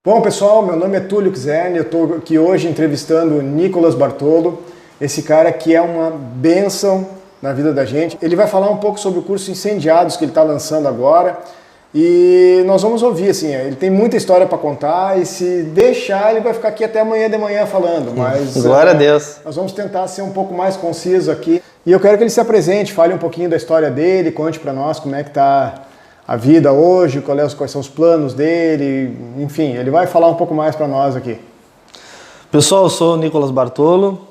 Bom, pessoal, meu nome é Túlio Czerny, eu estou aqui hoje entrevistando o Nicolas Bartolo, esse cara que é uma bênção na vida da gente. Ele vai falar um pouco sobre o curso Incendiados que ele está lançando agora e nós vamos ouvir, assim, ele tem muita história para contar e se deixar ele vai ficar aqui até amanhã de manhã falando, mas glória a Deus. Nós vamos tentar ser um pouco mais conciso aqui e eu quero que ele se apresente, fale um pouquinho da história dele, conte para nós como é que está a vida hoje, quais são os planos dele, enfim, ele vai falar um pouco mais para nós aqui. Pessoal, eu sou o Nicolas Bartolo,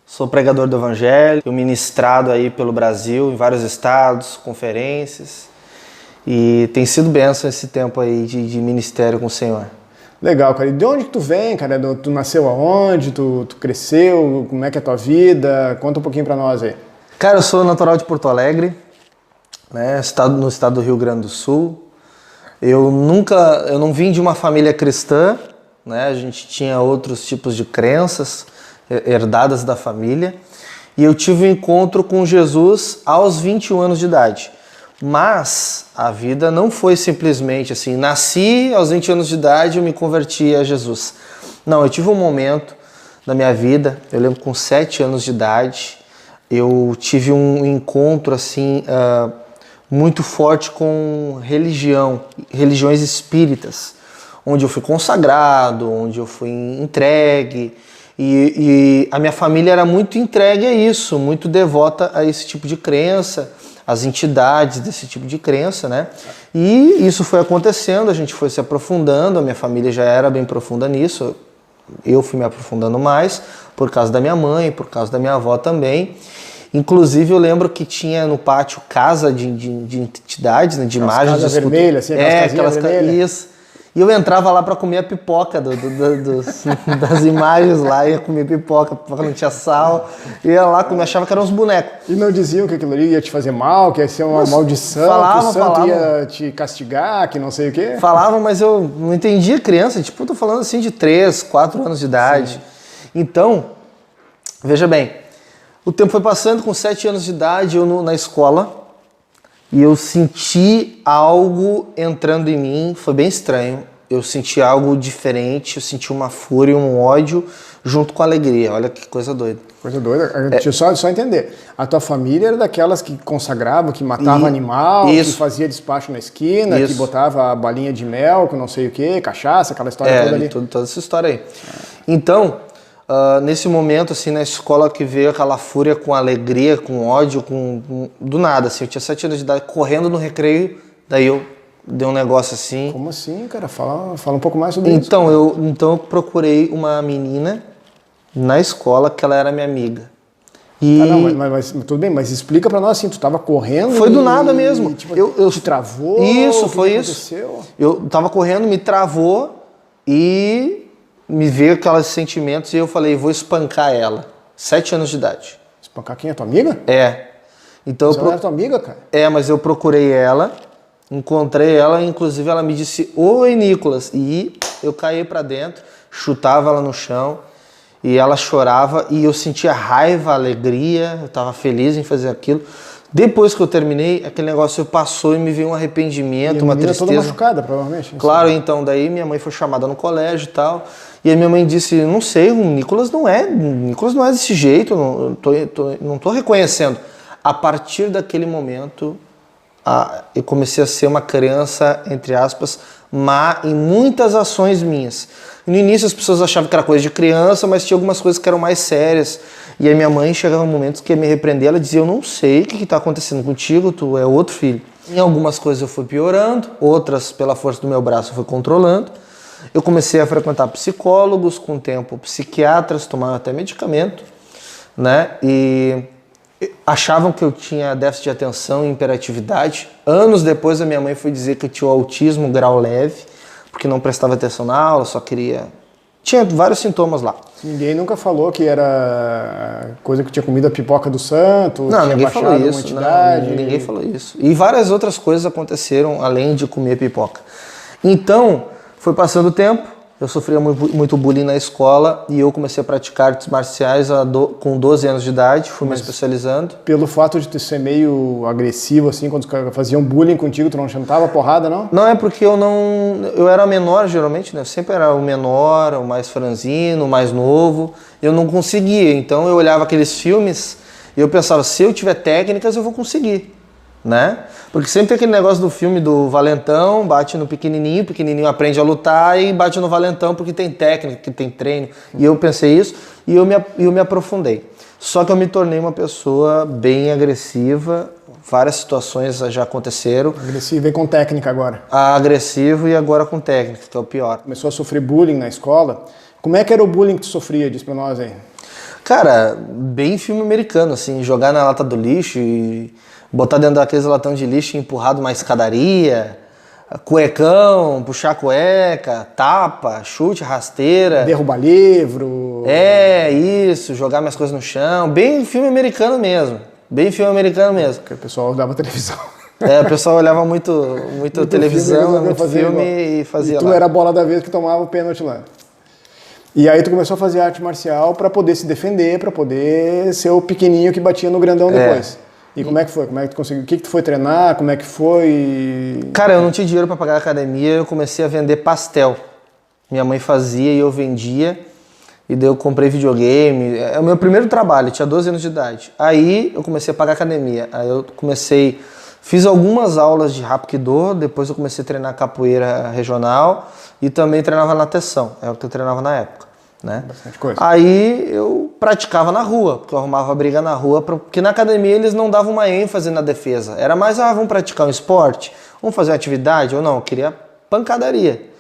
sou pregador do Evangelho, eu ministrado aí pelo Brasil, em vários estados, conferências, e tem sido bênção esse tempo aí de ministério com o Senhor. Legal, cara. E de onde que tu vem, cara? Tu nasceu aonde? Tu cresceu? Como é que é a tua vida? Conta um pouquinho para nós aí. Cara, eu sou natural de Porto Alegre, né, no estado do Rio Grande do Sul. Eu não vim de uma família cristã, né, a gente tinha outros tipos de crenças herdadas da família, e eu tive um encontro com Jesus aos 21 anos de idade. Mas a vida não foi simplesmente assim, nasci aos 20 anos de idade e eu me converti a Jesus. Não, eu tive um momento da minha vida, eu lembro com 7 anos de idade, eu tive um encontro assim, muito forte com religiões espíritas, onde eu fui consagrado, onde eu fui entregue, e a minha família era muito entregue a isso, muito devota a esse tipo de crença, as entidades desse tipo de crença, né? E isso foi acontecendo, a gente foi se aprofundando, a minha família já era bem profunda nisso, eu fui me aprofundando mais, por causa da minha mãe, por causa da minha avó também. Inclusive eu lembro que tinha no pátio casa de entidades, né, de imagens. Casa vermelha, assim, aquelas vermelhas. Isso. E eu entrava lá para comer a pipoca das imagens lá, ia comer pipoca não tinha sal, ia lá comer, achava que eram uns bonecos. E não diziam que aquilo ali ia te fazer mal, que ia ser uma maldição, que o santo ia te castigar, que não sei o quê? Falavam, mas eu não entendia criança, tipo, eu tô falando assim de 3, 4 anos de idade. Sim. Então, veja bem, o tempo foi passando, com 7 anos de idade, eu na escola, e eu senti algo entrando em mim, foi bem estranho. Eu senti algo diferente, eu senti uma fúria, um ódio, junto com a alegria. Olha que coisa doida. Coisa doida. Deixa eu só entender. A tua família era daquelas que consagravam, que matava animal, que fazia despacho na esquina, que botava a balinha de mel, com não sei o quê, cachaça, aquela história toda ali. Toda essa história aí. Então, nesse momento, assim, na escola que veio aquela fúria com alegria, com ódio, do nada, assim, eu tinha 7 anos de idade, correndo no recreio, daí eu dei um negócio assim. Como assim, cara? Fala um pouco mais sobre isso. Então eu procurei uma menina na escola que ela era minha amiga. E... mas tudo bem, mas explica pra nós assim, tu tava correndo. Foi do nada mesmo. E, tipo, eu te travou? Isso, foi isso. Eu tava correndo, me travou e me veio aqueles sentimentos e eu falei, vou espancar ela. 7 anos de idade. Espancar quem? A tua amiga? É. Então você não era tua amiga, cara? É, mas eu procurei ela, encontrei ela, inclusive ela me disse, oi Nicolas, e eu caí pra dentro, chutava ela no chão e ela chorava e eu sentia raiva, alegria, eu tava feliz em fazer aquilo. Depois que eu terminei, aquele negócio passou e me veio um arrependimento, uma tristeza. Toda machucada, provavelmente. Claro, então daí minha mãe foi chamada no colégio e tal, e a minha mãe disse, não sei, o Nicolas não é desse jeito, não tô reconhecendo. A partir daquele momento, eu comecei a ser uma criança, entre aspas, má em muitas ações minhas. No início as pessoas achavam que era coisa de criança, mas tinha algumas coisas que eram mais sérias. E a minha mãe chegava em momentos que ia me repreender, ela dizia, eu não sei o que está acontecendo contigo, tu é outro filho. Em algumas coisas eu fui piorando, outras pela força do meu braço eu fui controlando. Eu comecei a frequentar psicólogos, com o tempo psiquiatras, tomava até medicamento, né? E achavam que eu tinha déficit de atenção e hiperatividade. Anos depois a minha mãe foi dizer que eu tinha autismo grau leve, porque não prestava atenção na aula, só queria... Tinha vários sintomas lá. Ninguém nunca falou que era coisa que tinha comido a pipoca do santo? Não, ninguém falou isso. Ninguém falou isso. E várias outras coisas aconteceram além de comer pipoca. Então, foi passando o tempo, Eu sofria muito bullying na escola e eu comecei a praticar artes marciais com 12 anos de idade, fui me especializando. Pelo fato de tu ser meio agressivo, assim, quando os caras faziam bullying contigo, tu não chantava porrada, não? Não, é porque eu era menor geralmente, né? Eu sempre era o menor, o mais franzino, o mais novo. Eu não conseguia, então eu olhava aqueles filmes e eu pensava, se eu tiver técnicas eu vou conseguir, né? Porque sempre tem aquele negócio do filme do valentão, bate no pequenininho, o pequenininho aprende a lutar e bate no valentão porque tem técnica, que tem treino. E eu pensei isso e eu me aprofundei. Só que eu me tornei uma pessoa bem agressiva, várias situações já aconteceram. Agressivo e com técnica agora. Agressivo e agora com técnica, que é o pior. Começou a sofrer bullying na escola. Como é que era o bullying que tu sofria? Diz pra nós aí. Cara, bem filme americano, assim, jogar na lata do lixo e botar dentro daqueles latão de lixo e empurrar de uma escadaria, cuecão, puxar a cueca, tapa, chute, rasteira. Derrubar livro. É, isso, jogar minhas coisas no chão. Bem filme americano mesmo. Bem filme americano mesmo. Porque o pessoal dava televisão. O pessoal olhava muito televisão, muito filme e fazia e tu lá. era a bola da vez que tomava o pênalti lá. E aí tu começou a fazer arte marcial para poder se defender, para poder ser o pequenininho que batia no grandão depois. E como é que foi? Como é que tu conseguiu? O que tu foi treinar? Como é que foi? Cara, eu não tinha dinheiro para pagar a academia, eu comecei a vender pastel. Minha mãe fazia e eu vendia. E daí eu comprei videogame. É o meu primeiro trabalho, tinha 12 anos de idade. Aí eu comecei a pagar academia. Aí eu fiz algumas aulas de Hapkido, depois eu comecei a treinar capoeira regional e também treinava natação. É o que eu treinava na época, né? Bastante coisa. Aí eu praticava na rua, porque eu arrumava briga na rua, porque na academia eles não davam uma ênfase na defesa. Era mais, vamos praticar um esporte, vamos fazer uma atividade, ou não, eu queria pancadaria.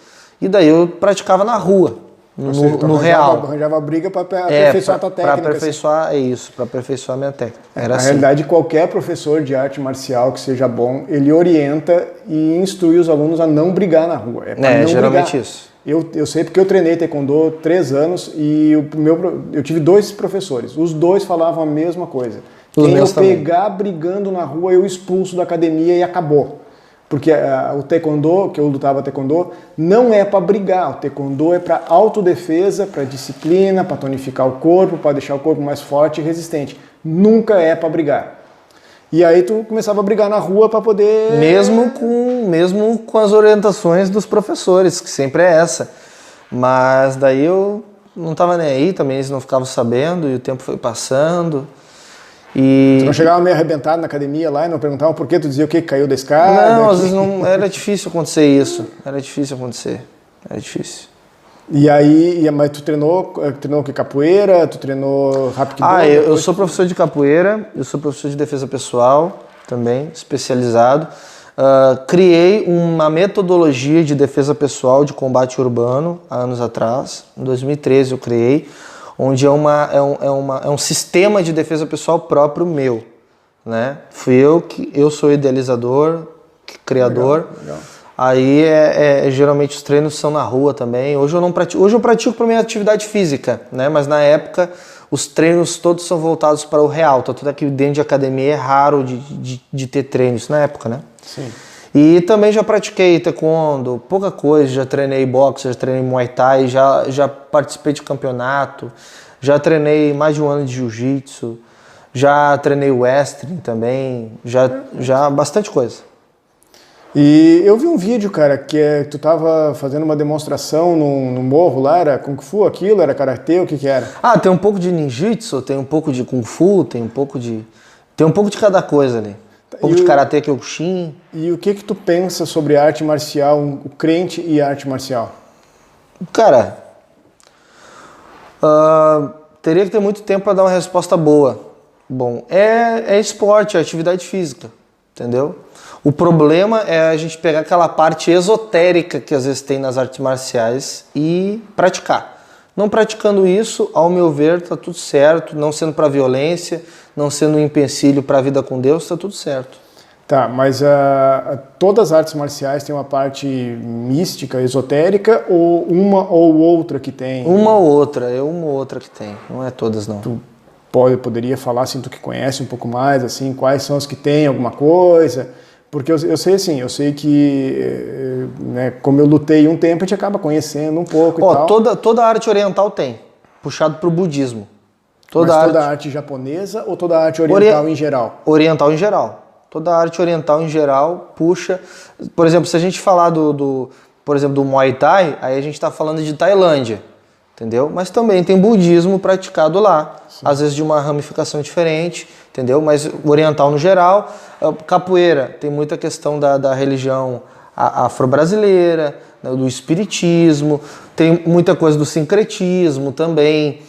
E daí eu praticava na rua, no real. Arranjava briga para aperfeiçoar a tua técnica. Para aperfeiçoar, assim. É isso, para aperfeiçoar a minha técnica. Era Na realidade, qualquer professor de arte marcial que seja bom, ele orienta e instrui os alunos a não brigar na rua. Não geralmente brigar. Isso. Eu sei porque eu treinei taekwondo 3 anos e eu tive 2 professores. Os 2 falavam a mesma coisa. Quem eu pegar brigando na rua, eu expulso da academia e acabou. Porque o taekwondo, que eu lutava taekwondo, não é para brigar. O taekwondo é para autodefesa, para disciplina, para tonificar o corpo, para deixar o corpo mais forte e resistente. Nunca é para brigar. E aí tu começava a brigar na rua para poder... Mesmo com as orientações dos professores, que sempre é essa. Mas daí eu não tava nem aí, também eles não ficavam sabendo e o tempo foi passando. E... Tu não chegava meio arrebentado na academia lá e não perguntavam por que tu dizia o que caiu da escada? Não, às vezes não, era difícil acontecer isso. Era difícil. E aí, mas tu treinou o que? Capoeira? Tu treinou Hapkido? Eu sou professor de capoeira, eu sou professor de defesa pessoal também, especializado. Criei uma metodologia de defesa pessoal de combate urbano há anos atrás, em 2013 eu criei, onde é um sistema de defesa pessoal próprio meu, né? Eu sou idealizador, criador. Legal. Aí geralmente os treinos são na rua também. Hoje eu pratico para minha atividade física, né? Mas na época os treinos todos são voltados para o real. Tanto é que dentro de academia é raro de ter treinos na época, né? Sim. E também já pratiquei taekwondo, pouca coisa, já treinei boxe, já treinei muay thai, já participei de campeonato, já treinei mais de 1 ano de jiu-jitsu, já treinei wrestling também, já bastante coisa. E eu vi um vídeo, cara, que tu tava fazendo uma demonstração no morro lá, era Kung Fu aquilo, era Karatê, o que era? Tem um pouco de ninjitsu, tem um pouco de Kung Fu, tem um pouco de cada coisa ali. Um pouco de Karatê, Kyokushin. E o que tu pensa sobre arte marcial, o crente e arte marcial? Cara, teria que ter muito tempo para dar uma resposta boa. Bom, é esporte, é atividade física, entendeu? O problema é a gente pegar aquela parte esotérica que às vezes tem nas artes marciais e praticar. Não praticando isso, ao meu ver, tá tudo certo, não sendo para violência, não sendo um empecilho para a vida com Deus, tá tudo certo. Tá, mas todas as artes marciais têm uma parte mística, esotérica, ou uma ou outra que tem? Uma ou outra que tem, não é todas não. Tu poderia falar, assim, tu que conhece um pouco mais, assim, quais são as que têm alguma coisa? Porque eu sei assim, eu sei que, né, como eu lutei um tempo, a gente acaba conhecendo um pouco e tal. Toda arte oriental tem, puxado pro budismo. Mas toda a arte japonesa ou toda a arte oriental em geral? Oriental em geral. Toda a arte oriental em geral puxa... Por exemplo, se a gente falar por exemplo, do Muay Thai, aí a gente está falando de Tailândia, entendeu? Mas também tem budismo praticado lá, sim, às vezes de uma ramificação diferente, entendeu? Mas oriental no geral. Capoeira, tem muita questão da religião afro-brasileira, né, do espiritismo, tem muita coisa do sincretismo também.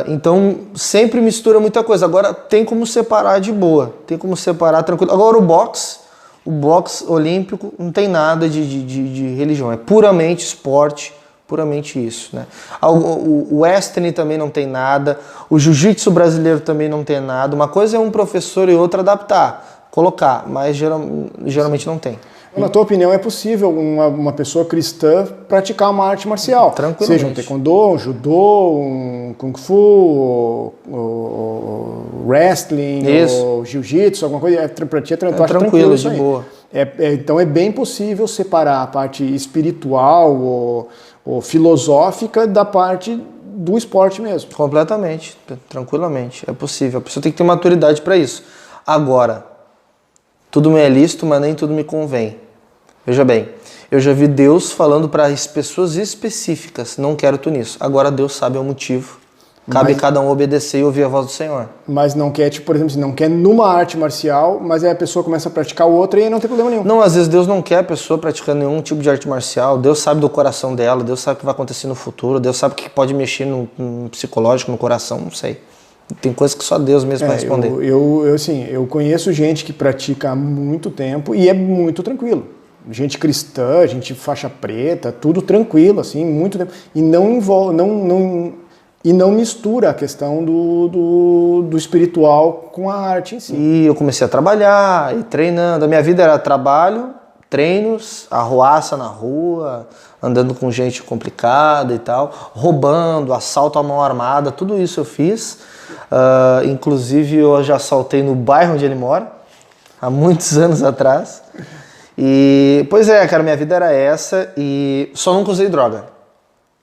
Então sempre mistura muita coisa. Agora tem como separar de boa, tem como separar tranquilo. Agora o boxe olímpico não tem nada de religião, é puramente esporte, puramente isso, né? O wrestling também não tem nada, o jiu-jitsu brasileiro também não tem nada. Uma coisa é um professor e outra adaptar, colocar, mas geralmente não tem. Na tua opinião, é possível uma pessoa cristã praticar uma arte marcial? Tranquilamente. Seja um taekwondo, um judô, um kung fu, ou wrestling, isso, ou jiu-jitsu, alguma coisa. Pra ti tranquilo, de boa. Então é bem possível separar a parte espiritual ou filosófica da parte do esporte mesmo. Completamente, tranquilamente. É possível. A pessoa tem que ter maturidade para isso. Agora, tudo me é lícito, mas nem tudo me convém. Veja bem, eu já vi Deus falando para as pessoas específicas, não quero tu nisso. Agora Deus sabe o motivo. Cabe cada um obedecer e ouvir a voz do Senhor. Mas não quer, tipo, por exemplo, não quer numa arte marcial, mas aí a pessoa começa a praticar outra e aí não tem problema nenhum. Não, às vezes Deus não quer a pessoa praticando nenhum tipo de arte marcial. Deus sabe do coração dela, Deus sabe o que vai acontecer no futuro, Deus sabe o que pode mexer no psicológico, no coração, não sei. Tem coisas que só Deus mesmo vai responder. Eu conheço gente que pratica há muito tempo e é muito tranquilo. Gente cristã, gente faixa preta, tudo tranquilo, assim, muito tempo. E não envolve, não mistura a questão do espiritual com a arte em si. E eu comecei a trabalhar, e treinando. A minha vida era trabalho, treinos, arruaça na rua, andando com gente complicada e tal, roubando, assalto à mão armada, tudo isso eu fiz. Inclusive eu já assaltei no bairro onde ele mora, há muitos anos atrás. E, pois é, cara, minha vida era essa e só nunca usei droga.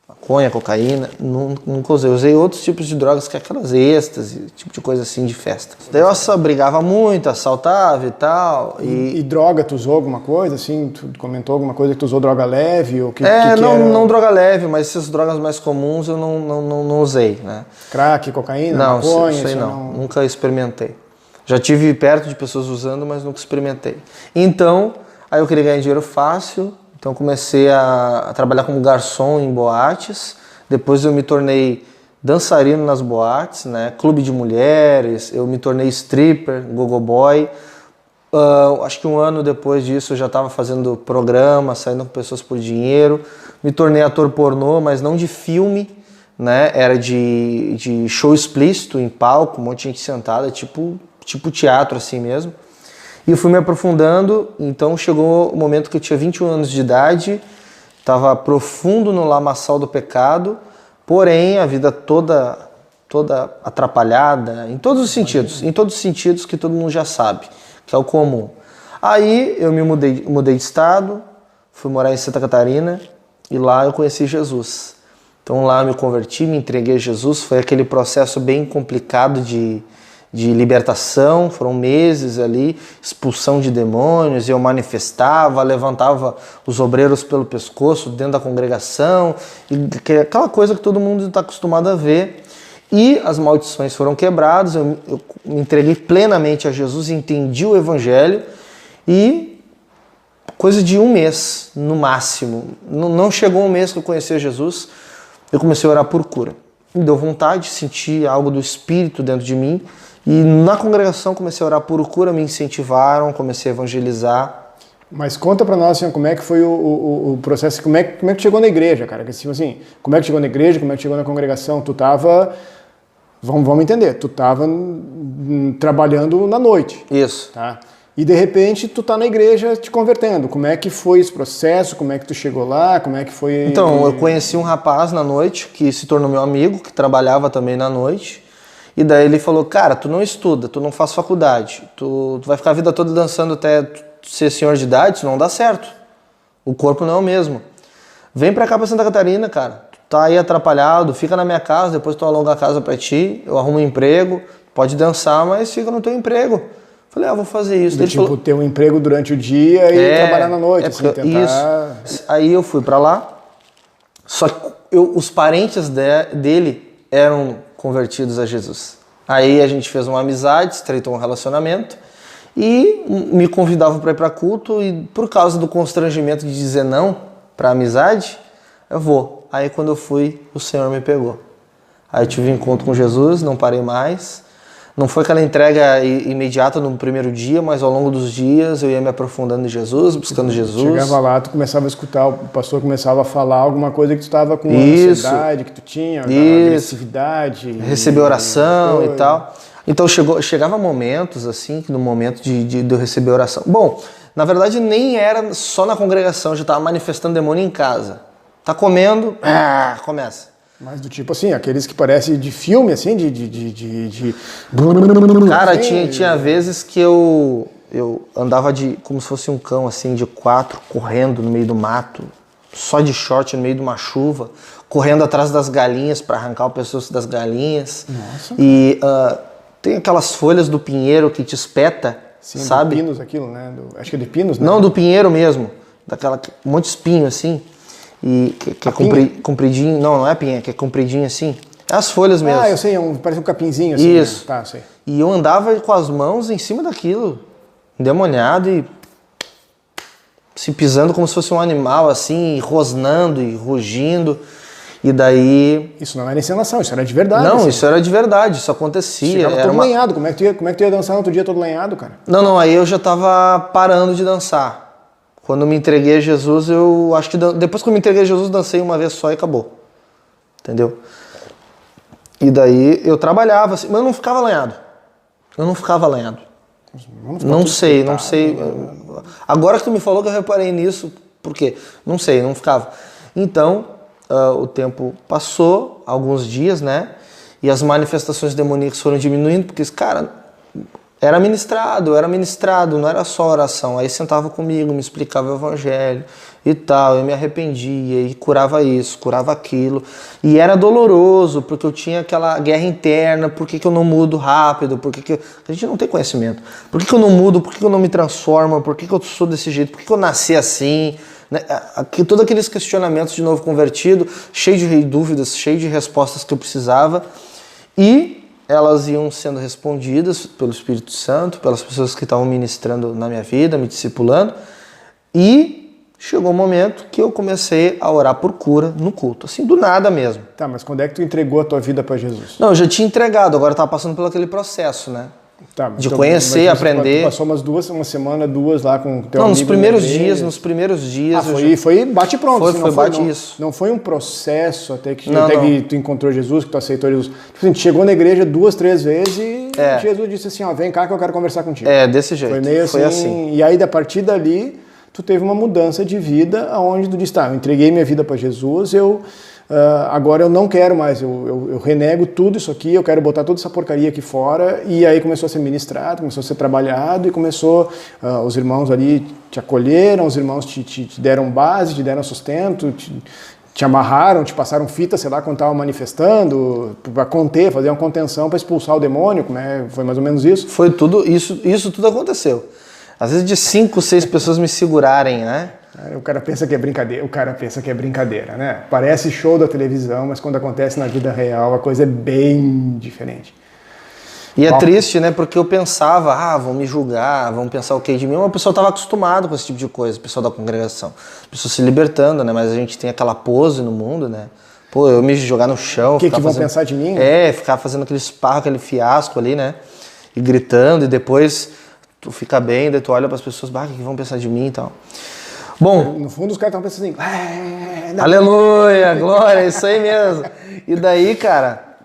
Maconha, cocaína, nunca usei. Usei outros tipos de drogas, que é aquelas êxtase, tipo de coisa assim de festa. Daí eu só brigava muito, assaltava e tal. E droga, tu usou alguma coisa, assim? Tu comentou alguma coisa que tu usou droga leve? Ou não droga leve, mas essas drogas mais comuns eu não usei, né? Crack, cocaína, não, maconha? Isso aí nunca experimentei. Já tive perto de pessoas usando, mas nunca experimentei. Então, aí eu queria ganhar dinheiro fácil. Então comecei a trabalhar como garçom em boates, depois eu me tornei dançarino nas boates, né? Clube de mulheres, eu me tornei stripper, gogo boy. Acho que um ano depois disso eu já estava fazendo programa, saindo com pessoas por dinheiro. Me tornei ator pornô, mas não de filme, né? Era de show explícito em palco, um monte de gente sentada, tipo teatro assim mesmo. E eu fui me aprofundando, então chegou o momento que eu tinha 21 anos de idade, estava profundo no lamaçal do pecado, porém a vida toda atrapalhada, em todos os sentidos que todo mundo já sabe, que é o comum. Aí eu me mudei de estado, fui morar em Santa Catarina e lá eu conheci Jesus. Então lá eu me converti, me entreguei a Jesus, foi aquele processo bem complicado de libertação, foram meses ali, expulsão de demônios, eu manifestava, levantava os obreiros pelo pescoço dentro da congregação, e aquela coisa que todo mundo está acostumado a ver. E as maldições foram quebradas, eu me entreguei plenamente a Jesus, entendi o Evangelho e coisa de um mês, no máximo, não chegou um mês que eu conheci Jesus, eu comecei a orar por cura. Me deu vontade, senti algo do Espírito dentro de mim. E na congregação comecei a orar por cura, me incentivaram, comecei a evangelizar. Mas conta pra nós, assim, como é que foi o processo, como é que tu chegou na igreja, cara? Assim, como é que chegou na igreja, como é que chegou na congregação? Tu tava, vamos entender, tu tava trabalhando na noite. Isso. Tá? E de repente tu tá na igreja te convertendo. Como é que foi esse processo? Como é que tu chegou lá? Como é que foi... Então, eu conheci um rapaz na noite, que se tornou meu amigo, que trabalhava também na noite. E daí ele falou, cara, tu não estuda, tu não faz faculdade, tu vai ficar a vida toda dançando até ser senhor de idade, isso não dá certo. O corpo não é o mesmo. Vem pra cá pra Santa Catarina, cara. Tu tá aí atrapalhado, fica na minha casa, depois tu aluga a casa pra ti, eu arrumo um emprego, pode dançar, mas fica no teu emprego. Falei, vou fazer isso. Ele falou, ter um emprego durante o dia e trabalhar na noite, assim, tentar... Isso. Aí eu fui pra lá, só que os parentes dele eram convertidos a Jesus. Aí a gente fez uma amizade, estreitou um relacionamento e me convidavam para ir para culto e por causa do constrangimento de dizer não para amizade, eu vou. Aí quando eu fui, o Senhor me pegou. Aí eu tive um encontro com Jesus, não parei mais. Não foi aquela entrega imediata no primeiro dia, mas ao longo dos dias eu ia me aprofundando em Jesus, buscando Jesus. Chegava lá, tu começava a escutar, o pastor começava a falar alguma coisa que tu estava com ansiedade, que tu tinha, agressividade. Receber oração e tal. Então chegava momentos assim, no momento de eu receber oração. Bom, na verdade nem era só na congregação, eu já estava manifestando demônio em casa. Tá comendo, começa. Mas do tipo assim, aqueles que parecem de filme, assim, Cara, tinha vezes que eu andava como se fosse um cão, assim, de 4, correndo no meio do mato, só de short no meio de uma chuva, correndo atrás das galinhas para arrancar o pescoço das galinhas. Nossa. E tem aquelas folhas do pinheiro que te espeta, sim, sabe? Do pinos aquilo, né? Acho que é de pinos, né? Não, do pinheiro mesmo, um monte de espinho, assim. E que é compridinho, não é pinha, que é compridinho assim. É as folhas mesmo. Eu sei, parece um capinzinho assim. Isso. Né? Tá, sei. E eu andava com as mãos em cima daquilo, endemoniado e se pisando como se fosse um animal assim, e rosnando e rugindo. E daí... Isso não era encenação, isso era de verdade. Não, assim. Isso era de verdade, isso acontecia. Chegava todo lenhado, como é que tu ia dançar no outro dia todo lenhado, cara? Não, aí eu já tava parando de dançar. Quando eu me entreguei a Jesus, eu acho que depois que eu me entreguei a Jesus, dancei uma vez só e acabou. Entendeu? E daí eu trabalhava assim, mas eu não ficava lanhado. Não sei. Agora que tu me falou que eu reparei nisso, por quê? Não sei, não ficava. Então, o tempo passou, alguns dias, né? E as manifestações demoníacas foram diminuindo, porque, cara... eu era ministrado, não era só oração. Aí sentava comigo, me explicava o evangelho e tal, eu me arrependia e curava isso, curava aquilo. E era doloroso, porque eu tinha aquela guerra interna, por que eu não mudo rápido, a gente não tem conhecimento. Por que eu não mudo, por que eu não me transformo, por que eu sou desse jeito, por que eu nasci assim? Né? Todos aqueles questionamentos de novo convertido, cheio de dúvidas, cheio de respostas que eu precisava. E... elas iam sendo respondidas pelo Espírito Santo, pelas pessoas que estavam ministrando na minha vida, me discipulando. E chegou um momento que eu comecei a orar por cura no culto, assim, do nada mesmo. Tá, mas quando é que tu entregou a tua vida para Jesus? Não, eu já tinha entregado, agora eu estava passando por aquele processo, né? Tá, de conhecer, aprender. Tu passou uma semana, 2 lá com o teu amigo. Nos primeiros dias. Foi bate pronto. Isso. Não foi um processo até que tu encontrou Jesus, que tu aceitou Jesus. Tipo assim, tu chegou na igreja 2, 3 vezes e Jesus disse assim, vem cá que eu quero conversar contigo. Desse jeito. Foi meio assim. E aí, a partir dali, tu teve uma mudança de vida, onde tu disse, eu entreguei minha vida para Jesus, agora eu não quero mais, eu renego tudo isso aqui, eu quero botar toda essa porcaria aqui fora. E aí começou a ser ministrado, começou a ser trabalhado e começou, os irmãos ali te acolheram, os irmãos te deram base, te deram sustento, te amarraram, te passaram fita, sei lá, quando estavam manifestando, para conter, fazer uma contenção para expulsar o demônio, foi mais ou menos isso? Foi tudo, isso tudo aconteceu. Às vezes de 5, 6 pessoas me segurarem, né? O cara pensa que é brincadeira, né? Parece show da televisão, mas quando acontece na vida real a coisa é bem diferente. E é triste, né? Porque eu pensava, vão me julgar, vão pensar o que de mim. Mas o pessoal estava acostumado com esse tipo de coisa, o pessoal da congregação. O pessoal se libertando, né? Mas a gente tem aquela pose no mundo, né? Pô, eu me jogar no chão... O que vão pensar de mim? Ficar fazendo aquele esparro, aquele fiasco ali, né? E gritando, e depois tu fica bem, daí tu olha para as pessoas, o que vão pensar de mim e tal. Bom, no fundo os caras estão pensando assim, aleluia, glória, é isso aí mesmo. E daí, cara,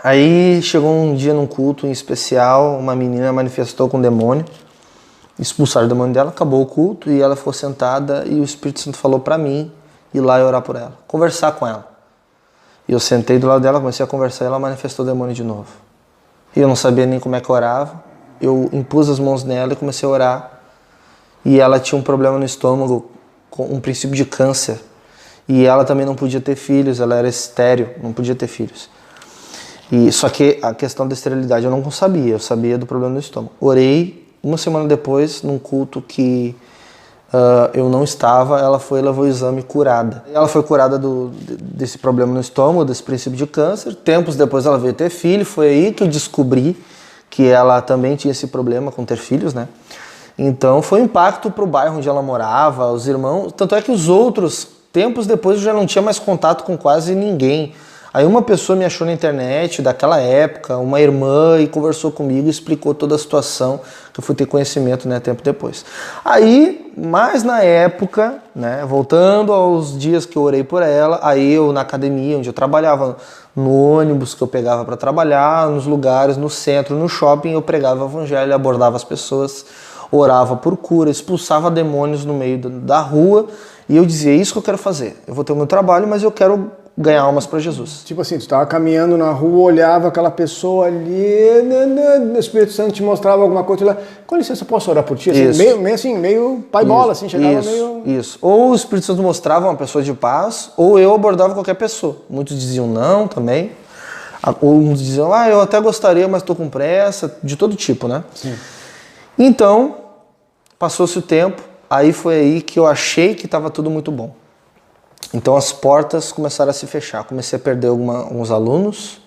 aí chegou um dia num culto em especial, uma menina manifestou com um demônio, expulsaram o demônio dela, acabou o culto e ela ficou sentada e o Espírito Santo falou pra mim ir lá e orar por ela, conversar com ela. E eu sentei do lado dela, comecei a conversar e ela manifestou o demônio de novo. E eu não sabia nem como é que orava, eu impus as mãos nela e comecei a orar. e ela tinha um problema no estômago, com um princípio de câncer. E ela também não podia ter filhos, ela era estéril, não podia ter filhos. Só que a questão da esterilidade eu não sabia, eu sabia do problema do estômago. Orei, uma semana depois, num culto que eu não estava, ela foi e levou o exame curada. Ela foi curada desse problema no estômago, desse princípio de câncer. Tempos depois ela veio ter filho, foi aí que eu descobri que ela também tinha esse problema com ter filhos, né? Então foi um impacto pro bairro onde ela morava, os irmãos, tanto é que os outros, tempos depois eu já não tinha mais contato com quase ninguém. Aí uma pessoa me achou na internet daquela época, uma irmã, e conversou comigo e explicou toda a situação, que eu fui ter conhecimento, né, tempo depois. Aí, mais na época, né, voltando aos dias que eu orei por ela, aí eu na academia, onde eu trabalhava, no ônibus que eu pegava para trabalhar, nos lugares, no centro, no shopping, eu pregava o evangelho, abordava as pessoas, orava por cura, expulsava demônios no meio da rua, e eu dizia, é isso que eu quero fazer. Eu vou ter o meu trabalho, mas eu quero ganhar almas para Jesus. Tipo assim, tu estava caminhando na rua, olhava aquela pessoa ali, o Espírito Santo te mostrava alguma coisa, lá, com licença, posso orar por ti? Assim, meio pai bola, assim, chegava meio... Isso. Ou o Espírito Santo mostrava uma pessoa de paz, ou eu abordava qualquer pessoa. Muitos diziam não também. Ou muitos diziam, eu até gostaria, mas estou com pressa, de todo tipo, né? Sim. Então, passou-se o tempo, aí foi aí que eu achei que estava tudo muito bom. Então as portas começaram a se fechar, comecei a perder alguns alunos,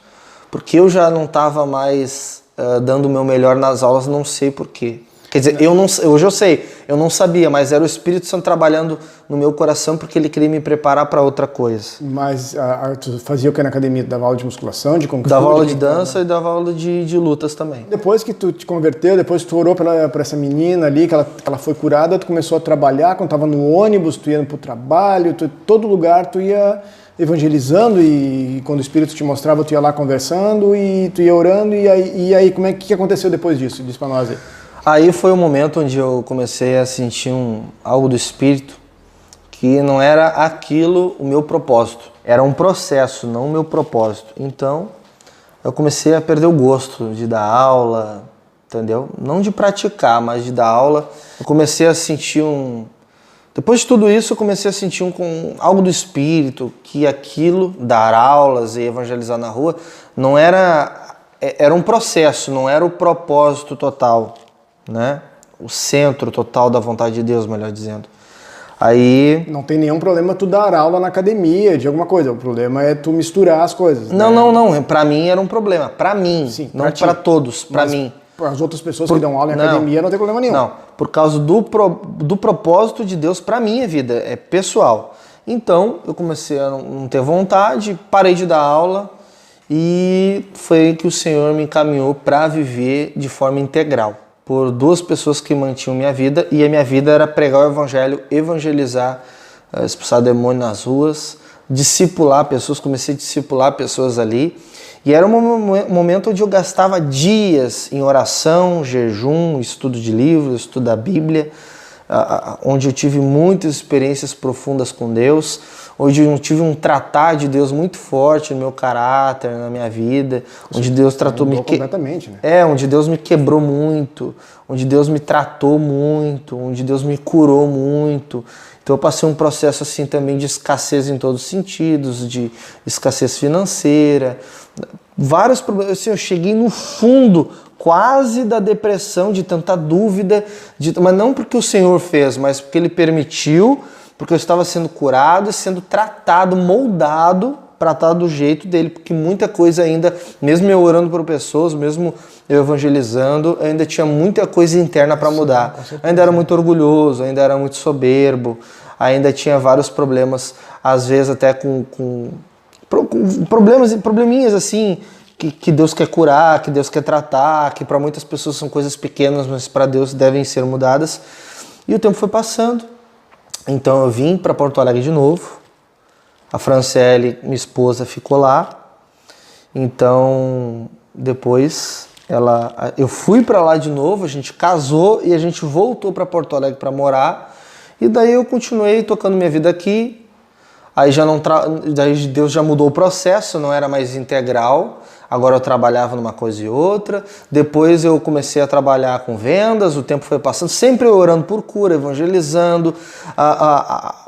porque eu já não estava mais dando o meu melhor nas aulas, não sei porquê. Quer dizer, hoje eu sei, eu não sabia, mas era o Espírito Santo trabalhando no meu coração porque ele queria me preparar para outra coisa. Mas tu fazia o que na academia? Dava aula de musculação, de kung fu? Dava aula de dança e dava aula de lutas também. Depois que tu te converteu, depois tu orou para ela menina ali, que ela foi curada, tu começou a trabalhar, quando tava no ônibus, tu ia pro trabalho, todo lugar tu ia evangelizando, e quando o Espírito te mostrava, tu ia lá conversando e tu ia orando, e aí como é que aconteceu depois disso? Diz para nós aí. Aí foi o momento onde eu comecei a sentir algo do Espírito, que não era aquilo o meu propósito. Era um processo, não o meu propósito. Então, eu comecei a perder o gosto de dar aula, entendeu? Não de praticar, mas de dar aula. Eu comecei a sentir Depois de tudo isso, eu comecei a sentir algo do Espírito, que aquilo, dar aulas e evangelizar na rua, não era... Era um processo, não era o propósito total, né? O centro total da vontade de Deus, melhor dizendo. Aí... Não tem nenhum problema tu dar aula na academia de alguma coisa, o problema é tu misturar as coisas. Não, pra mim era um problema, pra mim, sim, não pra todos, pra mim. Para as outras pessoas que dão aula em academia não tem problema nenhum. Não, por causa do propósito de Deus pra minha vida, é pessoal. Então, eu comecei a não ter vontade, parei de dar aula, e foi aí que o Senhor me encaminhou para viver de forma integral. Por duas pessoas que mantinham minha vida, e a minha vida era pregar o evangelho, evangelizar, expulsar demônio nas ruas, discipular pessoas, comecei a discipular pessoas ali, e era um momento onde eu gastava dias em oração, jejum, estudo de livros, estudo da Bíblia, onde eu tive muitas experiências profundas com Deus, onde eu tive um tratar de Deus muito forte no meu caráter, na minha vida, onde Deus tratou completamente, né? Onde Deus me quebrou muito, onde Deus me tratou muito, onde Deus me curou muito. Então eu passei um processo assim também de escassez em todos os sentidos, de escassez financeira, vários problemas. Assim, eu cheguei no fundo quase da depressão, de tanta dúvida, mas não porque o Senhor fez, mas porque Ele permitiu, porque eu estava sendo curado e sendo tratado, moldado para estar do jeito dele, porque muita coisa ainda, mesmo eu orando por pessoas, mesmo eu evangelizando, ainda tinha muita coisa interna para mudar. Ainda era muito orgulhoso, ainda era muito soberbo, ainda tinha vários problemas, às vezes até com probleminhas assim, que Deus quer curar, que Deus quer tratar, que para muitas pessoas são coisas pequenas, mas para Deus devem ser mudadas. E o tempo foi passando. Então eu vim para Porto Alegre de novo. A Franciele, minha esposa, ficou lá. Então depois eu fui para lá de novo, a gente casou e a gente voltou para Porto Alegre para morar. E daí eu continuei tocando minha vida aqui. Aí daí Deus já mudou o processo, não era mais integral. Agora eu trabalhava numa coisa e outra. Depois eu comecei a trabalhar com vendas, o tempo foi passando, sempre orando por cura, evangelizando,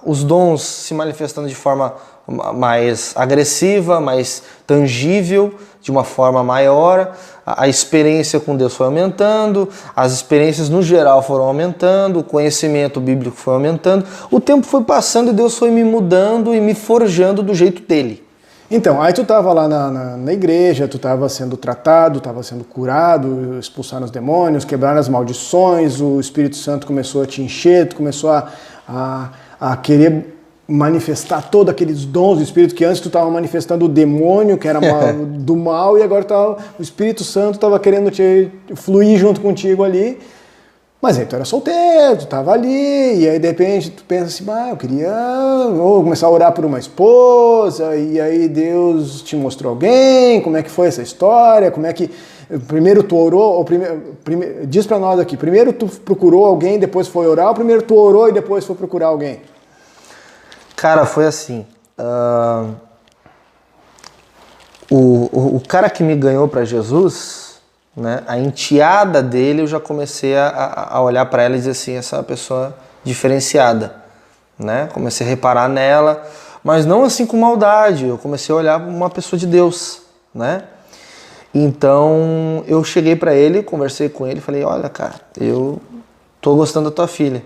os dons se manifestando de forma mais agressiva, mais tangível, de uma forma maior. A experiência com Deus foi aumentando, as experiências no geral foram aumentando, o conhecimento bíblico foi aumentando. O tempo foi passando e Deus foi me mudando e me forjando do jeito dele. Então, aí tu estava lá na igreja, tu estava sendo tratado, estava sendo curado, expulsaram os demônios, quebraram as maldições, o Espírito Santo começou a te encher, tu começou a querer manifestar todos aqueles dons do Espírito, que antes tu estava manifestando o demônio, que era do mal, e agora o Espírito Santo estava querendo te fluir junto contigo ali. Mas aí tu era solteiro, tu estava ali, e aí de repente tu pensa assim, eu queria começar a orar por uma esposa, e aí Deus te mostrou alguém, como é que foi essa história, como é que... Primeiro tu orou, diz pra nós aqui, primeiro tu procurou alguém, depois foi orar, ou primeiro tu orou e depois foi procurar alguém? Cara, foi assim, o cara que me ganhou para Jesus... Né? A enteada dele, eu já comecei a olhar para ela e dizer assim, essa pessoa diferenciada, né? Comecei a reparar nela, mas não assim com maldade, eu comecei a olhar uma pessoa de Deus, né? Então eu cheguei para ele, conversei com ele, falei, olha cara, eu tô gostando da tua filha.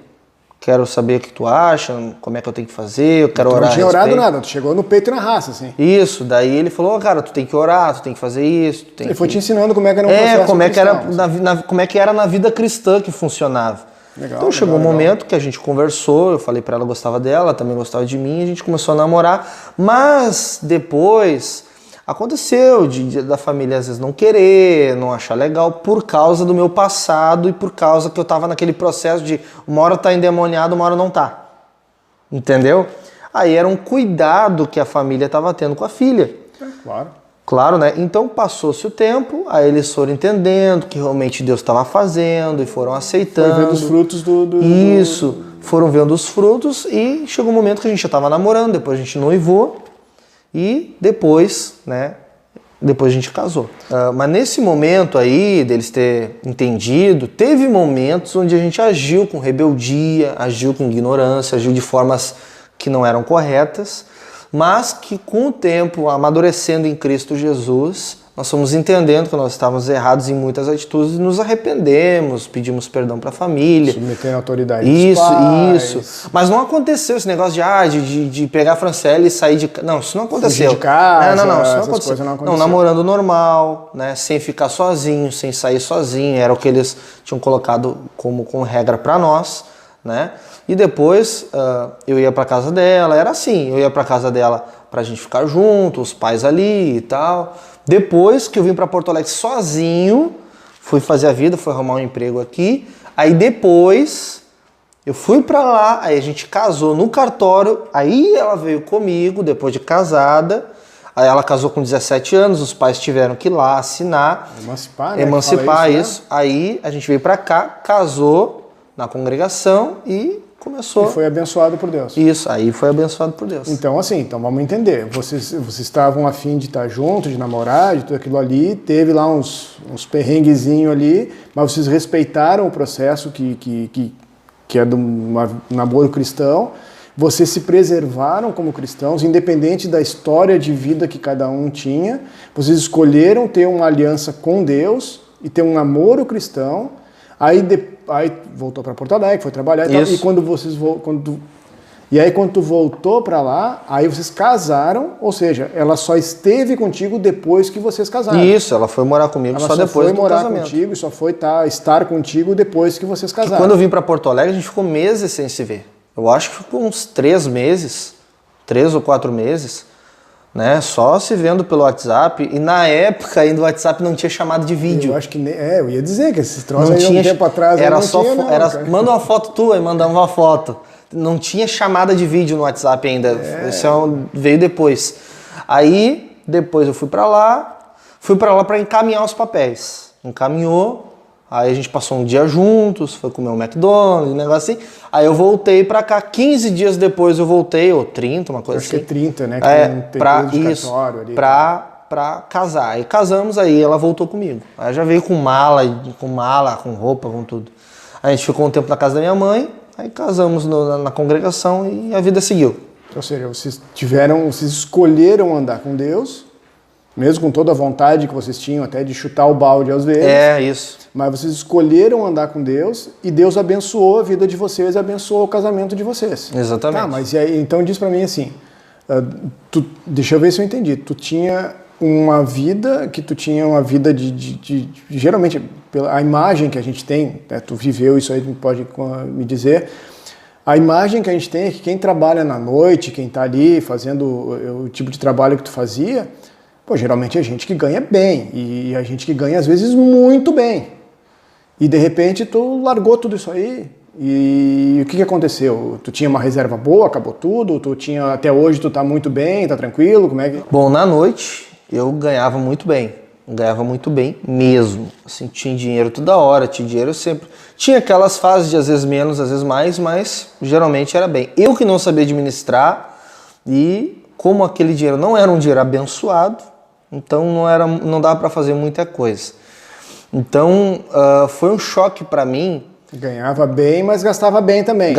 Quero saber o que tu acha, como é que eu tenho que fazer, eu quero orar a respeito. Não tinha orado nada, tu chegou no peito e na raça, assim. Isso, daí ele falou, cara, tu tem que orar, tu tem que fazer isso. Ele foi te ensinando como é que era um processo como é que cristão, era como é que era na vida cristã que funcionava. Legal, então chegou um momento que a gente conversou, eu falei pra ela, eu gostava dela, ela também gostava de mim, a gente começou a namorar, mas depois... Aconteceu da família às vezes não querer, não achar legal, por causa do meu passado e por causa que eu tava naquele processo de uma hora tá endemoniado, uma hora não tá. Entendeu? Aí era um cuidado que a família tava tendo com a filha. Claro. Claro, né? Então passou-se o tempo, aí eles foram entendendo que realmente Deus estava fazendo e foram aceitando. Foi vendo os frutos Isso, foram vendo os frutos e chegou um momento que a gente já tava namorando, depois a gente noivou. E depois, né, depois a gente casou. Mas nesse momento aí, deles ter entendido, teve momentos onde a gente agiu com rebeldia, agiu com ignorância, agiu de formas que não eram corretas, mas que com o tempo, amadurecendo em Cristo Jesus, nós fomos entendendo que nós estávamos errados em muitas atitudes e nos arrependemos, pedimos perdão para a família. Submetendo a autoridade dos pais. Isso. Mas não aconteceu esse negócio de pegar a Franciele e sair de casa. Não, isso não aconteceu. Fugir de casa, não, isso não aconteceu. Não, namorando normal, né, sem ficar sozinho, sem sair sozinho. Era o que eles tinham colocado como regra para nós, né? E depois eu ia para casa dela, era assim, eu ia para casa dela pra gente ficar junto, os pais ali e tal. Depois que eu vim para Porto Alegre sozinho, fui fazer a vida, fui arrumar um emprego aqui. Aí depois eu fui para lá, aí a gente casou no cartório, aí ela veio comigo, depois de casada. Aí ela casou com 17 anos, os pais tiveram que ir lá assinar. Emancipar, né? Emancipar isso. Né? Aí a gente veio para cá, casou na congregação e começou. E foi abençoado por Deus. Isso, aí foi abençoado por Deus. Então, assim, então vamos entender. Vocês estavam a fim de estar juntos, de namorar, de tudo aquilo ali. Teve lá uns perrenguezinhos ali, mas vocês respeitaram o processo que é do namoro cristão. Vocês se preservaram como cristãos, independente da história de vida que cada um tinha. Vocês escolheram ter uma aliança com Deus e ter um namoro cristão. Aí voltou para Porto Alegre, foi trabalhar e tal. E quando tu voltou para lá, aí vocês casaram, ou seja, ela só esteve contigo depois que vocês casaram. Isso, ela foi morar comigo só depois do casamento. Ela só foi morar contigo e só foi estar contigo depois que vocês casaram. E quando eu vim para Porto Alegre, a gente ficou meses sem se ver. Eu acho que ficou uns 3 meses, 3 ou 4 meses, né? Só se vendo pelo WhatsApp. E na época ainda o WhatsApp não tinha chamada de vídeo. Eu acho que eu ia dizer que esses troços aí um tempo atrás era não só tinha, não, manda uma foto tua, e mandava uma foto. Não tinha chamada de vídeo no WhatsApp ainda. Isso veio depois. Aí depois eu fui para lá para encaminhar os papéis. Encaminhou. Aí a gente passou um dia juntos, foi comer um McDonald's, um negócio assim. Aí eu voltei pra cá, 15 dias depois eu voltei, ou 30, uma coisa Acho assim. que é 30, né? Que tem Pra coisa de isso, cartório ali. pra casar. Aí casamos, aí ela voltou comigo. Aí já veio com mala, com roupa, com tudo. Aí a gente ficou um tempo na casa da minha mãe, aí casamos na congregação e a vida seguiu. Ou seja, vocês escolheram andar com Deus, mesmo com toda a vontade que vocês tinham até de chutar o balde às vezes. É, isso. Mas vocês escolheram andar com Deus e Deus abençoou a vida de vocês, abençoou o casamento de vocês. Exatamente. Tá, mas e aí, então diz pra mim assim, deixa eu ver se eu entendi. Tu tinha uma vida de geralmente, pela a imagem que a gente tem, né, tu viveu isso aí, tu pode me dizer, a imagem que a gente tem é que quem trabalha na noite, quem tá ali fazendo o tipo de trabalho que tu fazia, pô, geralmente é gente que ganha bem, e a gente que ganha às vezes muito bem. E de repente tu largou tudo isso aí, e o que aconteceu? Tu tinha uma reserva boa, acabou tudo? Até hoje tu tá muito bem, tá tranquilo? Como é que... Bom, na noite eu ganhava muito bem mesmo. Assim, tinha dinheiro toda hora, tinha dinheiro sempre. Tinha aquelas fases de às vezes menos, às vezes mais, mas geralmente era bem. Eu que não sabia administrar, e como aquele dinheiro não era um dinheiro abençoado, então não dava para fazer muita coisa. Então foi um choque para mim. Ganhava bem, mas gastava bem também.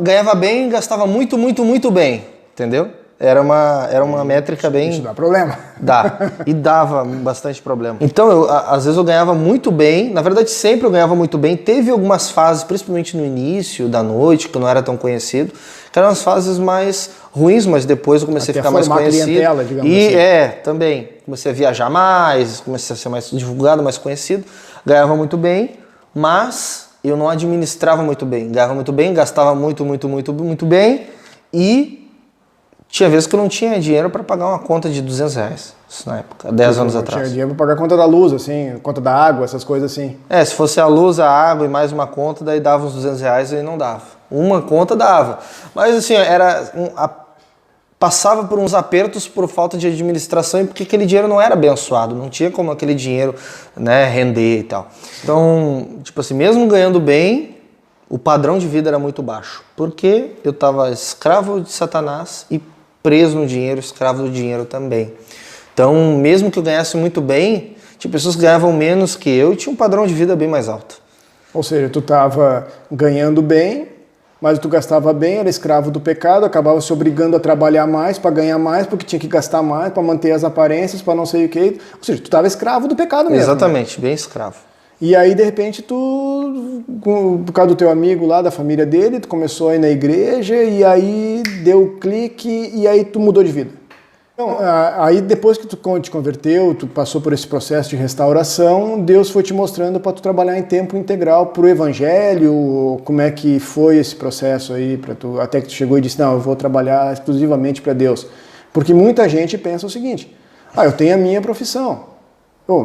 Ganhava bem e gastava muito, muito, muito bem, entendeu? Era uma métrica bem... Isso dá problema. Dá. E dava bastante problema. Então, às vezes eu ganhava muito bem. Na verdade, sempre eu ganhava muito bem. Teve algumas fases, principalmente no início da noite, que eu não era tão conhecido, que eram as fases mais ruins, mas depois eu comecei a ficar mais conhecido. Clientela, digamos e assim. Também. Comecei a viajar mais, comecei a ser mais divulgado, mais conhecido. Ganhava muito bem, mas eu não administrava muito bem. Ganhava muito bem, gastava muito, muito, muito, muito bem, e tinha vezes que eu não tinha dinheiro para pagar uma conta de R$200, isso na época, 10 anos atrás. Tinha dinheiro para pagar a conta da luz, assim, conta da água, essas coisas assim. Se fosse a luz, a água e mais uma conta, daí dava uns R$200 e não dava. Uma conta dava. Mas assim, passava por uns apertos por falta de administração e porque aquele dinheiro não era abençoado, não tinha como aquele dinheiro, né, render e tal. Então, tipo assim, mesmo ganhando bem, o padrão de vida era muito baixo, porque eu estava escravo de Satanás e preso no dinheiro, escravo do dinheiro também. Então, mesmo que eu ganhasse muito bem, tinha pessoas que ganhavam menos que eu e tinha um padrão de vida bem mais alto. Ou seja, tu estava ganhando bem, mas tu gastava bem, era escravo do pecado, acabava se obrigando a trabalhar mais para ganhar mais, porque tinha que gastar mais para manter as aparências, para não sei o que. Ou seja, tu estava escravo do pecado mesmo. Exatamente, né? Bem escravo. E aí, de repente, por causa do teu amigo lá, da família dele, tu começou a ir na igreja, e aí deu clique, e aí tu mudou de vida. Então, aí depois que tu te converteu, tu passou por esse processo de restauração, Deus foi te mostrando para tu trabalhar em tempo integral pro evangelho. Como é que foi esse processo aí, até que tu chegou e disse, não, eu vou trabalhar exclusivamente para Deus. Porque muita gente pensa o seguinte, eu tenho a minha profissão.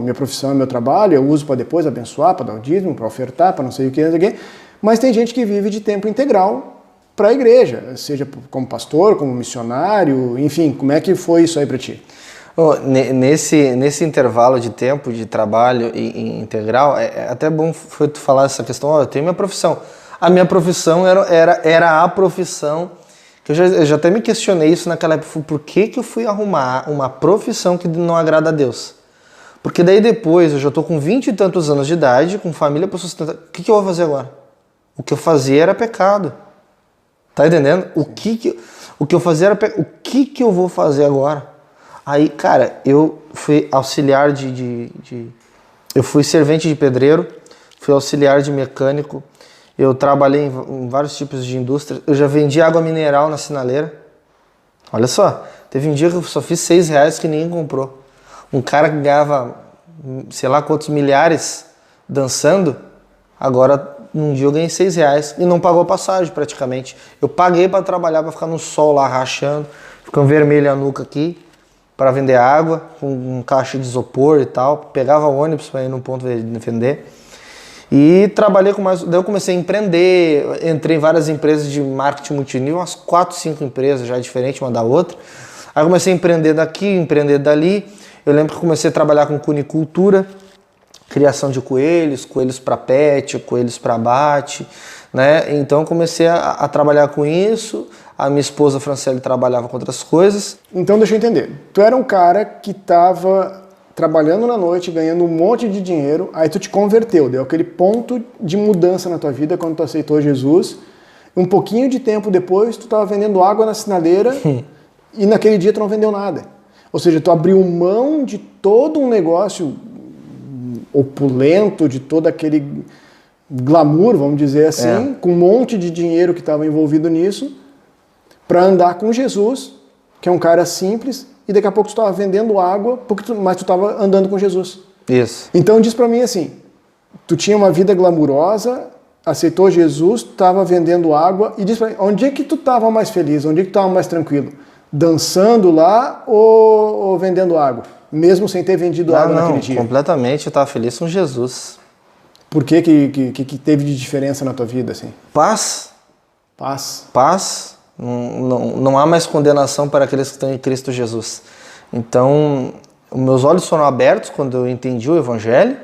Minha profissão é meu trabalho, eu uso para depois abençoar, para dar o dízimo, para ofertar, para não sei o que, mas tem gente que vive de tempo integral para a igreja, seja como pastor, como missionário, enfim, como é que foi isso aí para ti? Nesse intervalo de tempo de trabalho integral, é até bom foi tu falar essa questão, eu tenho minha profissão. A minha profissão era a profissão, que eu já até me questionei isso naquela época, por que eu fui arrumar uma profissão que não agrada a Deus? Porque daí depois, eu já tô com 20 e tantos anos de idade, com família para sustentar, o que eu vou fazer agora? O que eu fazia era pecado. Tá entendendo? O que eu fazia era pecado. O que eu vou fazer agora? Aí, cara, eu fui auxiliar eu fui servente de pedreiro, fui auxiliar de mecânico, eu trabalhei em vários tipos de indústria, eu já vendi água mineral na sinaleira. Olha só, teve um dia que eu só fiz R$6 que ninguém comprou. Um cara que ganhava, sei lá quantos milhares dançando, agora num dia eu ganhei R$6 e não pagou passagem praticamente. Eu paguei para trabalhar, para ficar no sol lá rachando, ficando vermelho a nuca aqui, para vender água, com um caixa de isopor e tal. Pegava ônibus para ir num ponto de vender. E trabalhei com mais. Daí eu comecei a empreender, entrei em várias empresas de marketing multinível, umas 4, 5 empresas já diferentes uma da outra. Aí comecei a empreender daqui, empreender dali. Eu lembro que comecei a trabalhar com cunicultura, criação de coelhos, coelhos para pet, coelhos para abate, né? Então comecei a trabalhar com isso. A minha esposa Franciele trabalhava com outras coisas. Então deixa eu entender. Tu era um cara que estava trabalhando na noite, ganhando um monte de dinheiro, aí tu te converteu, deu aquele ponto de mudança na tua vida quando tu aceitou Jesus. Um pouquinho de tempo depois, tu estava vendendo água na sinaleira e naquele dia tu não vendeu nada. Ou seja, tu abriu mão de todo um negócio opulento, de todo aquele glamour, vamos dizer assim, com um monte de dinheiro que estava envolvido nisso, para andar com Jesus, que é um cara simples, e daqui a pouco tu estava vendendo água, mas tu estava andando com Jesus. Isso. Então diz para mim assim, tu tinha uma vida glamurosa, aceitou Jesus, tu estava vendendo água, e diz para mim, onde é que tu estava mais feliz, onde é que tu estava mais tranquilo? Dançando lá ou vendendo água? Mesmo sem ter vendido água naquele dia? Completamente, eu estava feliz com Jesus. Por que teve de diferença na tua vida, assim? Paz. Paz. Paz. Não há mais condenação para aqueles que estão em Cristo Jesus. Então, meus olhos foram abertos quando eu entendi o Evangelho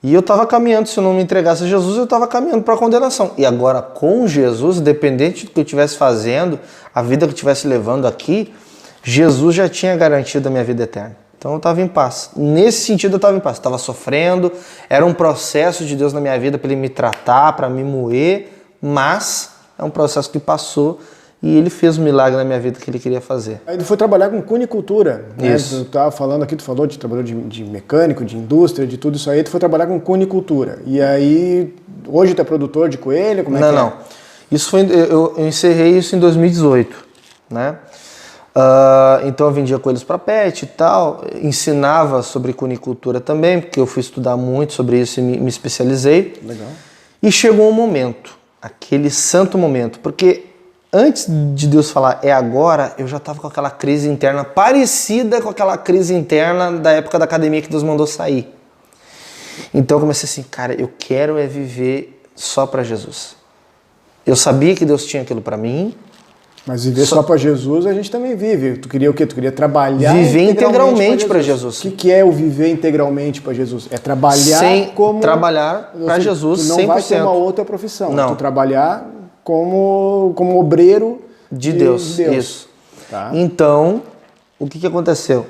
e eu estava caminhando. Se eu não me entregasse a Jesus, eu estava caminhando para a condenação. E agora, com Jesus, independente do que eu estivesse fazendo, a vida que eu estivesse levando aqui, Jesus já tinha garantido a minha vida eterna. Então eu estava em paz. Nesse sentido eu estava em paz. Estava sofrendo, era um processo de Deus na minha vida para Ele me tratar, para me moer, mas é um processo que passou e Ele fez um milagre na minha vida que Ele queria fazer. Aí tu foi trabalhar com cunicultura, né? Isso. Tu estava falando aqui, tu falou de trabalhador de mecânico, de indústria, de tudo isso aí, tu foi trabalhar com cunicultura. E aí, hoje tu é produtor de coelho? Como é que é? Não. Isso foi, eu encerrei isso em 2018, né? Então eu vendia coelhos para pet e tal, ensinava sobre cunicultura também, porque eu fui estudar muito sobre isso e me especializei. Legal. E chegou um momento, aquele santo momento, porque antes de Deus falar é agora, eu já estava com aquela crise interna parecida com aquela crise interna da época da academia que Deus mandou sair. Então eu comecei assim, cara, eu quero viver só para Jesus. Eu sabia que Deus tinha aquilo para mim. Mas viver só para Jesus a gente também vive. Tu queria o quê? Tu queria trabalhar viver integralmente para Jesus. O que é o viver integralmente para Jesus? É trabalhar trabalhar para Jesus 100%. Tu não vai ter uma outra profissão. Não. Tu trabalhar como obreiro de Deus. Isso. Tá. Então, o que aconteceu?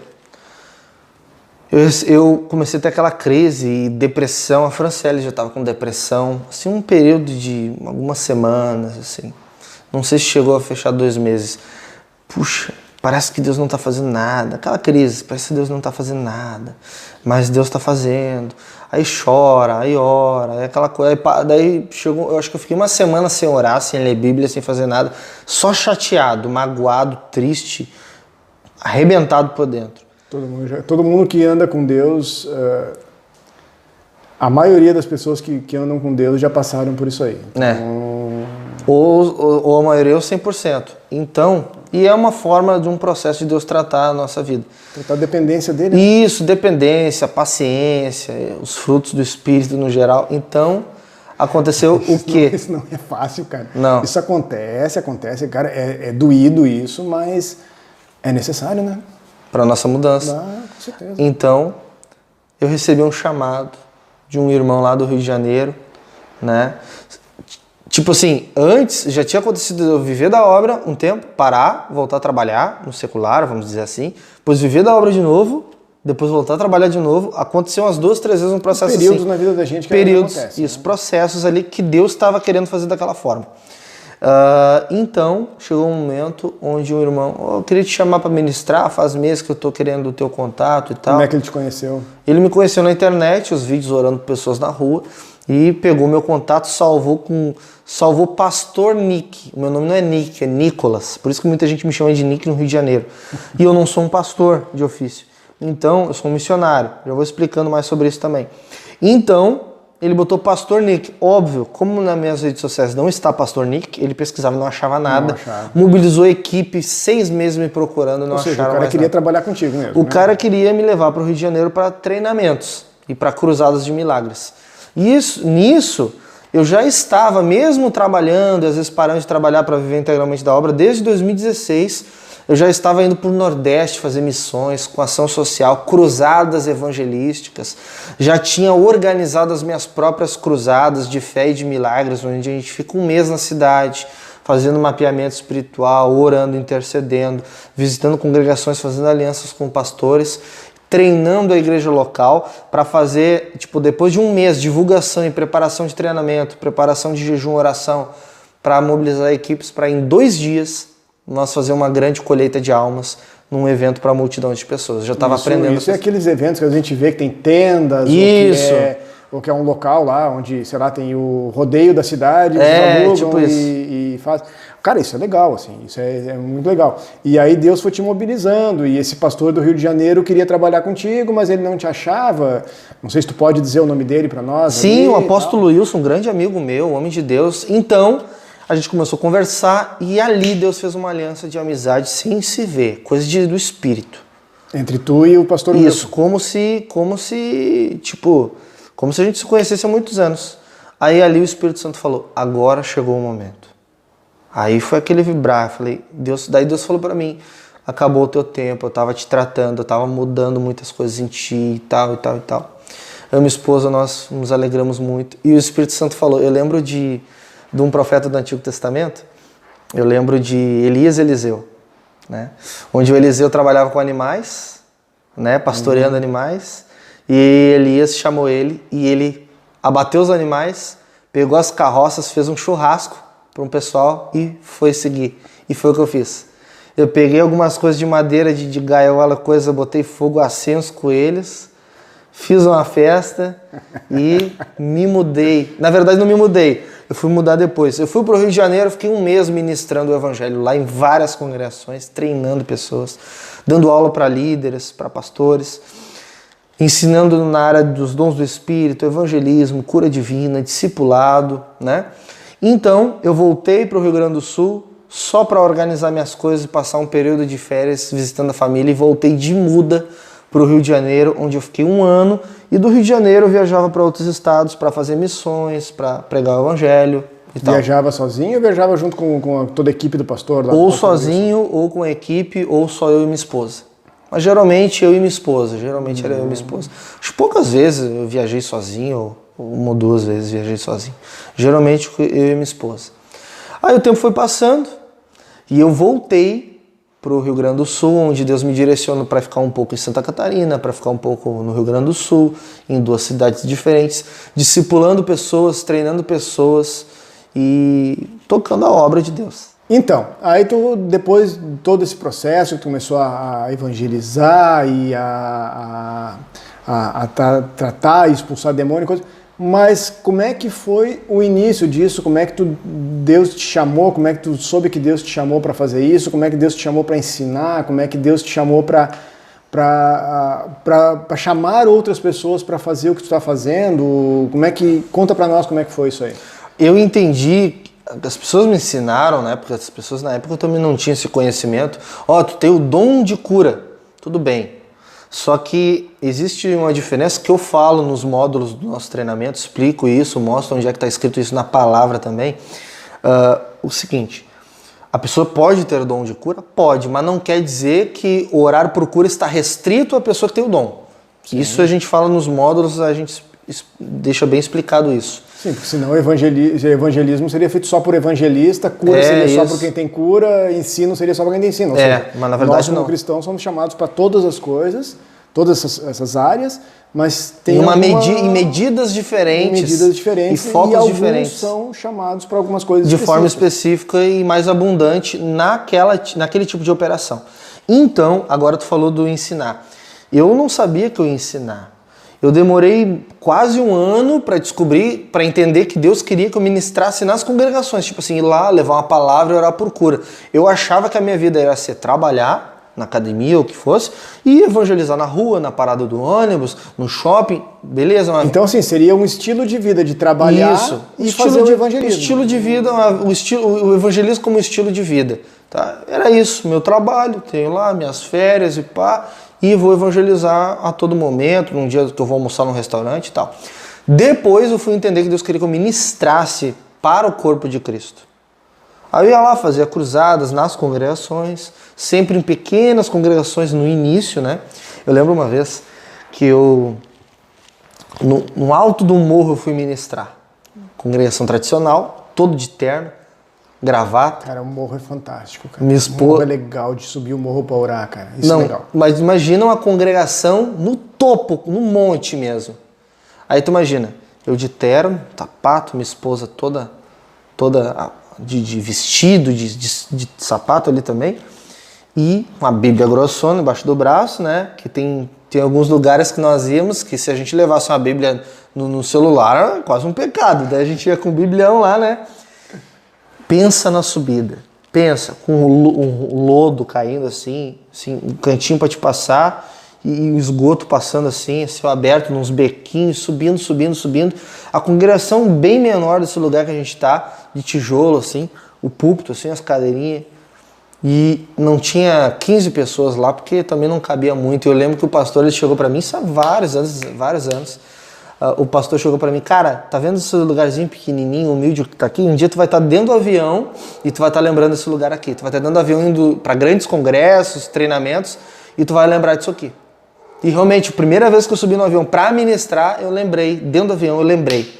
Eu comecei a ter aquela crise e depressão. A Franciele já estava com depressão. Assim, um período de algumas semanas, assim. Não sei se chegou a fechar 2 meses. Puxa, parece que Deus não está fazendo nada. Aquela crise, parece que Deus não está fazendo nada. Mas Deus está fazendo. Aí chora, aí ora, aí aquela coisa. Daí chegou, eu acho que eu fiquei uma semana sem orar, sem ler Bíblia, sem fazer nada. Só chateado, magoado, triste, arrebentado por dentro. Todo mundo que anda com Deus, a maioria das pessoas que andam com Deus já passaram por isso aí. Então... Ou a maioria ou 100%. Então, e é uma forma de um processo de Deus tratar a nossa vida. Tratar a dependência dele. Isso, dependência, paciência, os frutos do Espírito no geral. Então, aconteceu o quê? Isso não é fácil, cara. Não. Isso acontece, cara, é doído isso, mas é necessário, né? Para nossa mudança. Com certeza. Então, eu recebi um chamado de um irmão lá do Rio de Janeiro, né? Tipo assim, antes já tinha acontecido eu viver da obra um tempo, parar, voltar a trabalhar no secular, vamos dizer assim, depois viver da obra de novo, depois voltar a trabalhar de novo. Aconteceu umas 2, 3 vezes um processo assim. Períodos na vida da gente que acontece. Isso, né? Processos ali que Deus estava querendo fazer daquela forma. Então, chegou um momento onde um irmão, eu queria te chamar para ministrar, faz meses que eu estou querendo o teu contato e tal. Como é que ele te conheceu? Ele me conheceu na internet, os vídeos orando por pessoas na rua, e pegou meu contato, salvou Pastor Nick. O meu nome não é Nick, é Nicolas. Por isso que muita gente me chama de Nick no Rio de Janeiro. E eu não sou um pastor de ofício. Então, eu sou um missionário. Já vou explicando mais sobre isso também. Então, ele botou Pastor Nick. Óbvio, como nas minhas redes sociais não está Pastor Nick, ele pesquisava e não achava nada. Não achava. Mobilizou a equipe, 6 meses me procurando, não acharam mais nada. O cara queria trabalhar contigo mesmo. O cara queria me levar para o Rio de Janeiro para treinamentos e para cruzadas de milagres. Nisso, eu já estava, mesmo trabalhando, às vezes parando de trabalhar para viver integralmente da obra, desde 2016, Eu já estava indo para o Nordeste fazer missões com ação social, cruzadas evangelísticas. Já tinha organizado as minhas próprias cruzadas de fé e de milagres, onde a gente fica um mês na cidade, fazendo mapeamento espiritual, orando, intercedendo, visitando congregações, fazendo alianças com pastores, treinando a igreja local para fazer, depois de um mês, divulgação e preparação de treinamento, preparação de jejum, oração, para mobilizar equipes para em 2 dias nós fazer uma grande colheita de almas num evento para uma multidão de pessoas. Eu já estava aprendendo. Isso é aqueles eventos que a gente vê que tem tendas, ou que é um local lá onde, sei lá, tem o rodeio da cidade, e faz. Cara, isso é legal, assim, isso é muito legal. E aí Deus foi te mobilizando, e esse pastor do Rio de Janeiro queria trabalhar contigo, mas ele não te achava. Não sei se tu pode dizer o nome dele para nós. Sim, o apóstolo Wilson, um grande amigo meu, homem de Deus. Então, a gente começou a conversar e ali Deus fez uma aliança de amizade sem se ver, coisa do Espírito. Entre tu e o pastor Wilson. Isso, como se a gente se conhecesse há muitos anos. Aí ali o Espírito Santo falou, agora chegou o momento. Aí foi aquele vibrar, daí Deus falou para mim, acabou o teu tempo, eu tava te tratando, eu tava mudando muitas coisas em ti e tal, e tal, e tal. Eu e minha esposa, nós nos alegramos muito. E o Espírito Santo falou, eu lembro de um profeta do Antigo Testamento, eu lembro de Elias e Eliseu, né? Onde o Eliseu trabalhava com animais, né? Pastoreando animais, e Elias chamou ele, e ele abateu os animais, pegou as carroças, fez um churrasco para um pessoal e foi seguir. E foi o que eu fiz. Eu peguei algumas coisas de madeira, de gaiola, botei fogo, acei uns coelhos, fiz uma festa e me mudei. Na verdade, não me mudei. Eu fui mudar depois. Eu fui para o Rio de Janeiro, fiquei um mês ministrando o evangelho lá em várias congregações, treinando pessoas, dando aula para líderes, para pastores, ensinando na área dos dons do Espírito, evangelismo, cura divina, discipulado, né? Então, eu voltei para o Rio Grande do Sul só para organizar minhas coisas e passar um período de férias visitando a família e voltei de muda para o Rio de Janeiro, onde eu fiquei 1 ano, e do Rio de Janeiro eu viajava para outros estados para fazer missões, para pregar o evangelho e tal. Viajava sozinho ou viajava junto com toda a equipe do pastor? Lá ou sozinho, ou com a equipe, ou só eu e minha esposa. Mas geralmente eu e minha esposa, geralmente era eu e minha esposa. Acho que poucas vezes eu viajei sozinho, ou 1 ou 2 vezes viajei sozinho. Geralmente eu e minha esposa. Aí o tempo foi passando e eu voltei para o Rio Grande do Sul, onde Deus me direcionou para ficar um pouco em Santa Catarina, para ficar um pouco no Rio Grande do Sul, em 2 cidades diferentes, discipulando pessoas, treinando pessoas e tocando a obra de Deus. Então, aí tu, depois de todo esse processo, tu começou a evangelizar e a tratar e expulsar demônio e coisa. Mas como é que foi o início disso? Como é que Deus te chamou? Como é que tu soube que Deus te chamou para fazer isso? Como é que Deus te chamou para ensinar? Como é que Deus te chamou para chamar outras pessoas para fazer o que tu está fazendo? Conta para nós como é que foi isso aí. Eu entendi, as pessoas me ensinaram, né? Porque as pessoas na época também não tinham esse conhecimento. Tu tem o dom de cura, tudo bem. Só que existe uma diferença que eu falo nos módulos do nosso treinamento, explico isso, mostro onde é que está escrito isso na palavra também. O seguinte, a pessoa pode ter o dom de cura? Pode, mas não quer dizer que o orar por cura está restrito à pessoa que tem o dom. Isso a gente fala nos módulos, a gente deixa bem explicado isso. Sim, porque senão o evangelismo seria feito só por evangelista, cura seria só por quem tem cura, ensino seria só para quem tem ensino. Ou seja, mas na verdade nós como cristãos somos chamados para todas as coisas, todas essas áreas, mas tem em medidas diferentes e focos alguns diferentes. São chamados para algumas coisas de forma específica e mais abundante naquele tipo de operação. Então, agora tu falou do ensinar. Eu não sabia que eu ia ensinar. Eu demorei quase 1 ano para descobrir, para entender que Deus queria que eu ministrasse nas congregações. Tipo assim, ir lá, levar uma palavra e orar por cura. Eu achava que a minha vida era ser trabalhar na academia ou o que fosse e evangelizar na rua, na parada do ônibus, no shopping, beleza. Mas... Então, assim, seria um estilo de vida de trabalhar e fazer o evangelismo. Estilo de vida, o evangelismo como estilo de vida. Tá? Era isso, meu trabalho, tenho lá minhas férias e pá... E vou evangelizar a todo momento, num dia que eu vou almoçar num restaurante e tal. Depois eu fui entender que Deus queria que eu ministrasse para o corpo de Cristo. Aí eu ia lá, fazia cruzadas nas congregações, sempre em pequenas congregações no início, né? Eu lembro uma vez que no alto do morro eu fui ministrar. Congregação tradicional, todo de terno, gravata. Cara, o morro é fantástico, cara. Minha O morro esposa... é legal de subir o morro pra orar, cara. Isso Não, é legal. mas imagina uma congregação no topo, no monte mesmo. Aí tu imagina, eu de terno, sapato, minha esposa toda de vestido, de sapato ali também, e uma Bíblia grossona embaixo do braço, né? Que tem alguns lugares que nós íamos que se a gente levasse uma Bíblia no celular era quase um pecado. Daí a gente ia com o biblião lá, né? Pensa na subida. Pensa, com o lodo caindo assim, um cantinho para te passar e o esgoto passando assim, céu aberto, nos bequinhos, subindo. A congregação bem menor desse lugar que a gente tá, de tijolo assim, o púlpito assim, as cadeirinhas. E não tinha 15 pessoas lá, porque também não cabia muito. Eu lembro que o pastor ele chegou para mim, isso há vários anos. O pastor chegou para mim, cara, tá vendo esse lugarzinho pequenininho, humilde que tá aqui? Um dia tu vai estar dentro do avião e tu vai estar lembrando desse lugar aqui. Tu vai estar dentro do avião indo para grandes congressos, treinamentos, e tu vai lembrar disso aqui. E realmente, a primeira vez que eu subi no avião para ministrar, eu lembrei, dentro do avião eu lembrei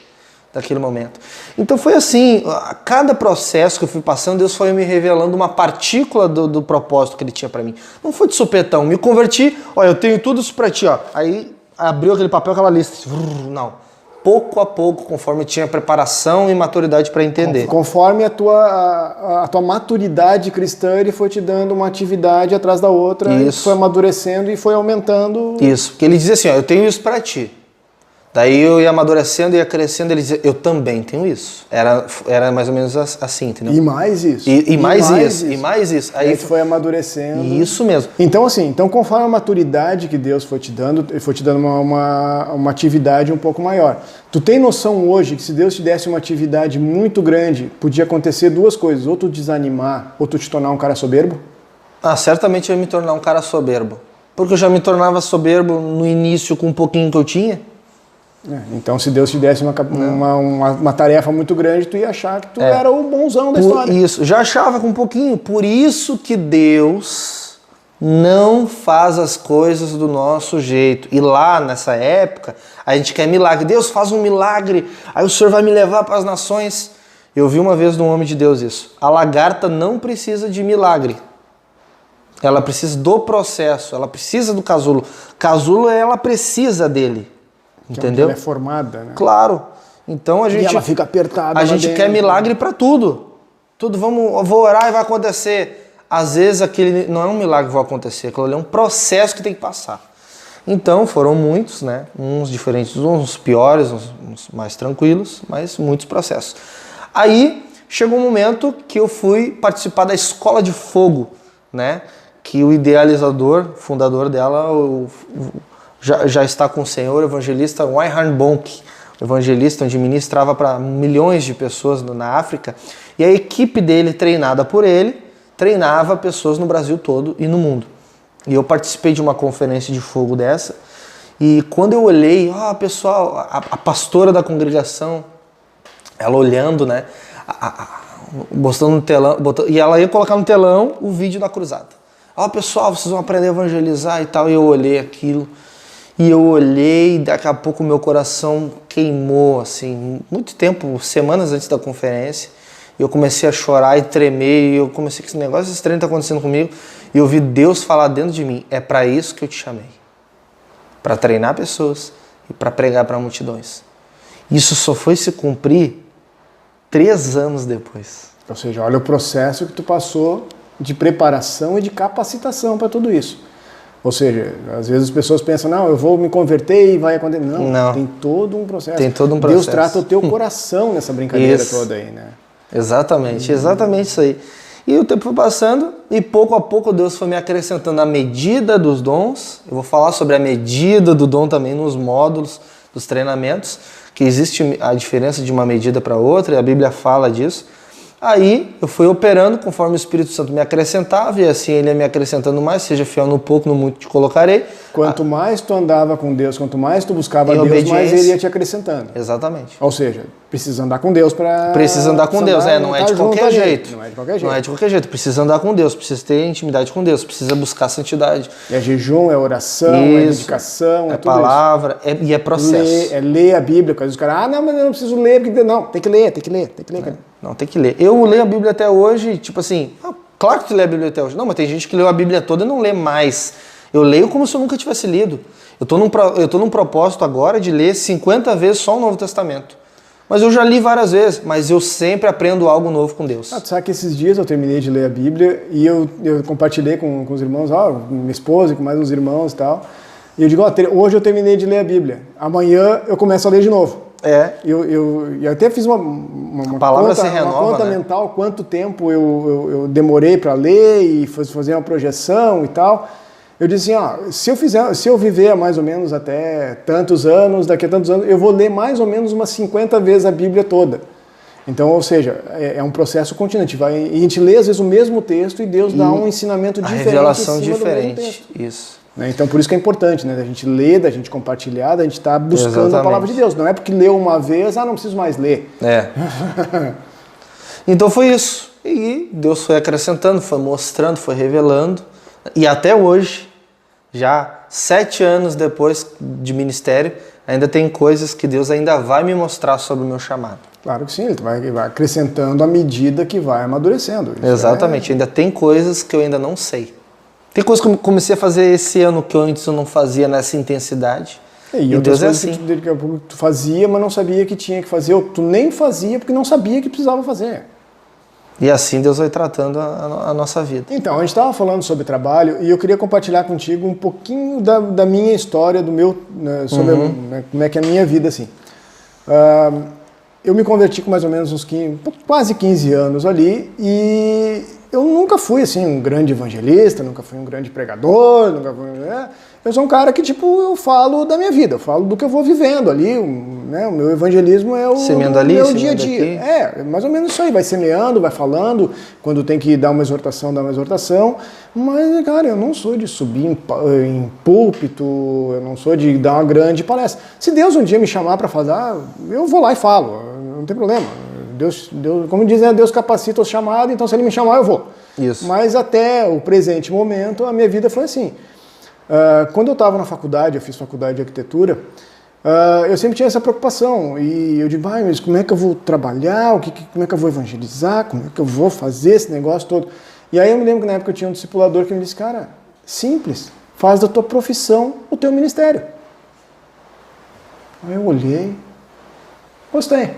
daquele momento. Então foi assim, a cada processo que eu fui passando, Deus foi me revelando uma partícula do propósito que Ele tinha para mim. Não foi de supetão, me converti, ó, eu tenho tudo isso para ti, ó. Aí abriu aquele papel, aquela lista. Não. Pouco a pouco, conforme tinha preparação e maturidade para entender. Conforme a tua maturidade cristã, Ele foi te dando uma atividade atrás da outra, isso. E foi amadurecendo e foi aumentando. Isso, porque Ele dizia assim, ó, eu tenho isso para ti. Daí eu ia amadurecendo, ia crescendo, Ele dizia, eu também tenho isso. Era mais ou menos assim, entendeu? E mais isso. E mais isso. Aí tu foi amadurecendo. Isso mesmo. Então assim, conforme a maturidade que Deus foi te dando, Ele foi te dando uma atividade um pouco maior. Tu tem noção hoje que se Deus te desse uma atividade muito grande, podia acontecer duas coisas, ou tu desanimar, ou tu te tornar um cara soberbo? Certamente eu ia me tornar um cara soberbo. Porque eu já me tornava soberbo no início com um pouquinho que eu tinha. Então, se Deus te desse uma tarefa muito grande, tu ia achar que tu era o bonzão da história. Isso, já achava com um pouquinho. Por isso que Deus não faz as coisas do nosso jeito. E lá, nessa época, a gente quer milagre. Deus faz um milagre, aí o Senhor vai me levar para as nações. Eu vi uma vez de um homem de Deus isso. A lagarta não precisa de milagre. Ela precisa do processo, ela precisa do casulo. Casulo, ela precisa dele. Entendeu? Ela é formada, né? Claro. Então a gente. E ela fica apertada. A gente quer milagre para tudo. Vou orar e vai acontecer. Às vezes aquele não é um milagre que vai acontecer, aquilo ali é um processo que tem que passar. Então foram muitos, né? Uns diferentes, uns piores, uns mais tranquilos, mas muitos processos. Aí chegou um momento que eu fui participar da Escola de Fogo, né? Que o idealizador, fundador dela, já está com o Senhor, o evangelista Reinhard Bonnke, o evangelista onde ministrava para milhões de pessoas na África, e a equipe dele, treinada por ele, treinava pessoas no Brasil todo e no mundo. E eu participei de uma conferência de fogo dessa, e quando eu olhei, pessoal, a pastora da congregação, ela olhando, né, mostrando no telão, e ela ia colocar no telão o vídeo da cruzada. Pessoal, vocês vão aprender a evangelizar e tal, e eu olhei aquilo, e eu olhei, daqui a pouco o meu coração queimou, assim, muito tempo, semanas antes da conferência, e eu comecei a chorar e tremer, e eu comecei que esse negócio estranho está acontecendo comigo, e eu vi Deus falar dentro de mim, é para isso que eu te chamei, para treinar pessoas e para pregar para multidões. Isso só foi se cumprir 3 anos depois. Ou seja, olha o processo que tu passou de preparação e de capacitação para tudo isso. Ou seja, às vezes as pessoas pensam, não, eu vou me converter e vai acontecer. Não, tem todo um processo. Tem todo um processo. Deus trata o teu coração nessa brincadeira toda aí, né? Exatamente isso aí. E o tempo foi passando e pouco a pouco Deus foi me acrescentando a medida dos dons. Eu vou falar sobre a medida do dom também nos módulos dos treinamentos, que existe a diferença de uma medida para outra e a Bíblia fala disso. Aí eu fui operando conforme o Espírito Santo me acrescentava e assim ele ia me acrescentando mais, seja fiel no pouco, no muito te colocarei. Quanto mais tu andava com Deus, quanto mais tu buscava Deus, mais ele ia te acrescentando. Exatamente. Ou seja, Precisa andar com Deus para... Precisa andar com Deus, não é de qualquer jeito. Não é de qualquer jeito. Não é de qualquer jeito. Precisa andar com Deus, precisa ter intimidade com Deus, precisa buscar santidade. É jejum, é oração, é dedicação, é tudo palavra, e é processo. Ler a Bíblia. Os caras, não, mas eu não preciso ler. Porque... Não, tem que ler. Não, tem que ler. Eu leio a Bíblia até hoje, tipo assim, claro que tu lê a Bíblia até hoje. Não, mas tem gente que leu a Bíblia toda e não lê mais. Eu leio como se eu nunca tivesse lido. Eu tô num propósito agora de ler 50 vezes só o Novo Testamento. Mas eu já li várias vezes, mas eu sempre aprendo algo novo com Deus. Tu sabe que esses dias eu terminei de ler a Bíblia e eu compartilhei com os irmãos, minha esposa e com mais uns irmãos e tal. E eu digo, hoje eu terminei de ler a Bíblia. Amanhã eu começo a ler de novo. Eu até fiz uma conta mental, quanto tempo eu demorei para ler e fazer uma projeção e tal. Eu disse assim, se eu viver mais ou menos até tantos anos, daqui a tantos anos, eu vou ler mais ou menos umas 50 vezes a Bíblia toda. Então, ou seja, é um processo contínuo. A gente lê às vezes o mesmo texto e Deus dá um ensinamento diferente. A revelação diferente, isso. Então, por isso que é importante, né? Da gente ler, da gente compartilhar, da gente estar buscando Exatamente. A palavra de Deus. Não é porque leu uma vez, não preciso mais ler. Então foi isso. E Deus foi acrescentando, foi mostrando, foi revelando. E até hoje, já 7 anos depois de ministério, ainda tem coisas que Deus ainda vai me mostrar sobre o meu chamado. Claro que sim, ele vai acrescentando à medida que vai amadurecendo. Exatamente, ainda tem coisas que eu ainda não sei. Tem coisas que eu comecei a fazer esse ano que antes eu não fazia nessa intensidade. E Deus é assim. Que tu fazia, mas não sabia que tinha que fazer, ou tu nem fazia porque não sabia que precisava fazer. E assim Deus vai tratando a nossa vida. Então, a gente estava falando sobre trabalho e eu queria compartilhar contigo um pouquinho da minha história, do meu, sobre como é que é a minha vida, assim. Eu me converti com mais ou menos quase 15 anos ali e eu nunca fui, assim, um grande evangelista, nunca fui um grande pregador, eu sou um cara que, eu falo da minha vida, eu falo do que eu vou vivendo ali, o meu evangelismo é o meu dia a dia. É mais ou menos isso aí, vai semeando, vai falando, quando tem que dar uma exortação, mas, cara, eu não sou de subir em púlpito, eu não sou de dar uma grande palestra. Se Deus um dia me chamar para falar, eu vou lá e falo, não tem problema. Deus, como dizem, Deus capacita os chamados, então se Ele me chamar, eu vou. Isso. Mas até o presente momento, a minha vida foi assim. Quando eu estava na faculdade, eu fiz faculdade de arquitetura, eu sempre tinha essa preocupação. E eu digo, mas como é que eu vou trabalhar? Como é que eu vou evangelizar? Como é que eu vou fazer esse negócio todo? E aí eu me lembro que na época eu tinha um discipulador que me disse, cara, simples, faz da tua profissão o teu ministério. Aí eu olhei, gostei.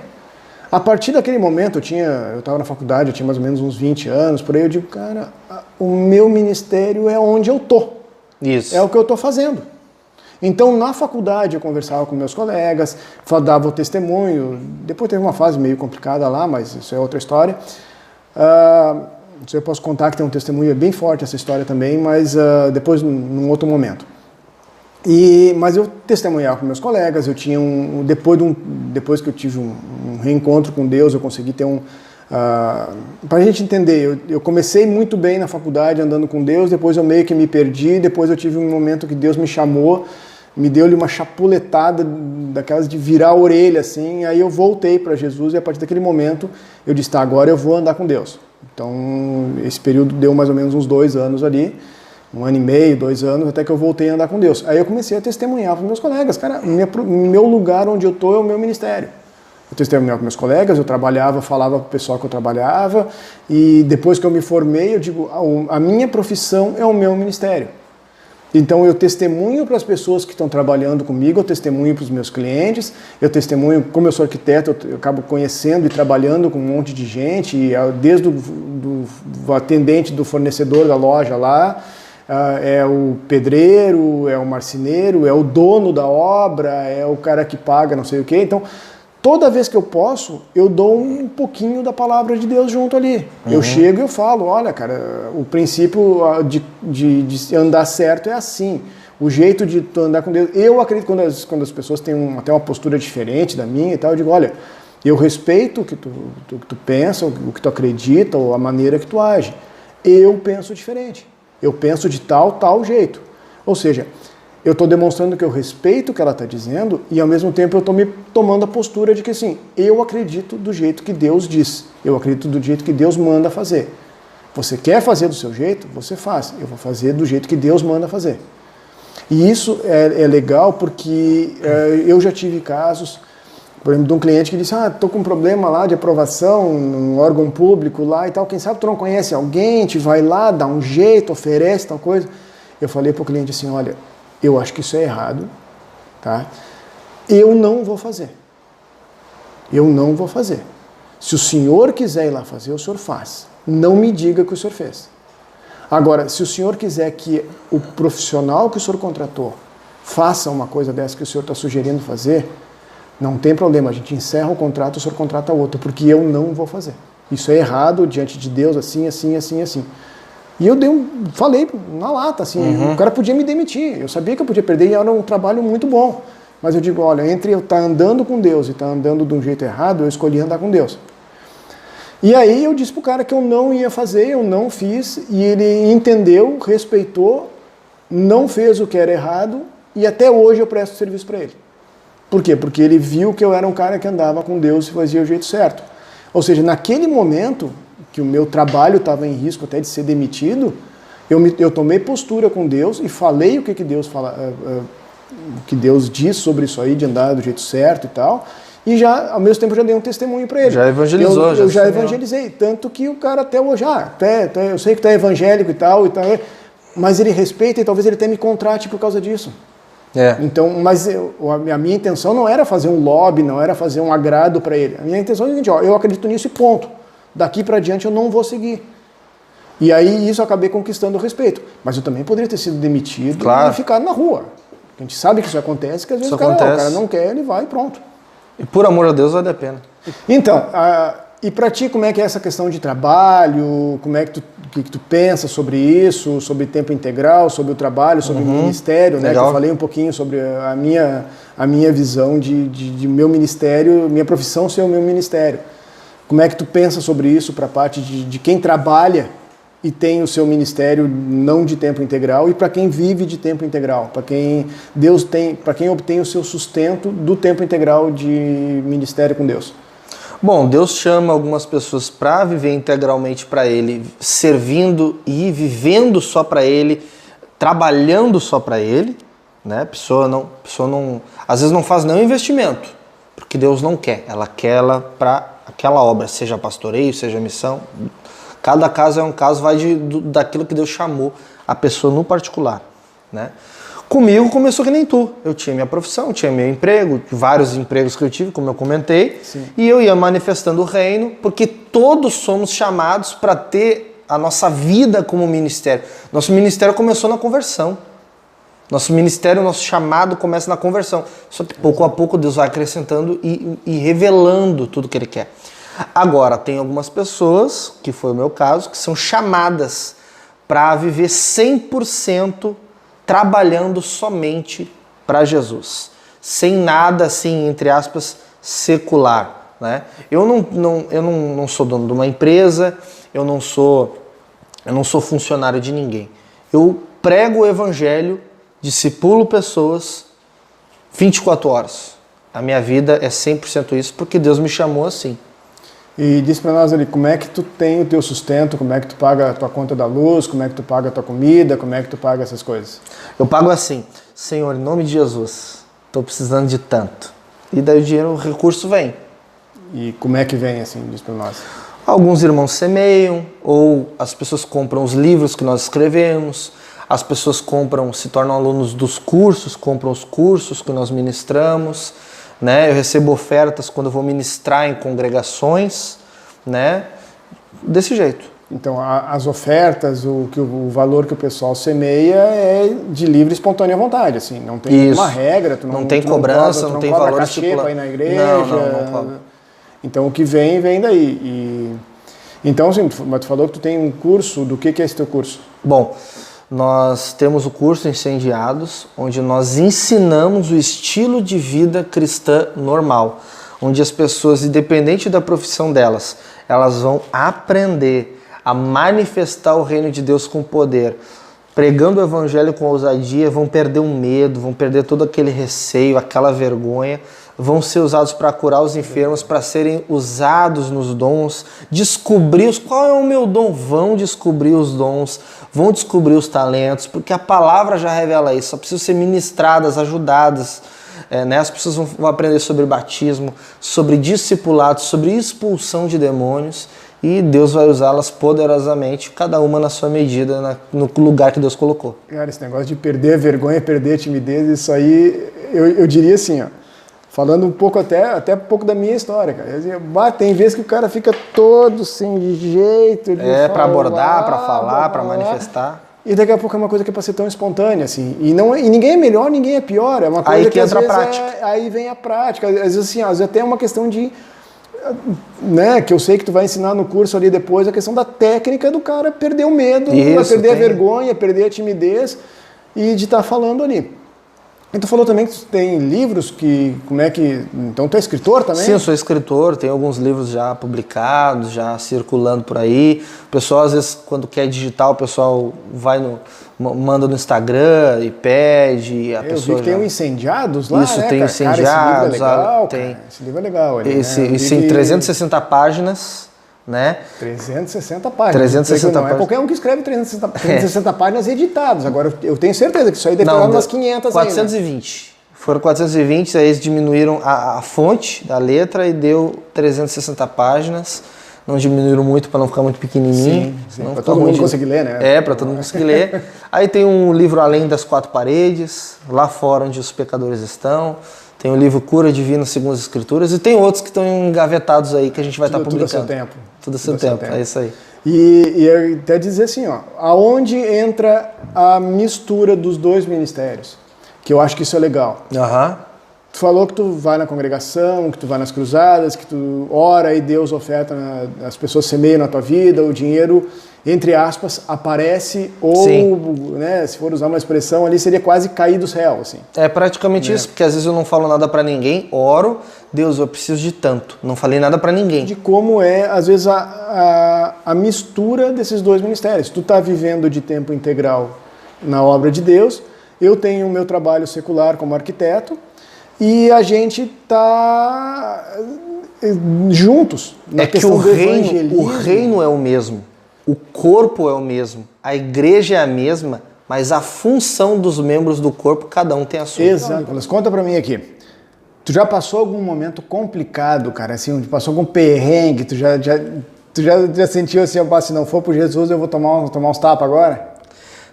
A partir daquele momento, eu estava na faculdade, eu tinha mais ou menos uns 20 anos, por aí eu digo, cara, o meu ministério é onde eu estou. Isso. É o que eu estou fazendo. Então, na faculdade, eu conversava com meus colegas, dava o testemunho. Depois teve uma fase meio complicada lá, mas isso é outra história. Eu posso contar que tem um testemunho bem forte essa história também, mas depois, num outro momento. Mas eu testemunhava com meus colegas, eu tinha depois que eu tive um reencontro com Deus, eu consegui ter para a gente entender, eu comecei muito bem na faculdade andando com Deus, depois eu meio que me perdi, depois eu tive um momento que Deus me chamou, me deu-lhe uma chapuletada daquelas de virar a orelha assim, aí eu voltei para Jesus e a partir daquele momento eu disse, tá, agora eu vou andar com Deus. Então esse período deu mais ou menos uns 2 anos ali, 1 ano e meio, 2 anos, até que eu voltei a andar com Deus. Aí eu comecei a testemunhar para os meus colegas, cara, meu lugar onde eu estou é o meu ministério. Eu testemunhava com meus colegas, eu trabalhava, falava para o pessoal que eu trabalhava, e depois que eu me formei, eu digo, a minha profissão é o meu ministério. Então eu testemunho para as pessoas que estão trabalhando comigo, eu testemunho para os meus clientes, eu testemunho, como eu sou arquiteto, eu acabo conhecendo e trabalhando com um monte de gente, desde o atendente do fornecedor da loja lá, é o pedreiro, é o marceneiro, é o dono da obra, é o cara que paga não sei o quê. Então, toda vez que eu posso, eu dou um pouquinho da palavra de Deus junto ali. Eu chego e eu falo, olha, cara, o princípio de andar certo é assim. O jeito de tu andar com Deus... Eu acredito que quando as pessoas têm até uma postura diferente da minha e tal, eu digo, olha, eu respeito o que tu pensa, o que tu acredita, ou a maneira que tu age. Eu penso diferente. Eu penso de tal jeito. Ou seja, eu estou demonstrando que eu respeito o que ela está dizendo e ao mesmo tempo eu estou me tomando a postura de que assim, eu acredito do jeito que Deus diz, eu acredito do jeito que Deus manda fazer. Você quer fazer do seu jeito? Você faz. Eu vou fazer do jeito que Deus manda fazer. E isso é legal porque eu já tive casos, por exemplo, de um cliente que disse, estou com um problema lá de aprovação num órgão público lá e tal, quem sabe tu não conhece alguém, te vai lá, dá um jeito, oferece tal coisa. Eu falei para o cliente assim, olha, eu acho que isso é errado, tá? Eu não vou fazer. Eu não vou fazer. Se o senhor quiser ir lá fazer, o senhor faz. Não me diga que o senhor fez. Agora, se o senhor quiser que o profissional que o senhor contratou faça uma coisa dessa que o senhor está sugerindo fazer, não tem problema, a gente encerra o contrato, o senhor contrata outro, porque eu não vou fazer. Isso é errado diante de Deus, assim, assim, assim, assim. E eu falei na lata, assim, o cara podia me demitir, eu sabia que eu podia perder e era um trabalho muito bom. Mas eu digo, olha, entre eu estar andando com Deus e estar andando de um jeito errado, eu escolhi andar com Deus. E aí eu disse pro cara que eu não ia fazer, eu não fiz, e ele entendeu, respeitou, não fez o que era errado, e até hoje eu presto serviço para ele. Por quê? Porque ele viu que eu era um cara que andava com Deus e fazia o jeito certo. Ou seja, naquele momento que o meu trabalho estava em risco até de ser demitido, eu tomei postura com Deus e falei o que Deus diz sobre isso aí, de andar do jeito certo e tal, e já, ao mesmo tempo, já dei um testemunho para ele. Já evangelizou. Eu já evangelizei, tanto que o cara até hoje, eu sei que tu é evangélico e tal, mas ele respeita e talvez ele até me contrate por causa disso. Então, mas a minha intenção não era fazer um lobby, não era fazer um agrado para ele. A minha intenção é a seguinte, eu acredito nisso e ponto. Daqui para diante eu não vou seguir. E aí isso eu acabei conquistando o respeito. Mas eu também poderia ter sido demitido e ficado na rua. A gente sabe que isso acontece, que às vezes o cara não quer, ele vai e pronto. E por amor a Deus vale a pena. Então, e para ti como é que é essa questão de trabalho, como é que tu pensa sobre isso, sobre tempo integral, sobre o trabalho, sobre o ministério, né? Que eu falei um pouquinho sobre a minha visão de meu ministério, minha profissão ser o meu ministério. Como é que tu pensa sobre isso para a parte de quem trabalha e tem o seu ministério não de tempo integral e para quem vive de tempo integral, para quem obtém o seu sustento do tempo integral de ministério com Deus? Bom, Deus chama algumas pessoas para viver integralmente para Ele, servindo e vivendo só para Ele, trabalhando só para Ele, né? A pessoa não, às vezes não faz nenhum investimento, porque Deus não quer, ela quer ela para aquela obra, seja pastoreio, seja missão. Cada caso é um caso, vai daquilo que Deus chamou a pessoa no particular, né? Comigo começou que nem tu. Eu tinha minha profissão, tinha meu emprego, vários empregos que eu tive, como eu comentei. Sim. E eu ia manifestando o reino, porque todos somos chamados para ter a nossa vida como ministério. Nosso ministério começou na conversão. Nosso ministério, nosso chamado começa na conversão. Só que pouco a pouco Deus vai acrescentando e revelando tudo que Ele quer. Agora, tem algumas pessoas, que foi o meu caso, que são chamadas para viver 100% trabalhando somente para Jesus. Sem nada, assim, entre aspas, secular, né? Eu não sou dono de uma empresa, eu não sou funcionário de ninguém. Eu prego o evangelho, discipulo pessoas 24 horas. A minha vida é 100% isso, porque Deus me chamou assim. E diz para nós ali, como é que tu tem o teu sustento, como é que tu paga a tua conta da luz, como é que tu paga a tua comida, como é que tu paga essas coisas? Eu pago assim, Senhor, em nome de Jesus, estou precisando de tanto. E daí o dinheiro, o recurso vem. E como é que vem assim, diz para nós? Alguns irmãos semeiam, ou as pessoas compram os livros que nós escrevemos, as pessoas se tornam alunos dos cursos, compram os cursos que nós ministramos, né? Eu recebo ofertas quando eu vou ministrar em congregações, né? Desse jeito. Então, as ofertas, o valor que o pessoal semeia é de livre e espontânea vontade, assim, não tem nenhuma regra, tu não tem cobrança, não tem valor estipulado para ir na igreja. Não cobra. Então, o que vem daí. Então, assim, mas tu falou que tu tem um curso, do que é esse teu curso? Bom, nós temos o curso Incendiados, onde nós ensinamos o estilo de vida cristã normal, onde as pessoas, independente da profissão delas, elas vão aprender a manifestar o reino de Deus com poder, pregando o evangelho com ousadia, vão perder o medo, vão perder todo aquele receio, aquela vergonha, vão ser usados para curar os enfermos, para serem usados nos dons, descobrir qual é o meu dom, vão descobrir os dons, vão descobrir os talentos, porque a palavra já revela isso, só precisam ser ministradas, ajudadas, né? As pessoas vão aprender sobre batismo, sobre discipulado, sobre expulsão de demônios, e Deus vai usá-las poderosamente, cada uma na sua medida, no lugar que Deus colocou. Cara, esse negócio de perder a vergonha, perder a timidez, isso aí, eu diria assim, ó, falando um pouco até um pouco da minha história, cara. Tem vezes que o cara fica todo sem jeito de falar, para abordar, para falar, para manifestar. E daqui a pouco é uma coisa que é para ser tão espontânea, assim. E ninguém é melhor, ninguém é pior. É uma coisa aí que entra a prática. Aí vem a prática. Às vezes, assim, até é uma questão de... Né, que eu sei que tu vai ensinar no curso ali depois, a questão da técnica do cara perder o medo, perder a vergonha, perder a timidez e de estar falando ali. E tu falou também que tu tem livros então tu é escritor também? Sim, eu sou escritor, tenho alguns livros já publicados, já circulando por aí. O pessoal, às vezes, quando quer digitar, o pessoal manda no Instagram e pede. Eu vi que tem o Incendiados lá, isso, né? tem Incendiados. Esse livro é legal. Esse em 360 páginas. Né? 360 páginas. 360 páginas. É qualquer um que escreve 360 páginas editadas. Agora, eu tenho certeza que isso aí deve ter umas 500 420. Aí, né? Foram 420, aí eles diminuíram a fonte da letra e deu 360 páginas. Não diminuíram muito para não ficar muito pequenininho. Sim, para todo mundo conseguir ler, né? Para todo mundo conseguir ler. Aí tem um livro Além das Quatro Paredes, Lá Fora Onde os Pecadores Estão. Tem o livro Cura Divina segundo as Escrituras e tem outros que estão engavetados aí que a gente vai estar publicando. Tudo a seu tempo. Tudo a seu tempo, é isso aí. E até dizer assim, ó, aonde entra a mistura dos dois ministérios? Que eu acho que isso é legal. Tu falou que tu vai na congregação, que tu vai nas cruzadas, que tu ora e Deus oferta, as pessoas semeiam na tua vida, o dinheiro, entre aspas, aparece ou, né, se for usar uma expressão ali, seria quase cair do céu, assim. É praticamente isso, porque às vezes eu não falo nada pra ninguém, oro, Deus, eu preciso de tanto, não falei nada pra ninguém. De como é, às vezes, a mistura desses dois ministérios. Tu tá vivendo de tempo integral na obra de Deus, eu tenho o meu trabalho secular como arquiteto, e a gente tá juntos na questão do evangelismo. O reino é o mesmo, o corpo é o mesmo, a igreja é a mesma, mas a função dos membros do corpo, cada um tem a sua. Exato. Mas conta pra mim aqui, tu já passou algum momento complicado, cara, assim, onde passou algum perrengue, tu já sentiu assim, se não for por Jesus eu vou tomar uns tapas agora?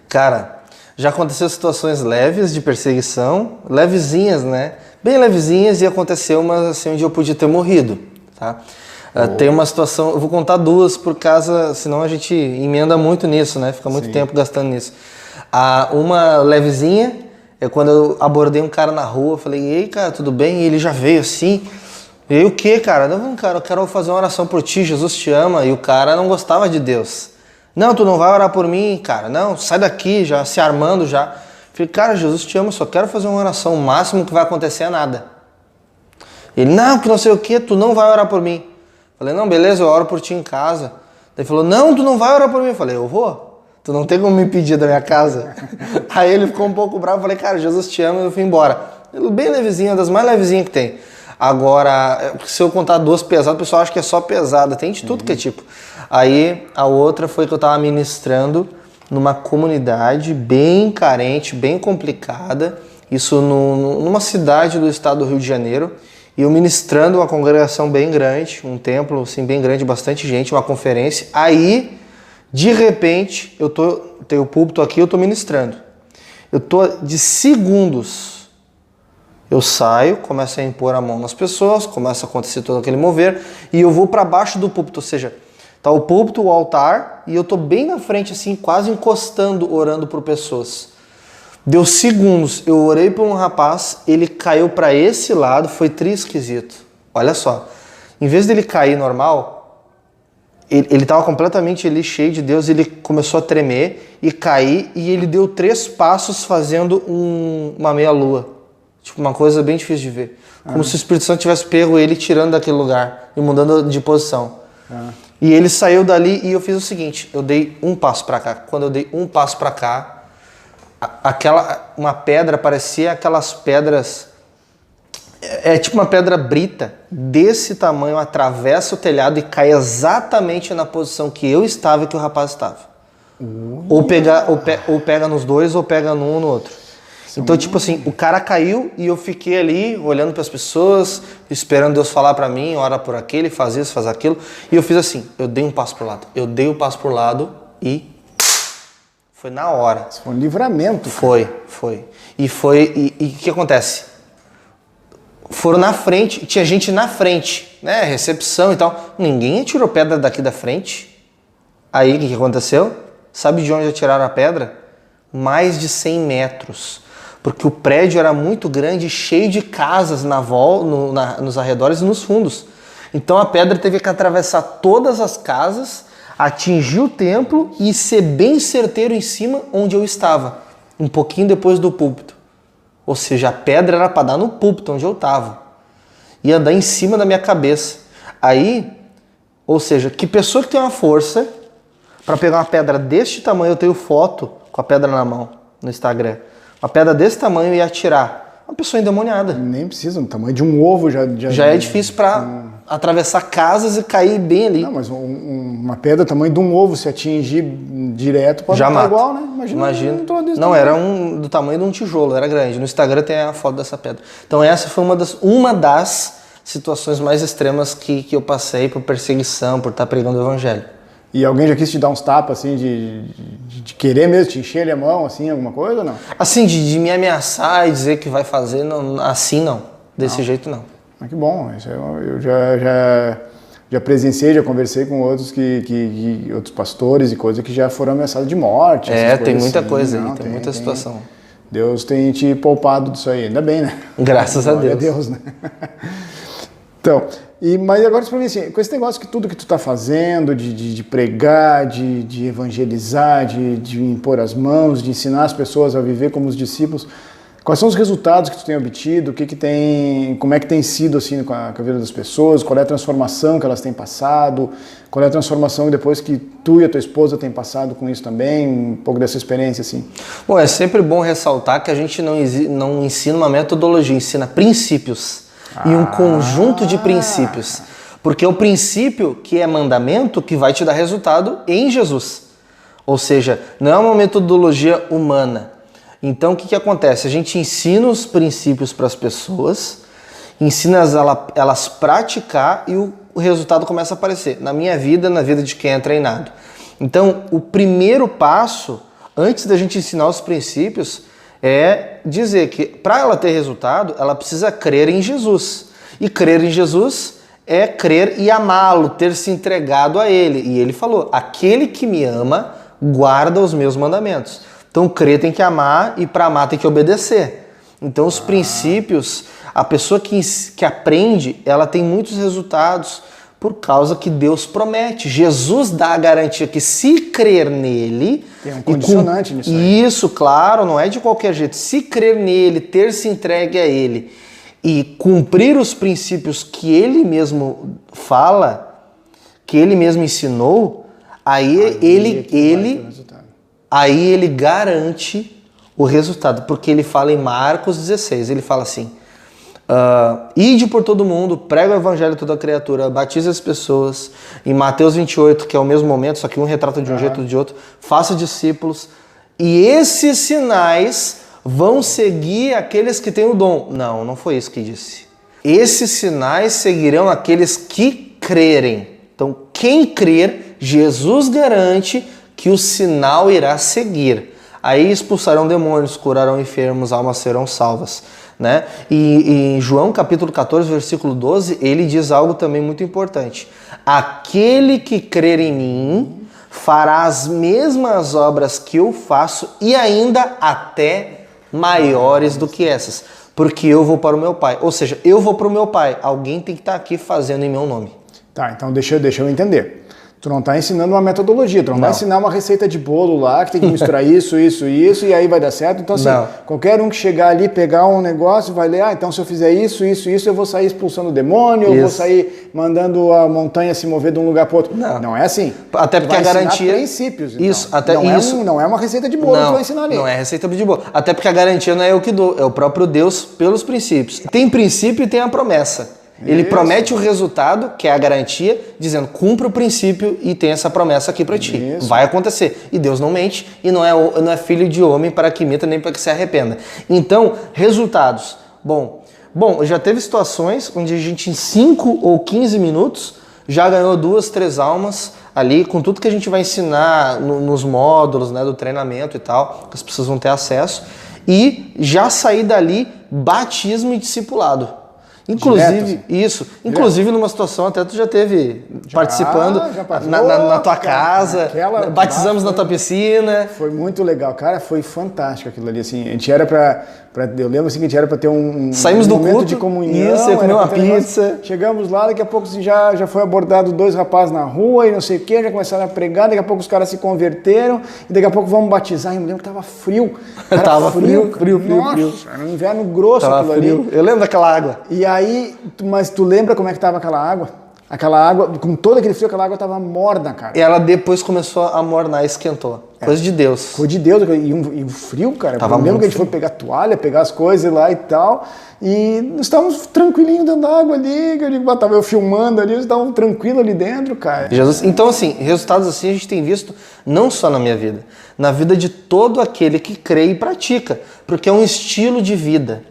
Cara, já aconteceu situações leves de perseguição, levezinhas, né? Bem levezinhas, e aconteceu uma assim onde eu podia ter morrido, tá? Tem uma situação, eu vou contar duas por causa, senão a gente emenda muito nisso, né? Fica muito tempo gastando nisso. Uma levezinha é quando eu abordei um cara na rua, eu falei, ei, cara, tudo bem? E ele já veio assim, e aí o que, cara? Não, cara, eu quero fazer uma oração por ti, Jesus te ama, e o cara não gostava de Deus. Não, tu não vai orar por mim, cara, não, sai daqui, já se armando já. Falei, cara, Jesus te ama, só quero fazer uma oração, o máximo que vai acontecer é nada. Ele, não, que não sei o que, tu não vai orar por mim. Falei, não, beleza, eu oro por ti em casa. Daí ele falou, não, tu não vai orar por mim. Eu falei, eu vou, tu não tem como me impedir da minha casa. Aí ele ficou um pouco bravo, eu falei, cara, Jesus te ama, e eu fui embora. Bem levezinha, das mais levezinhas que tem. Agora, se eu contar duas pesadas, o pessoal acha que é só pesada, tem de tudo que é tipo. Aí a outra foi que eu tava ministrando numa comunidade bem carente, bem complicada, isso numa cidade do estado do Rio de Janeiro, e eu ministrando uma congregação bem grande, um templo assim, bem grande, bastante gente, uma conferência. Aí, de repente, tenho o púlpito aqui, eu tô ministrando. Eu tô de segundos, eu saio, começo a impor a mão nas pessoas, começa a acontecer todo aquele mover, e eu vou para baixo do púlpito, ou seja, tá o púlpito, o altar, e eu tô bem na frente, assim, quase encostando, orando por pessoas. Deu segundos, eu orei por um rapaz, ele caiu para esse lado, foi esquisito. Olha só, em vez dele cair normal, ele tava completamente ali cheio de Deus, ele começou a tremer e cair, e ele deu 3 passos fazendo uma meia-lua. Tipo, uma coisa bem difícil de ver. Como se o Espírito Santo tivesse pego ele tirando daquele lugar e mudando de posição. E ele saiu dali e eu fiz o seguinte, eu dei um passo para cá. Quando eu dei um passo para cá, uma pedra, parecia aquelas pedras, tipo uma pedra brita, desse tamanho, atravessa o telhado e cai exatamente na posição que eu estava e que o rapaz estava. Ou pega nos dois, ou pega num ou no outro. Então, tipo assim, o cara caiu e eu fiquei ali olhando para as pessoas, esperando Deus falar para mim, ora por aquele, faz isso, faz aquilo. E eu fiz assim, eu dei um passo pro lado. Eu dei o passo pro lado e foi na hora. Isso foi um livramento. Foi. E o que acontece? Foram na frente, tinha gente na frente, né? Recepção e tal. Ninguém atirou pedra daqui da frente. Aí, o que aconteceu? Sabe de onde atiraram a pedra? Mais de 100 metros. Porque o prédio era muito grande, cheio de casas nos arredores e nos fundos. Então a pedra teve que atravessar todas as casas, atingir o templo e ser bem certeiro em cima onde eu estava, um pouquinho depois do púlpito. Ou seja, a pedra era para dar no púlpito onde eu estava. Ia dar em cima da minha cabeça. Aí, ou seja, que pessoa que tem uma força para pegar uma pedra deste tamanho, eu tenho foto com a pedra na mão no Instagram. Uma pedra desse tamanho e atirar. Uma pessoa endemoniada. Nem precisa, no tamanho de um ovo já é difícil para atravessar casas e cair bem ali. Não, mas uma pedra do tamanho de um ovo, se atingir direto, pode já estar mata. Igual, né? Imagina. Não, era do tamanho de um tijolo, era grande. No Instagram tem a foto dessa pedra. Então essa foi uma das situações mais extremas que eu passei por perseguição, por estar pregando o evangelho. E alguém já quis te dar uns tapas, assim, de querer mesmo te encher a mão, assim, alguma coisa ou não? Assim, de me ameaçar e dizer que vai fazer, não, assim não. Desse jeito não. Ah, que bom. Isso eu já presenciei, já conversei com outros outros pastores e coisas que já foram ameaçados de morte. Tem muita assim. coisa aí, tem muita situação. Deus tem te poupado disso aí, ainda bem, né? Graças a Deus. Né? Então, mas agora para mim, assim, com esse negócio que tudo que tu tá fazendo, de pregar, de evangelizar, de impor as mãos, de ensinar as pessoas a viver como os discípulos, quais são os resultados que tu tem obtido? Como é que tem sido assim com a vida das pessoas? Qual é a transformação que elas têm passado? Qual é a transformação depois que tu e a tua esposa têm passado com isso também? Um pouco dessa experiência assim. Bom, é sempre bom ressaltar que a gente não ensina uma metodologia, ensina princípios. E um conjunto de princípios. Porque é o princípio que é mandamento que vai te dar resultado em Jesus. Ou seja, não é uma metodologia humana. Então o que acontece? A gente ensina os princípios para as pessoas, ensina elas praticar e o resultado começa a aparecer. Na minha vida, na vida de quem é treinado. Então o primeiro passo, antes da gente ensinar os princípios, é dizer que para ela ter resultado, ela precisa crer em Jesus. E crer em Jesus é crer e amá-lo, ter se entregado a Ele. E Ele falou, aquele que me ama, guarda os meus mandamentos. Então crer tem que amar e para amar tem que obedecer. Então os princípios, a pessoa que aprende, ela tem muitos resultados por causa que Deus promete. Jesus dá a garantia que se crer nele... Tem um condicionante nisso aí. Isso, claro, não é de qualquer jeito. Se crer nele, ter se entregue a ele e cumprir os princípios que ele mesmo fala, que ele mesmo ensinou, aí ele garante o resultado. Porque ele fala em Marcos 16, ele fala assim... ide por todo mundo, prega o evangelho a toda criatura, batize as pessoas. Em Mateus 28, que é o mesmo momento, só que um retrata de um jeito ou de outro, faça discípulos. E esses sinais vão seguir aqueles que têm o dom. Não foi isso que disse. Esses sinais seguirão aqueles que crerem. Então, quem crer, Jesus garante que o sinal irá seguir. Aí expulsarão demônios, curarão enfermos, almas serão salvas. Né? E em João capítulo 14, versículo 12, ele diz algo também muito importante. Aquele que crer em mim fará as mesmas obras que eu faço e ainda até maiores do que essas, porque eu vou para o meu Pai. Ou seja, eu vou para o meu Pai. Alguém tem que estar aqui fazendo em meu nome. Tá, então deixa eu entender. Tu não tá ensinando uma metodologia, tu não vai ensinar uma receita de bolo lá, que tem que misturar isso, e aí vai dar certo. Então, assim, qualquer um que chegar ali, pegar um negócio, vai ler, então se eu fizer isso, eu vou sair expulsando o demônio, eu vou sair mandando a montanha se mover de um lugar para outro. Não é assim. Até porque a garantia... princípios, então. Isso, até não é uma receita de bolo que tu vai ensinar ali. Não é receita de bolo. Até porque a garantia não é eu que dou, é o próprio Deus pelos princípios. Tem princípio e tem a promessa. Ele promete o resultado, que é a garantia, dizendo, cumpra o princípio e tem essa promessa aqui para ti. Vai acontecer. E Deus não mente e não é filho de homem para que minta nem para que se arrependa. Então, resultados. Bom, já teve situações onde a gente em 5 ou 15 minutos já ganhou 2, 3 almas ali, com tudo que a gente vai ensinar nos módulos, né, do treinamento e tal, que as pessoas vão ter acesso. E já sair dali, batismo e discipulado. Inclusive, inclusive numa situação até tu já teve participando na tua casa, batizamos na tua piscina. Foi muito legal, cara, foi fantástico aquilo ali, assim, a gente era eu lembro assim que a gente era para ter saímos do momento culto, de comunhão, ia comer uma pizza. Chegamos lá, daqui a pouco assim, já foi abordado 2 rapazes na rua e não sei o que, já começaram a pregar, daqui a pouco os caras se converteram e daqui a pouco vamos batizar, e eu me lembro que tava frio. Cara, tava frio. Nossa, era um inverno grosso tava aquilo frio. Ali. Eu lembro daquela água. E aí, mas tu lembra como é que tava aquela água? Aquela água, com todo aquele frio, aquela água tava morna, cara. E ela depois começou a mornar e esquentou. Coisa de Deus. Foi de Deus. E o frio, cara. Tava eu lembro que a gente foi pegar toalha, pegar as coisas lá e tal. E nós estávamos tranquilinhos dentro da água ali. Tava eu filmando ali, eles estavam tranquilos ali dentro, cara. Jesus. Então, assim, resultados assim a gente tem visto não só na minha vida, na vida de todo aquele que crê e pratica. Porque é um estilo de vida.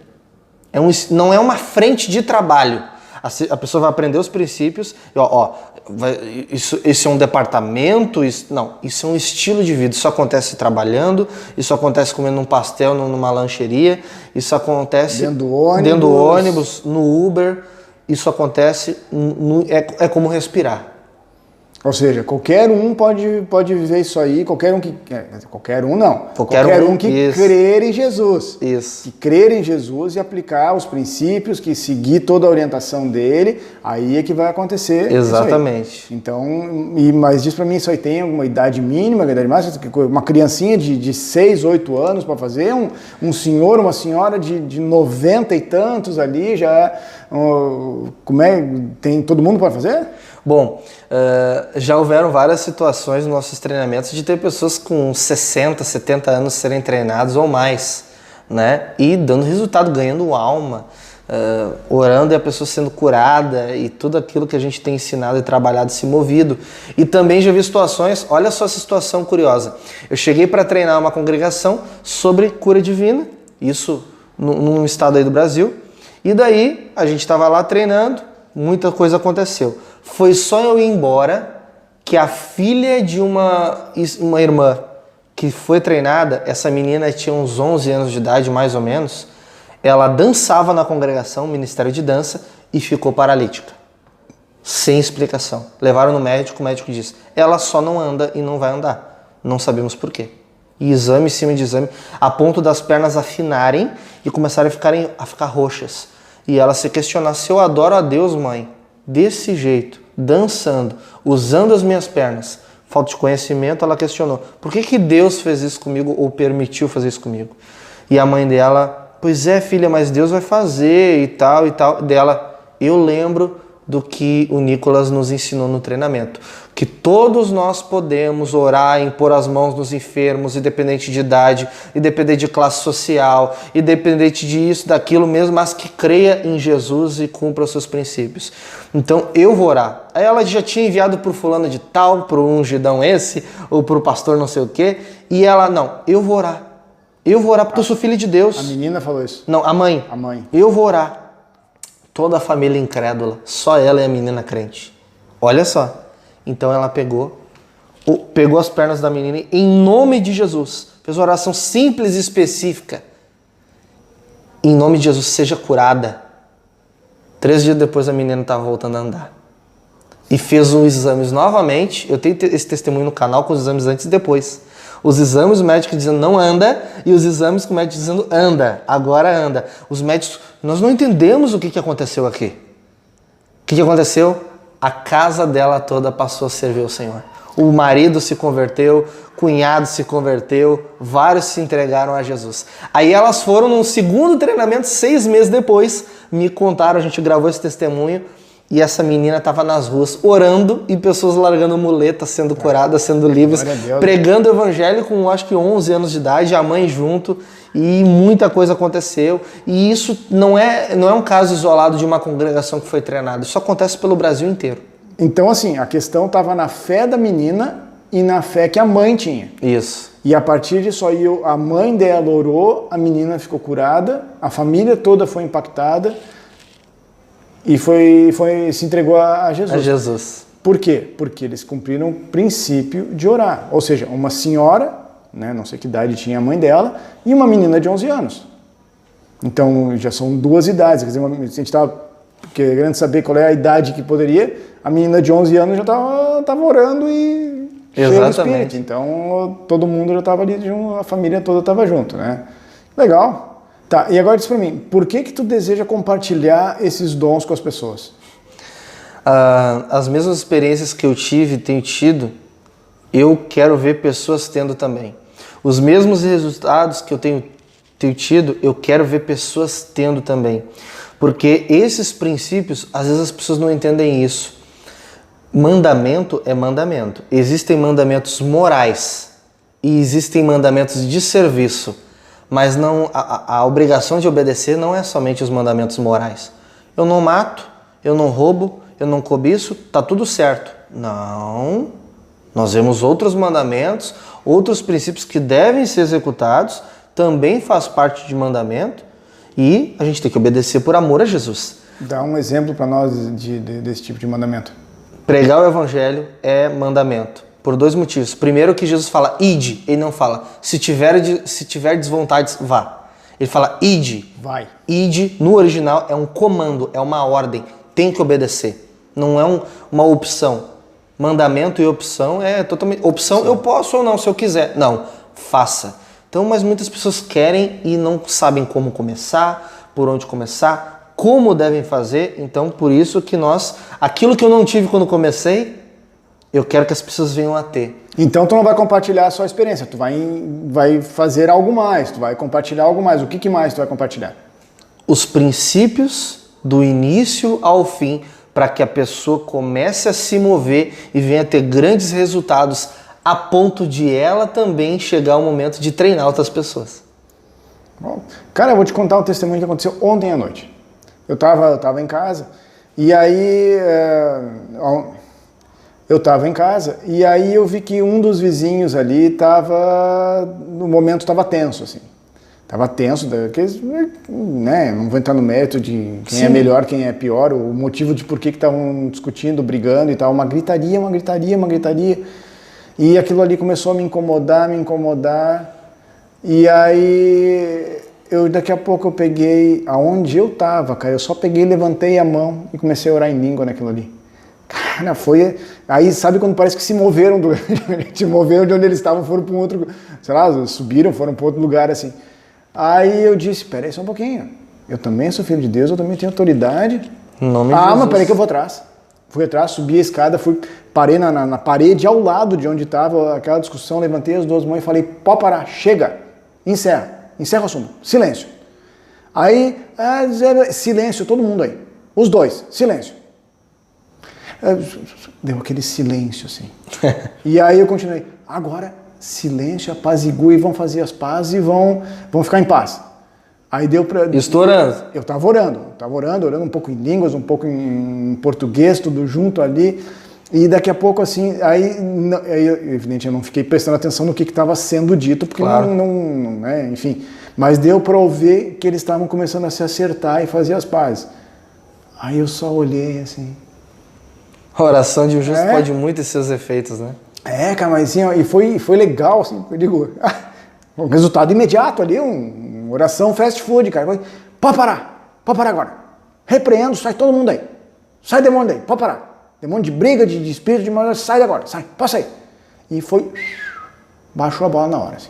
Não é uma frente de trabalho. A pessoa vai aprender os princípios, isso é um departamento, isso é um estilo de vida. Isso acontece trabalhando, isso acontece comendo um pastel numa lancheria, isso acontece dentro do ônibus, no Uber, isso acontece, é como respirar. Ou seja, qualquer um pode viver isso aí, qualquer um que crer em Jesus. Isso. Que crer em Jesus e aplicar os princípios, que seguir toda a orientação dele, aí é que vai acontecer. Exatamente. Então, mas diz pra mim, isso aí tem alguma idade mínima, idade máxima? Uma criancinha de 6, 8 anos para fazer, um senhor, uma senhora de 90 e tantos ali, tem todo mundo pode fazer? Bom, já houveram várias situações nos nossos treinamentos de ter pessoas com 60, 70 anos serem treinados ou mais, né? E dando resultado, ganhando alma, orando e a pessoa sendo curada e tudo aquilo que a gente tem ensinado e trabalhado se movido. E também já vi situações, olha só essa situação curiosa. Eu cheguei para treinar uma congregação sobre cura divina, isso num estado aí do Brasil, e daí a gente estava lá treinando, muita coisa aconteceu. Foi só eu ir embora que a filha de uma irmã que foi treinada, essa menina tinha uns 11 anos de idade, mais ou menos, ela dançava na congregação, ministério de dança, e ficou paralítica. Sem explicação. Levaram no médico, o médico disse, ela só não anda e não vai andar. Não sabemos por quê. E exame em cima de exame, a ponto das pernas afinarem e começarem a ficar roxas. E ela se questionar, se eu adoro a Deus, mãe, desse jeito, dançando, usando as minhas pernas, falta de conhecimento, ela questionou, por que Deus fez isso comigo ou permitiu fazer isso comigo? E a mãe dela, pois é, filha, mas Deus vai fazer e tal, dela, eu lembro do que o Nicolas nos ensinou no treinamento, que todos nós podemos orar, impor as mãos nos enfermos, independente de idade, independente de classe social, independente disso, daquilo mesmo, mas que creia em Jesus e cumpra os seus princípios. Então eu vou orar. Aí ela já tinha enviado para o fulano de tal, para o ungidão esse, ou para o pastor não sei o quê, e ela, não, eu vou orar. Eu vou orar porque eu sou filho de Deus. A menina falou isso? Não, a mãe. A mãe. Eu vou orar. Toda a família incrédula, só ela é a menina crente. Olha só. Então ela pegou as pernas da menina em nome de Jesus. Fez uma oração simples e específica. Em nome de Jesus, seja curada. 3 dias depois a menina estava voltando a andar. E fez os exames novamente. Eu tenho esse testemunho no canal com os exames antes e depois. Os exames, o médico dizendo não anda, e os exames com o médico dizendo anda, agora anda. Os médicos, nós não entendemos o que aconteceu aqui. O que aconteceu? a casa dela toda passou a servir o Senhor. O marido se converteu, cunhado se converteu, vários se entregaram a Jesus. Aí elas foram num segundo treinamento, 6 meses depois, me contaram, a gente gravou esse testemunho, e essa menina estava nas ruas orando e pessoas largando muletas, sendo curadas, sendo livres, pregando o evangelho com acho que 11 anos de idade, a mãe junto, e muita coisa aconteceu. E isso não é um caso isolado de uma congregação que foi treinada, isso acontece pelo Brasil inteiro. Então assim, a questão estava na fé da menina e na fé que a mãe tinha. Isso. E a partir disso aí, a mãe dela orou, a menina ficou curada, a família toda foi impactada, e se entregou a Jesus. A Jesus. Por quê? Porque eles cumpriram o princípio de orar. Ou seja, uma senhora, né, não sei que idade tinha a mãe dela, e uma menina de 11 anos. Então, já são 2 idades. Quer dizer, a gente estava querendo saber qual é a idade que poderia. A menina de 11 anos já estava orando e cheia do Espírito. Então, todo mundo já estava ali, a família toda estava junto, né? Legal. Tá, e agora diz pra mim, por que tu deseja compartilhar esses dons com as pessoas? As mesmas experiências que eu tenho tido, eu quero ver pessoas tendo também. Os mesmos resultados que eu tenho tido, eu quero ver pessoas tendo também. Porque esses princípios, às vezes as pessoas não entendem isso. Mandamento é mandamento. Existem mandamentos morais e existem mandamentos de serviço. Mas não, a obrigação de obedecer não é somente os mandamentos morais. Eu não mato, eu não roubo, eu não cobiço, tá tudo certo. Não. Nós vemos outros mandamentos, outros princípios que devem ser executados, também faz parte de mandamento, e a gente tem que obedecer por amor a Jesus. Dá um exemplo para nós desse tipo de mandamento. Pregar o evangelho é mandamento. Por 2 motivos. Primeiro que Jesus fala, ide. Ele não fala, se tiver desvontades, vá. Ele fala, ide. Vai. Ide, no original, é um comando, é uma ordem. Tem que obedecer. Não é uma opção. Mandamento e opção é totalmente... Opção, sim. Eu posso ou não, se eu quiser. Não, faça. Então, mas muitas pessoas querem e não sabem como começar, por onde começar, como devem fazer. Então, por isso que aquilo que eu não tive quando comecei, eu quero que as pessoas venham a ter. Então tu não vai compartilhar a sua experiência, tu vai fazer algo mais, tu vai compartilhar algo mais. O que mais tu vai compartilhar? Os princípios do início ao fim, para que a pessoa comece a se mover e venha a ter grandes resultados, a ponto de ela também chegar ao momento de treinar outras pessoas. Bom, cara, eu vou te contar um testemunho que aconteceu ontem à noite. Eu tava em casa, e aí... Eu estava em casa e aí eu vi que um dos vizinhos ali no momento estava tenso, assim. Estava tenso, né? Não vou entrar no mérito de quem Sim. é melhor, quem é pior, o motivo de por que estavam discutindo, brigando e tal. Uma gritaria. E aquilo ali começou a me incomodar. E aí, daqui a pouco eu peguei, aonde eu estava, cara, eu só peguei, levantei a mão e comecei a orar em língua naquilo ali. Cara, foi... Aí, sabe quando parece que se moveram se moveram de onde eles estavam, foram para um outro... Sei lá, subiram, foram para outro lugar, assim. Aí eu disse, peraí só um pouquinho. Eu também sou filho de Deus, eu também tenho autoridade. Mas peraí que eu vou atrás. Fui atrás, subi a escada, parei na parede ao lado de onde estava aquela discussão, levantei as 2 mãos e falei, pode parar, chega, encerra o assunto, silêncio. Aí, silêncio, todo mundo aí. Os 2, silêncio. Deu aquele silêncio, assim. E aí eu continuei. Agora, silêncio, apazigua e vão fazer as pazes e vão ficar em paz. Aí deu pra... Estou orando. Eu estava orando um pouco em línguas, um pouco em português, tudo junto ali. E daqui a pouco, assim, evidente, eu não fiquei prestando atenção no que estava sendo dito, porque claro. Né, enfim. Mas deu para ouvir que eles estavam começando a se acertar e fazer as pazes. Aí eu só olhei, assim... A oração de um justo pode muito ter seus efeitos, né? Cara, mas assim, e foi legal, assim, eu digo, um resultado imediato ali, uma oração fast food, cara. Pode parar agora. Repreendo, sai todo mundo aí. Sai demônio daí, pode parar. Demônio de briga, de espírito, sai agora, sai, pode sair. E baixou a bola na hora, assim.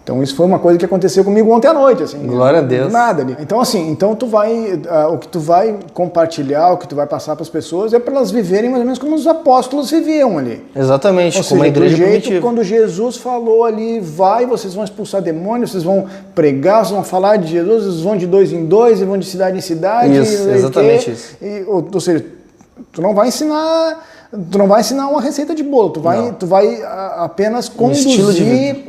Então isso foi uma coisa que aconteceu comigo ontem à noite, assim. Glória a Deus. Nada ali. Então assim, tu vai, o que tu vai compartilhar, o que tu vai passar para as pessoas é para elas viverem mais ou menos como os apóstolos viviam ali. Exatamente, Ou como seja, a igreja do jeito, primitiva. quando Jesus falou ali, vocês vão expulsar demônios, vocês vão pregar, vocês vão falar de Jesus, vocês vão de 2 em 2 e vão de cidade em cidade. Isso, exatamente isso. Ou seja, tu não vai ensinar uma receita de bolo, tu vai apenas conduzir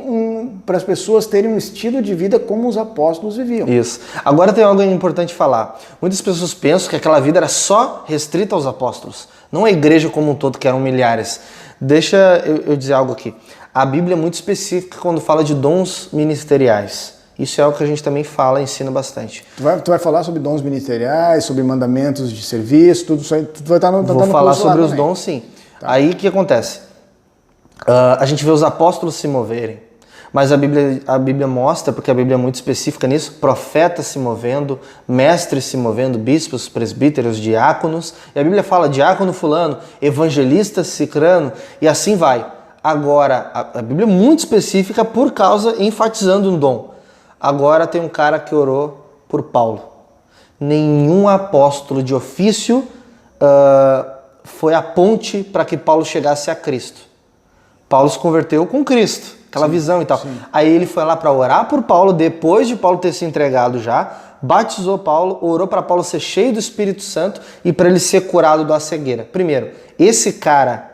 para as pessoas terem um estilo de vida como os apóstolos viviam. Isso. Agora tem algo importante falar. Muitas pessoas pensam que aquela vida era só restrita aos apóstolos, não a igreja como um todo, que eram milhares. Deixa eu dizer algo aqui. A Bíblia é muito específica quando fala de dons ministeriais. Isso é algo que a gente também fala e ensina bastante. Tu vai falar sobre dons ministeriais, sobre mandamentos de serviço, tudo isso aí. Tu vai estar no Vou falar sobre os também. dons, sim. Tá. Aí o que acontece? A gente vê os apóstolos se moverem, mas a Bíblia mostra, porque a Bíblia é muito específica nisso, profetas se movendo, mestres se movendo, bispos, presbíteros, diáconos. E a Bíblia fala diácono fulano, evangelista cicrano, e assim vai. Agora, a Bíblia é muito específica por causa, enfatizando um dom. Agora tem um cara que orou por Paulo. Nenhum apóstolo de ofício foi a ponte para que Paulo chegasse a Cristo. Paulo se converteu com Cristo, aquela visão e tal. Sim. Aí ele foi lá para orar por Paulo, depois de Paulo ter se entregado já, batizou Paulo, orou para Paulo ser cheio do Espírito Santo e para ele ser curado da cegueira. Primeiro, esse cara,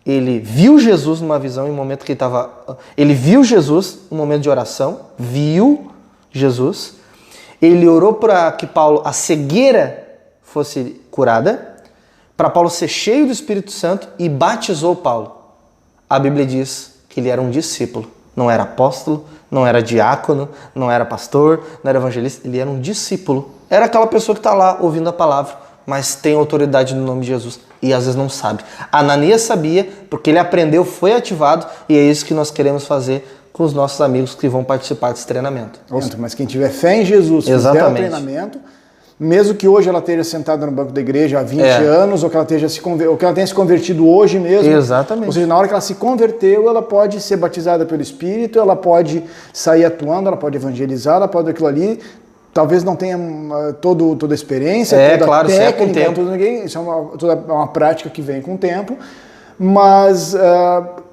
ele viu Jesus numa visão em um momento que ele estava... Ele viu Jesus no momento de oração, viu Jesus, ele orou para que Paulo, a cegueira fosse curada, para Paulo ser cheio do Espírito Santo e batizou Paulo. A Bíblia diz que ele era um discípulo, não era apóstolo, não era diácono, não era pastor, não era evangelista, ele era um discípulo. Era aquela pessoa que está lá ouvindo a palavra, mas tem autoridade no nome de Jesus e às vezes não sabe. Ananias sabia, porque ele aprendeu, foi ativado, e é isso que nós queremos fazer com os nossos amigos que vão participar desse treinamento. Mas quem tiver fé em Jesus, fizer o treinamento, mesmo que hoje ela esteja sentada no banco da igreja há 20 anos, ou que ela tenha se convertido hoje mesmo. Exatamente. Ou seja, na hora que ela se converteu, ela pode ser batizada pelo Espírito, ela pode sair atuando, ela pode evangelizar, ela pode aquilo ali. Talvez não tenha toda a experiência, toda claro, a técnica, isso é uma prática que vem com o tempo. Mas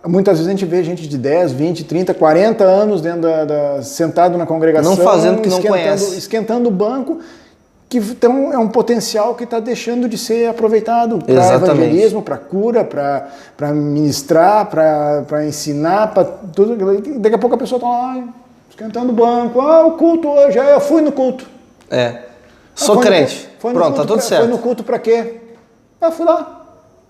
muitas vezes a gente vê gente de 10, 20, 30, 40 anos sentado na congregação, não fazendo o que não conhece, esquentando o banco, que então é um potencial que está deixando de ser aproveitado para evangelismo, para cura, para ministrar, para ensinar, para tudo. Daqui a pouco a pessoa está lá esquentando o banco, o culto hoje, eu fui no culto. Sou crente, pronto, tá tudo certo. Foi no culto para quê? Fui lá.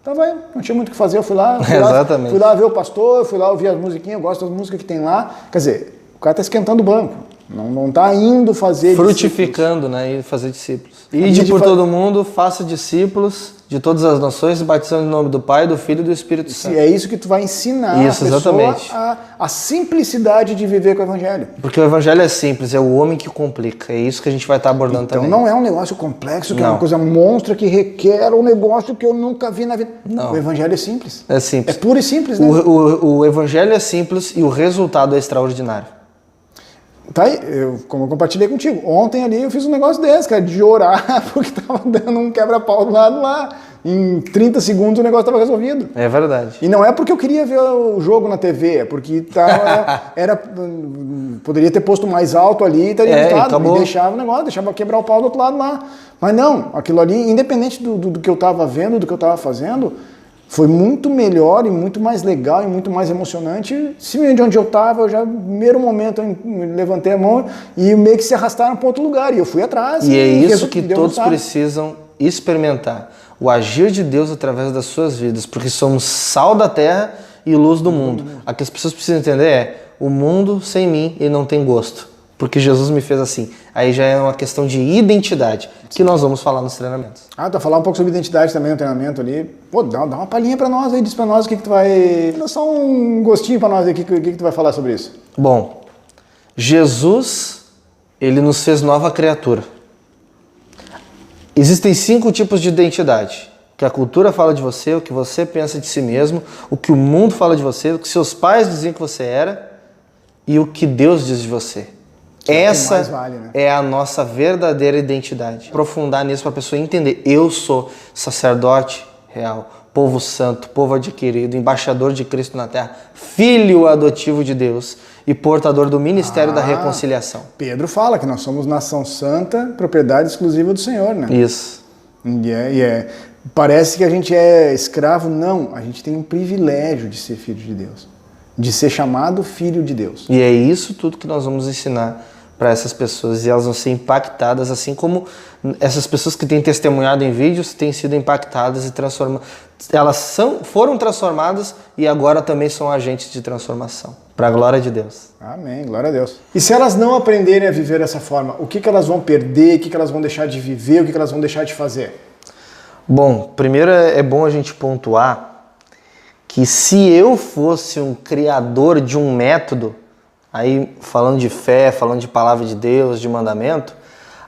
Tava aí, não tinha muito o que fazer, eu fui lá ver o pastor, fui lá ouvir as musiquinhas, eu gosto das músicas que tem lá. Quer dizer, o cara está esquentando o banco, não está indo fazer frutificando, né, e fazer discípulos. Ide por todo mundo, faça discípulos de todas as nações, batizando em nome do Pai, do Filho e do Espírito Santo. É isso que tu vai ensinar a pessoa a simplicidade de viver com o Evangelho. Porque o Evangelho é simples, é o homem que complica. É isso que a gente vai estar abordando também. Então não é um negócio complexo, que é uma coisa monstra, que requer um negócio que eu nunca vi na vida. Não. O Evangelho é simples. É simples. É puro e simples, né? O Evangelho é simples e o resultado é extraordinário. Tá aí, como eu compartilhei contigo, ontem ali eu fiz um negócio desse, cara, de orar, porque tava dando um quebra-pau do lado lá. Em 30 segundos o negócio estava resolvido. É verdade. E não é porque eu queria ver o jogo na TV, é porque poderia ter posto mais alto ali e teria resultado. E deixava o negócio, deixava quebrar o pau do outro lado lá. Mas não, aquilo ali, independente do que eu estava vendo, do que eu estava fazendo, foi muito melhor e muito mais legal e muito mais emocionante. Se de onde eu estava, já no primeiro momento eu levantei a mão e meio que se arrastaram para outro lugar. E eu fui atrás. E é isso que todos precisam experimentar. O agir de Deus através das suas vidas. Porque somos sal da terra e luz do mundo. O que as pessoas precisam entender o mundo sem mim ele não tem gosto. Porque Jesus me fez assim. Aí já é uma questão de identidade, que nós vamos falar nos treinamentos. Tu vai falar um pouco sobre identidade também no treinamento ali. Pô, dá uma palhinha pra nós aí, diz pra nós o que tu vai... Dá só um gostinho pra nós aí, o que tu vai falar sobre isso. Bom, Jesus, ele nos fez nova criatura. Existem 5 tipos de identidade. O que a cultura fala de você, o que você pensa de si mesmo, o que o mundo fala de você, o que seus pais diziam que você era e o que Deus diz de você. Que essa mais vale, né? é a nossa verdadeira identidade. Aprofundar nisso para a pessoa entender. Eu sou sacerdote real, povo santo, povo adquirido, embaixador de Cristo na terra, filho adotivo de Deus e portador do ministério da reconciliação. Pedro fala que nós somos nação santa, propriedade exclusiva do Senhor, né? Isso. Parece que a gente é escravo. Não, a gente tem um privilégio de ser filho de Deus, de ser chamado filho de Deus. E é isso tudo que nós vamos ensinar para essas pessoas, e elas vão ser impactadas, assim como essas pessoas que têm testemunhado em vídeos têm sido impactadas e transformadas. Elas foram transformadas e agora também são agentes de transformação, para a glória de Deus. Amém, glória a Deus. E se elas não aprenderem a viver dessa forma, o que elas vão perder, o que elas vão deixar de viver, o que elas vão deixar de fazer? Bom, primeiro é bom a gente pontuar que se eu fosse um criador de um método, aí falando de fé, falando de palavra de Deus, de mandamento,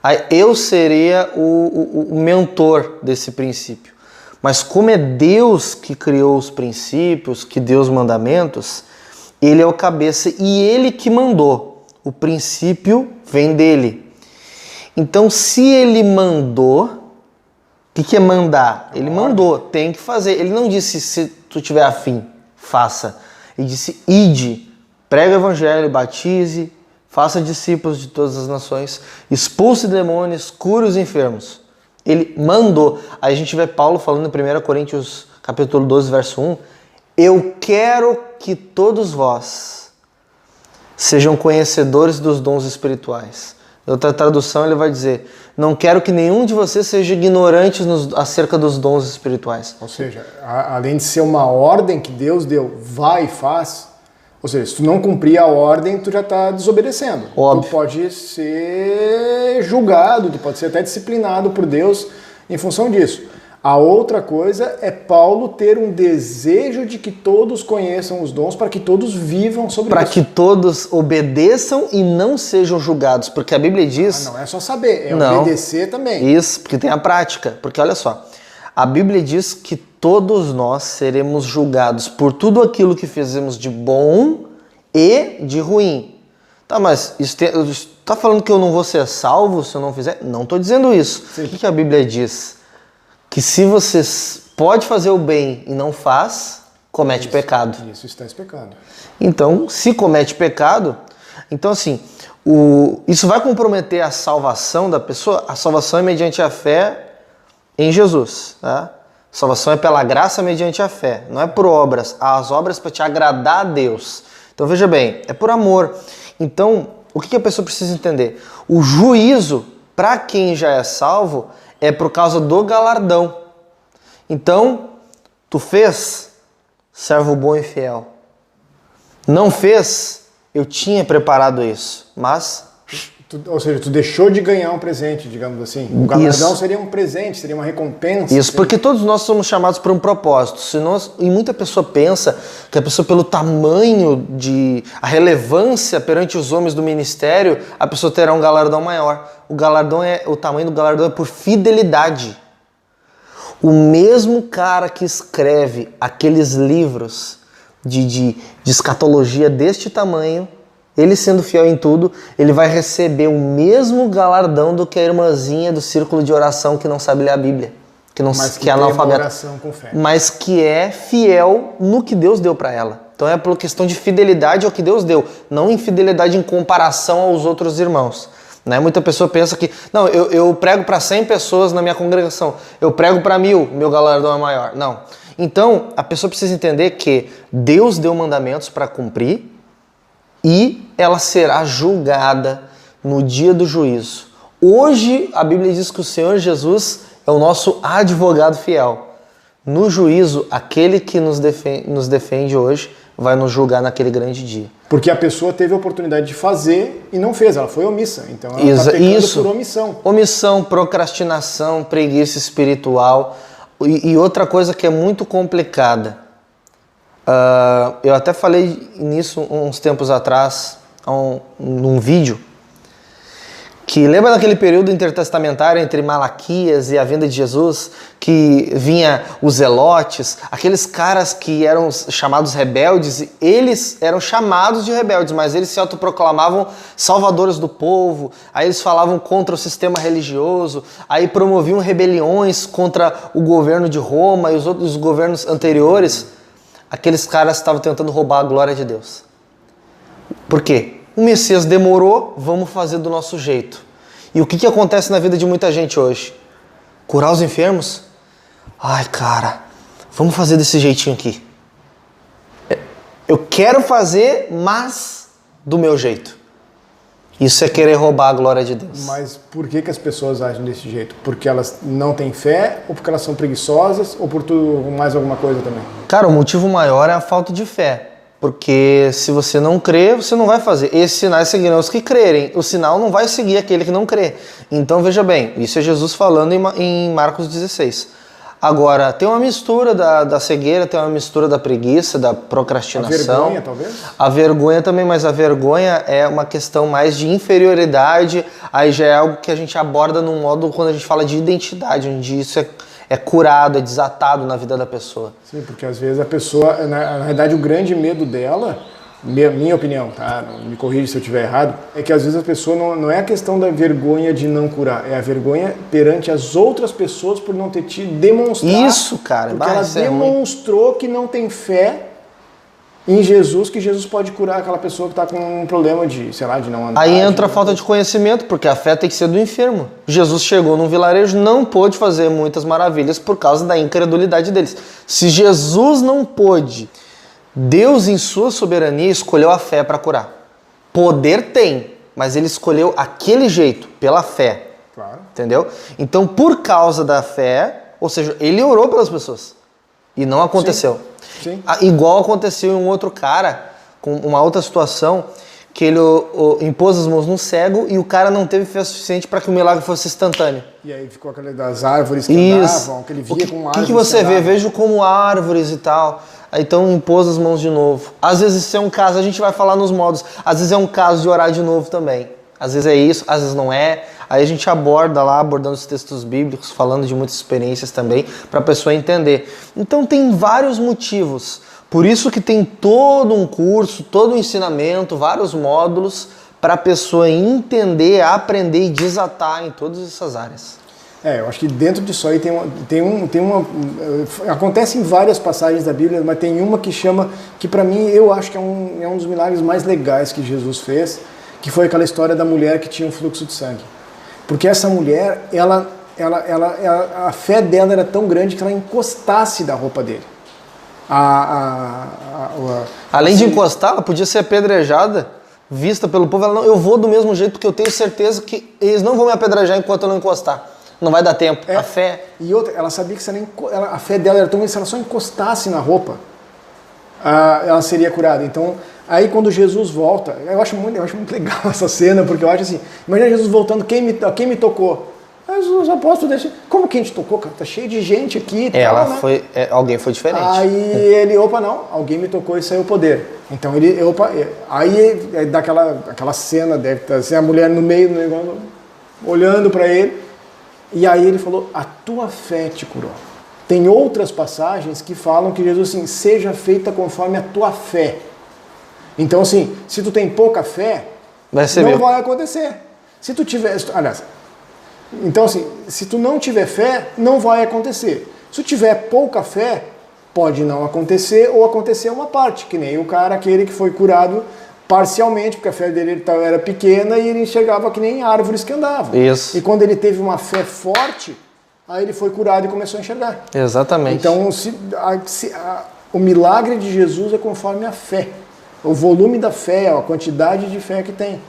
aí eu seria o mentor desse princípio. Mas como é Deus que criou os princípios, que deu os mandamentos, Ele é o cabeça e Ele que mandou. O princípio vem dele. Então, se Ele mandou, o que é mandar? Ele mandou, tem que fazer. Ele não disse, se tu tiver afim, faça. Ele disse, ide, prega o evangelho, batize, faça discípulos de todas as nações, expulse demônios, cure os enfermos. Ele mandou. Aí a gente vê Paulo falando em 1 Coríntios capítulo 12, verso 1, eu quero que todos vós sejam conhecedores dos dons espirituais. Em outra tradução ele vai dizer, não quero que nenhum de vocês seja ignorante acerca dos dons espirituais. Ou seja, além de ser uma ordem que Deus deu, vai e faz, ou seja, se tu não cumprir a ordem, tu já está desobedecendo. Óbvio. Tu pode ser julgado, tu pode ser até disciplinado por Deus em função disso. A outra coisa é Paulo ter um desejo de que todos conheçam os dons para que todos vivam sobre isso. Para que todos obedeçam e não sejam julgados, porque a Bíblia diz... Não é só saber, é Não. obedecer também. Isso, porque tem a prática. Porque olha só, a Bíblia diz que todos nós seremos julgados por tudo aquilo que fizemos de bom e de ruim. Tá, mas tá falando que eu não vou ser salvo se eu não fizer? Não estou dizendo isso. Sim. O que a Bíblia diz? Que se você pode fazer o bem e não faz, comete pecado. Isso está esse pecado. Então, se comete pecado, então assim, isso vai comprometer a salvação da pessoa. A salvação é mediante a fé em Jesus, tá? Salvação é pela graça mediante a fé, não é por obras. As obras para te agradar a Deus. Então veja bem, é por amor. Então, o que a pessoa precisa entender? O juízo, para quem já é salvo, é por causa do galardão. Então, tu fez, servo bom e fiel. Não fez, eu tinha preparado isso, mas... Ou seja, tu deixou de ganhar um presente, digamos assim. O galardão seria um presente, seria uma recompensa. Isso, porque todos nós somos chamados por um propósito. E muita pessoa pensa que a pessoa, pelo tamanho a relevância perante os homens do ministério, a pessoa terá um galardão maior. O tamanho do galardão é por fidelidade. O mesmo cara que escreve aqueles livros de escatologia deste tamanho, ele sendo fiel em tudo, ele vai receber o mesmo galardão do que a irmãzinha do círculo de oração que não sabe ler a Bíblia, que é analfabeta, mas que é fiel no que Deus deu para ela. Então é por questão de fidelidade ao que Deus deu, não infidelidade em comparação aos outros irmãos. Né? Muita pessoa pensa que, não, eu prego para 100 pessoas na minha congregação, eu prego para 1000, meu galardão é maior. Não. Então, a pessoa precisa entender que Deus deu mandamentos para cumprir, e ela será julgada no dia do juízo. Hoje, a Bíblia diz que o Senhor Jesus é o nosso advogado fiel. No juízo, aquele que nos defende hoje vai nos julgar naquele grande dia. Porque a pessoa teve a oportunidade de fazer e não fez, ela foi omissa. Então ela está pecando por omissão. Omissão, procrastinação, preguiça espiritual. E outra coisa que é muito complicada. Eu até falei nisso uns tempos atrás, num vídeo, Que lembra daquele período intertestamentário entre Malaquias e a vinda de Jesus, que vinha os zelotes, aqueles caras que eram chamados rebeldes, eles eram chamados de rebeldes, mas eles se autoproclamavam salvadores do povo, aí eles falavam contra o sistema religioso, aí promoviam rebeliões contra o governo de Roma e os outros governos anteriores. Aqueles caras estavam tentando roubar a glória de Deus. Por quê? O Messias demorou, vamos fazer do nosso jeito. E o que acontece na vida de muita gente hoje? Curar os enfermos? Ai, cara, vamos fazer desse jeitinho aqui. Eu quero fazer, mas do meu jeito. Isso é querer roubar a glória de Deus. Mas por que as pessoas agem desse jeito? Porque elas não têm fé, ou porque elas são preguiçosas, ou por tudo, mais alguma coisa também? Cara, o motivo maior é a falta de fé. Porque se você não crê, você não vai fazer. Esses sinais seguirão os que crerem. O sinal não vai seguir aquele que não crê. Então veja bem, isso é Jesus falando em Marcos 16. Agora, tem uma mistura da cegueira, tem uma mistura da preguiça, da procrastinação. A vergonha, talvez? A vergonha também, mas a vergonha é uma questão mais de inferioridade. Aí já é algo que a gente aborda num modo quando a gente fala de identidade, onde isso é curado, é desatado na vida da pessoa. Sim, porque às vezes a pessoa, na realidade o grande medo dela, minha opinião, tá? Não me corrija se eu estiver errado, é que às vezes a pessoa não é a questão da vergonha de não curar, é a vergonha perante as outras pessoas por não ter te demonstrado. Isso, cara. Porque ela demonstrou que não tem fé em Jesus, que Jesus pode curar aquela pessoa que está com um problema de, sei lá, de não andar. Aí entra a falta de conhecimento, porque a fé tem que ser do enfermo. Jesus chegou num vilarejo, não pôde fazer muitas maravilhas por causa da incredulidade deles. Se Jesus não pôde, Deus em sua soberania escolheu a fé para curar. Poder tem, mas ele escolheu aquele jeito, pela fé. Claro. Entendeu? Então, por causa da fé, ou seja, ele orou pelas pessoas. E não aconteceu. Sim. Igual aconteceu em um outro cara, com uma outra situação, que ele impôs as mãos no cego e o cara não teve fé suficiente para que o milagre fosse instantâneo. E aí ficou aquele das árvores que andavam, que ele via com árvores. O que você vê? Vejo como árvores e tal. Então impôs as mãos de novo. Às vezes isso é um caso, a gente vai falar nos modos, às vezes é um caso de orar de novo também. Às vezes é isso, às vezes não é. Aí a gente aborda lá, abordando os textos bíblicos, falando de muitas experiências também, para a pessoa entender. Então tem vários motivos. Por isso que tem todo um curso, todo um ensinamento, vários módulos para a pessoa entender, aprender e desatar em todas essas áreas. Eu acho que dentro disso aí acontece em várias passagens da Bíblia, mas tem uma que chama, que para mim eu acho que é um dos milagres mais legais que Jesus fez, que foi aquela história da mulher que tinha um fluxo de sangue. Porque essa mulher, a fé dela era tão grande que ela encostasse da roupa dele. Além de encostar, ela podia ser apedrejada, vista pelo povo. Ela não, eu vou do mesmo jeito, porque eu tenho certeza que eles não vão me apedrejar enquanto eu não encostar. Não vai dar tempo. A fé. E outra, ela sabia que a fé dela era tão grande, se ela só encostasse na roupa, ela seria curada. Então, aí quando Jesus volta, eu acho muito legal essa cena, porque eu acho assim, imagina Jesus voltando, quem me tocou? Mas os apóstolos deixam, como quem te tocou, cara? Tá cheio de gente aqui. Ela né? foi, alguém foi diferente. Aí ele, não, alguém me tocou e saiu o poder. Então ele, aí dá aquela cena, deve estar assim, a mulher no meio do negócio, olhando para ele, e aí ele falou, a tua fé te curou. Tem outras passagens que falam que Jesus assim, seja feita conforme a tua fé. Então assim, se tu tem pouca fé, não vai acontecer. Se tu tiver, aliás, então assim, se tu não tiver fé, não vai acontecer. Se tu tiver pouca fé, pode não acontecer ou acontecer uma parte, que nem o cara aquele que foi curado parcialmente, porque a fé dele era pequena e ele enxergava que nem árvores que andavam. Isso. E quando ele teve uma fé forte, aí ele foi curado e começou a enxergar. Exatamente. Então o milagre de Jesus é conforme a fé. O volume da fé, a quantidade de fé que tem.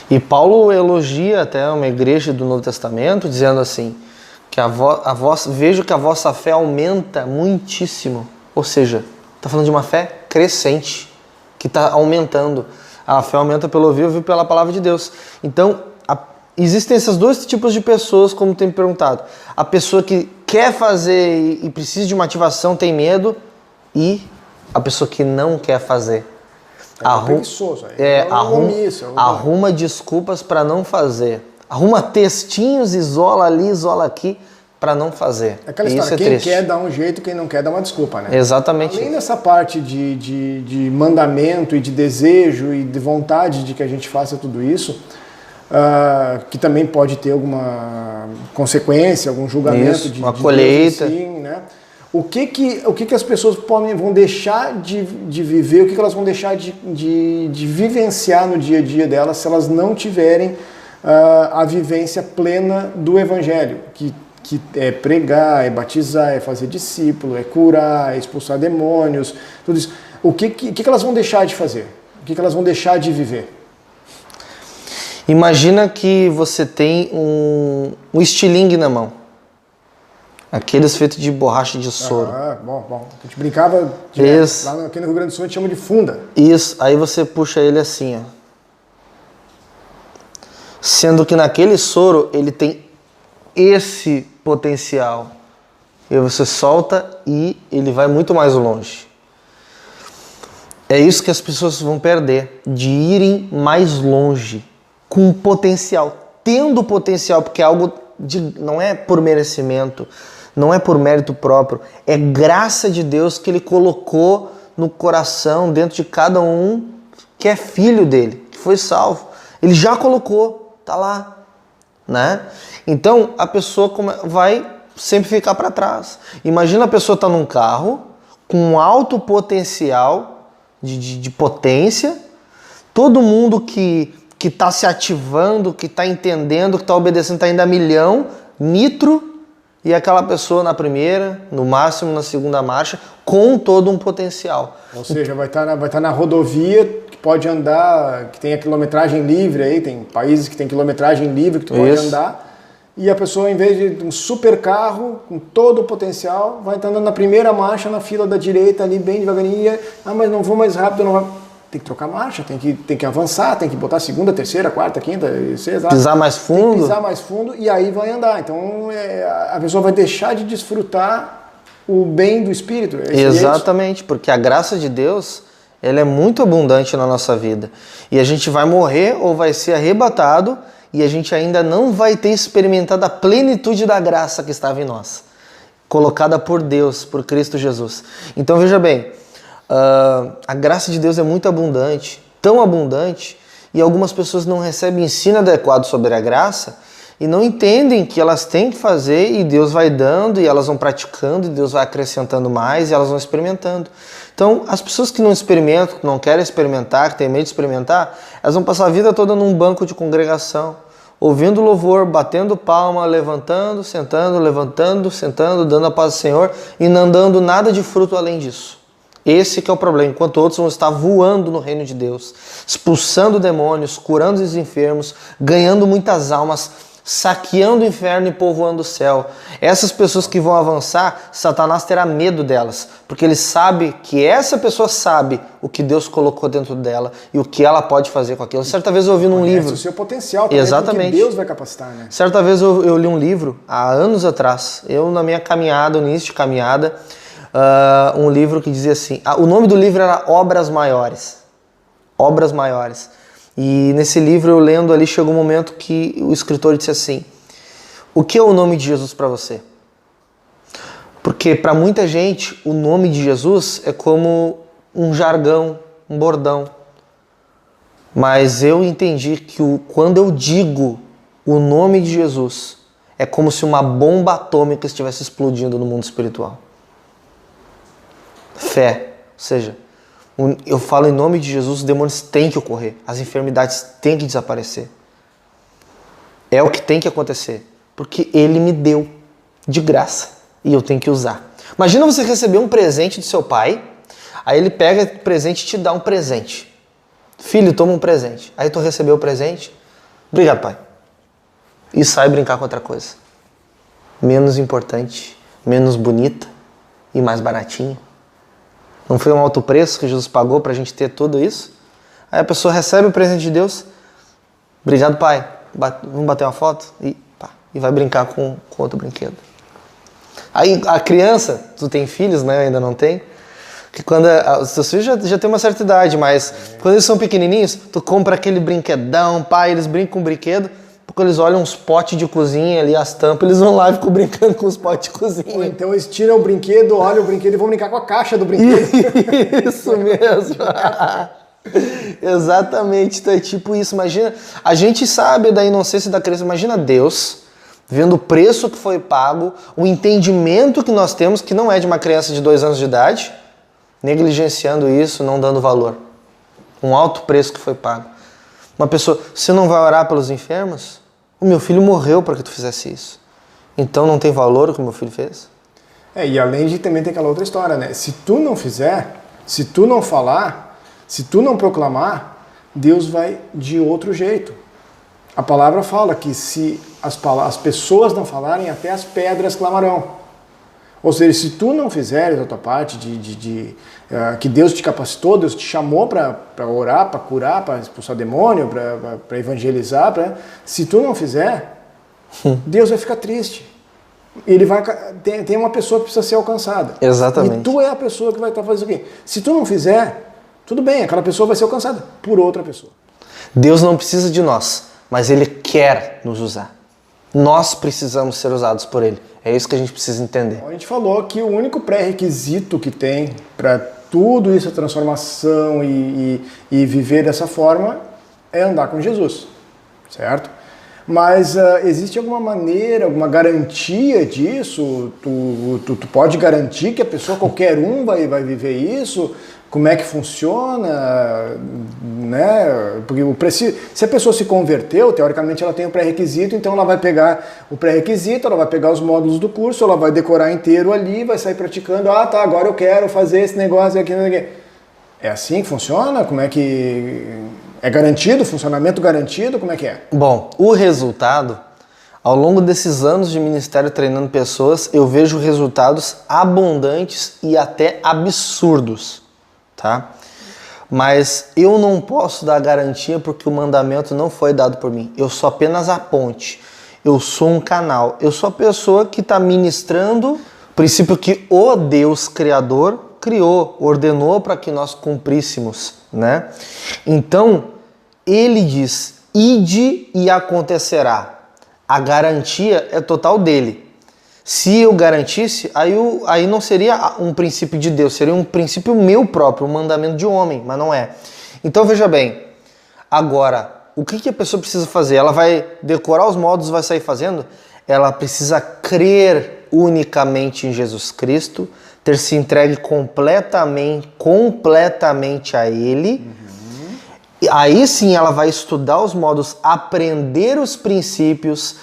E Paulo elogia até uma igreja do Novo Testamento, dizendo assim, que vejo que a vossa fé aumenta muitíssimo. Ou seja, está falando de uma fé crescente, que está aumentando. A fé aumenta pelo ouvir pela palavra de Deus. Então, existem esses dois tipos de pessoas, como tem me perguntado. A pessoa que quer fazer e precisa de uma ativação, tem medo, e a pessoa que não quer fazer. Preguiçoso. Arruma desculpas para não fazer. arruma textinhos, isola ali, isola aqui, para não fazer. Aquela Isso história, é quem triste. quer dá um jeito, quem não quer dá uma desculpa, né? Exatamente. Além dessa parte de mandamento e de desejo e de vontade de que a gente faça tudo isso, que também pode ter alguma consequência, algum julgamento uma de colheita. Deus, assim, né? O que as pessoas vão deixar de viver, o que elas vão deixar de vivenciar no dia a dia delas se elas não tiverem a vivência plena do Evangelho, que é pregar, é batizar, é fazer discípulo, é curar, é expulsar demônios, tudo isso. O que elas vão deixar de fazer? O que elas vão deixar de viver? Imagina que você tem um estilingue na mão. Aqueles feitos de borracha de soro. Bom. A gente brincava lá aqui no Rio Grande do Sul, a gente chama de funda. Isso, aí você puxa ele assim, ó. Sendo que naquele soro ele tem esse potencial. E você solta e ele vai muito mais longe. É isso que as pessoas vão perder, de irem mais longe, com potencial, tendo potencial, porque é algo não é por merecimento, não é por mérito próprio, é graça de Deus que Ele colocou no coração, dentro de cada um que é filho dele, que foi salvo. Ele já colocou, tá lá, né? Então a pessoa vai sempre ficar para trás. Imagina a pessoa estar num carro com um alto potencial de potência, todo mundo que está se ativando, que está entendendo, que está obedecendo, está indo a milhão, nitro, e aquela pessoa na primeira, no máximo na segunda marcha, com todo um potencial. Ou seja, vai estar na rodovia, que pode andar, que tem a quilometragem livre aí, tem países que tem quilometragem livre que tu pode andar, e a pessoa, em vez de um super carro, com todo o potencial, vai estar andando na primeira marcha, na fila da direita, ali bem devagarinho, mas não vou mais rápido, não vai... Tem que trocar marcha, tem que avançar, tem que botar segunda, terceira, quarta, quinta, sexta. Pisar mais fundo. Tem que pisar mais fundo e aí vai andar. Então a pessoa vai deixar de desfrutar o bem do Espírito. Exatamente, porque a graça de Deus, ela é muito abundante na nossa vida. E a gente vai morrer ou vai ser arrebatado e a gente ainda não vai ter experimentado a plenitude da graça que estava em nós, colocada por Deus, por Cristo Jesus. Então veja bem, a graça de Deus é muito abundante, tão abundante, e algumas pessoas não recebem ensino adequado sobre a graça e não entendem que elas têm que fazer e Deus vai dando e elas vão praticando e Deus vai acrescentando mais e elas vão experimentando. Então, as pessoas que não experimentam, que não querem experimentar, que têm medo de experimentar, elas vão passar a vida toda num banco de congregação, ouvindo louvor, batendo palma, levantando, sentando, dando a paz ao Senhor e não dando nada de fruto além disso. Esse que é o problema, enquanto outros vão estar voando no reino de Deus, expulsando demônios, curando os enfermos, ganhando muitas almas, saqueando o inferno e povoando o céu. Essas pessoas que vão avançar, Satanás terá medo delas, porque ele sabe que essa pessoa sabe o que Deus colocou dentro dela e o que ela pode fazer com aquilo. Certa vez eu ouvi num livro... o seu potencial também. Exatamente. Que Deus vai capacitar, né? Certa vez eu li um livro, há anos atrás, eu na minha caminhada, no início de caminhada, um livro que dizia assim, o nome do livro era Obras Maiores. Obras Maiores. E nesse livro, eu lendo ali, chegou um momento que o escritor disse assim, o que é o nome de Jesus para você? Porque para muita gente, o nome de Jesus é como um jargão, um bordão. Mas eu entendi que quando eu digo o nome de Jesus, é como se uma bomba atômica estivesse explodindo no mundo espiritual. Fé, ou seja, eu falo em nome de Jesus, os demônios têm que ocorrer, as enfermidades têm que desaparecer. É o que tem que acontecer, porque Ele me deu de graça e eu tenho que usar. Imagina você receber um presente do seu pai, aí ele pega o presente e te dá um presente. Filho, toma um presente. Aí tu recebeu o presente, obrigado, pai. E sai brincar com outra coisa. Menos importante, menos bonita e mais baratinha. Não foi um alto preço que Jesus pagou para a gente ter tudo isso? Aí a pessoa recebe o presente de Deus. Obrigado, pai. Vamos bater uma foto? E vai brincar com outro brinquedo. Aí a criança, tu tem filhos, né? Ainda não tem. Que quando os seus filhos já tem uma certa idade, mas quando eles são pequenininhos, tu compra aquele brinquedão, pai, eles brincam com o brinquedo. pouco eles olham uns potes de cozinha ali, as tampas, eles vão lá e ficam brincando com os potes de Ou cozinha. então eles tiram o brinquedo, olham o brinquedo e vão brincar com a caixa do brinquedo. Isso mesmo. Exatamente, então é tipo isso. Imagina, a gente sabe da inocência da criança, imagina Deus vendo o preço que foi pago, o entendimento que nós temos, que não é de uma criança de 2 anos de idade, negligenciando isso, não dando valor. Um alto preço que foi pago. Uma pessoa, você não vai orar pelos enfermos? O meu filho morreu para que tu fizesse isso. Então não tem valor o que o meu filho fez? E além de também tem aquela outra história, né? Se tu não fizer, se tu não falar, se tu não proclamar, Deus vai de outro jeito. A palavra fala que se as pessoas não falarem, até as pedras clamarão. Ou seja, se tu não fizeres a tua parte que Deus te capacitou, Deus te chamou para orar, para curar, para expulsar demônio, para evangelizar, se tu não fizer, Deus vai ficar triste. Tem uma pessoa que precisa ser alcançada. Exatamente. E tu é a pessoa que vai estar fazendo isso aqui. Se tu não fizer, tudo bem, aquela pessoa vai ser alcançada por outra pessoa. Deus não precisa de nós, mas Ele quer nos usar. Nós precisamos ser usados por Ele. É isso que a gente precisa entender. A gente falou que o único pré-requisito que tem para tudo isso, a transformação e viver dessa forma, é andar com Jesus, certo? Mas existe alguma maneira, alguma garantia disso? Tu pode garantir que a pessoa, qualquer um, vai viver isso? Como é que funciona? Né? Porque se a pessoa se converteu, teoricamente ela tem o pré-requisito, então ela vai pegar o pré-requisito, ela vai pegar os módulos do curso, ela vai decorar inteiro ali, vai sair praticando. Ah, tá, agora eu quero fazer esse negócio aqui. É assim que funciona? Como é que... É garantido? Funcionamento garantido? Como é que é? Bom, o resultado, ao longo desses anos de ministério treinando pessoas, eu vejo resultados abundantes e até absurdos, tá? Mas eu não posso dar garantia porque o mandamento não foi dado por mim. Eu sou apenas a ponte. Eu sou um canal. Eu sou a pessoa que está ministrando o princípio que o Deus Criador criou, ordenou para que nós cumpríssemos, né? Então, ele diz, ide e acontecerá. A garantia é total dele. Se eu garantisse, aí não seria um princípio de Deus, seria um princípio meu próprio, um mandamento de homem, mas não é. Então veja bem, agora, o que a pessoa precisa fazer? Ela vai decorar os módulos, vai sair fazendo? Ela precisa crer unicamente em Jesus Cristo, ter se entregue completamente a Ele. Aí sim ela vai estudar os módulos, aprender os princípios,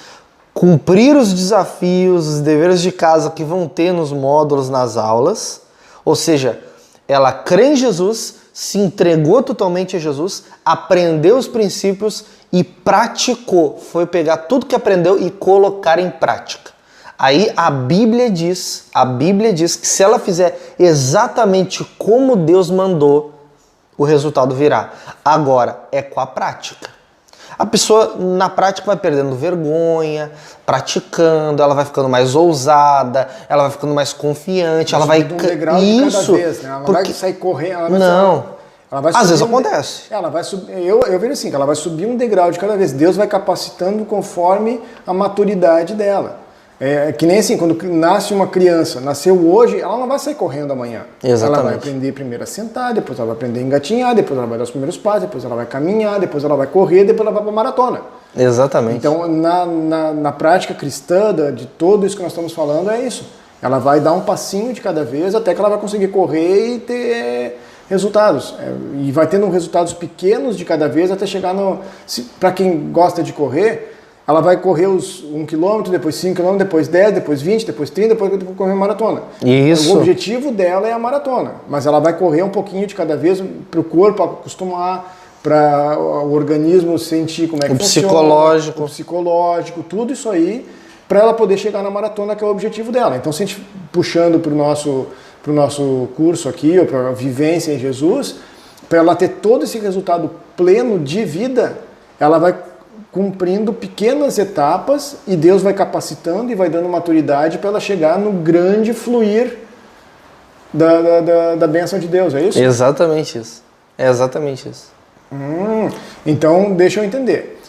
cumprir os desafios, os deveres de casa que vão ter nos módulos, nas aulas. Ou seja, ela crê em Jesus, se entregou totalmente a Jesus, aprendeu os princípios e praticou. Foi pegar tudo que aprendeu e colocar em prática. Aí a Bíblia diz que se ela fizer exatamente como Deus mandou, o resultado virá. Agora, é com a prática. A pessoa, na prática, vai perdendo vergonha, praticando, ela vai ficando mais ousada, ela vai ficando mais confiante, ela vai... Um degrau de cada vez, né? Ela não vai sair correndo, às vezes acontece. Ela vai subir, eu vejo assim, que ela vai subir um degrau de cada vez. Deus vai capacitando conforme a maturidade dela. É que nem assim, quando nasce uma criança, nasceu hoje, ela não vai sair correndo amanhã. Exatamente. Ela vai aprender primeiro a sentar, depois ela vai aprender a engatinhar, depois ela vai dar os primeiros passos, depois ela vai caminhar, depois ela vai correr, depois ela vai para a maratona. Exatamente. Então, na prática cristã de tudo isso que nós estamos falando, é isso. Ela vai dar um passinho de cada vez até que ela vai conseguir correr e ter resultados. E vai tendo resultados pequenos de cada vez até chegar no... Para quem gosta de correr... Ela vai correr os 1 km, depois 5 km, depois 10, depois 20, depois 30, depois correr a maratona. Isso. O objetivo dela é a maratona, mas ela vai correr um pouquinho de cada vez para o corpo acostumar, para o organismo sentir como é que funciona. O psicológico, tudo isso aí, para ela poder chegar na maratona, que é o objetivo dela. Então, se a gente puxando para o nosso curso aqui, ou para a vivência em Jesus, para ela ter todo esse resultado pleno de vida, ela vai cumprindo pequenas etapas e Deus vai capacitando e vai dando maturidade para ela chegar no grande fluir da bênção de Deus, é isso? Exatamente isso. É exatamente isso. Então, deixa eu entender.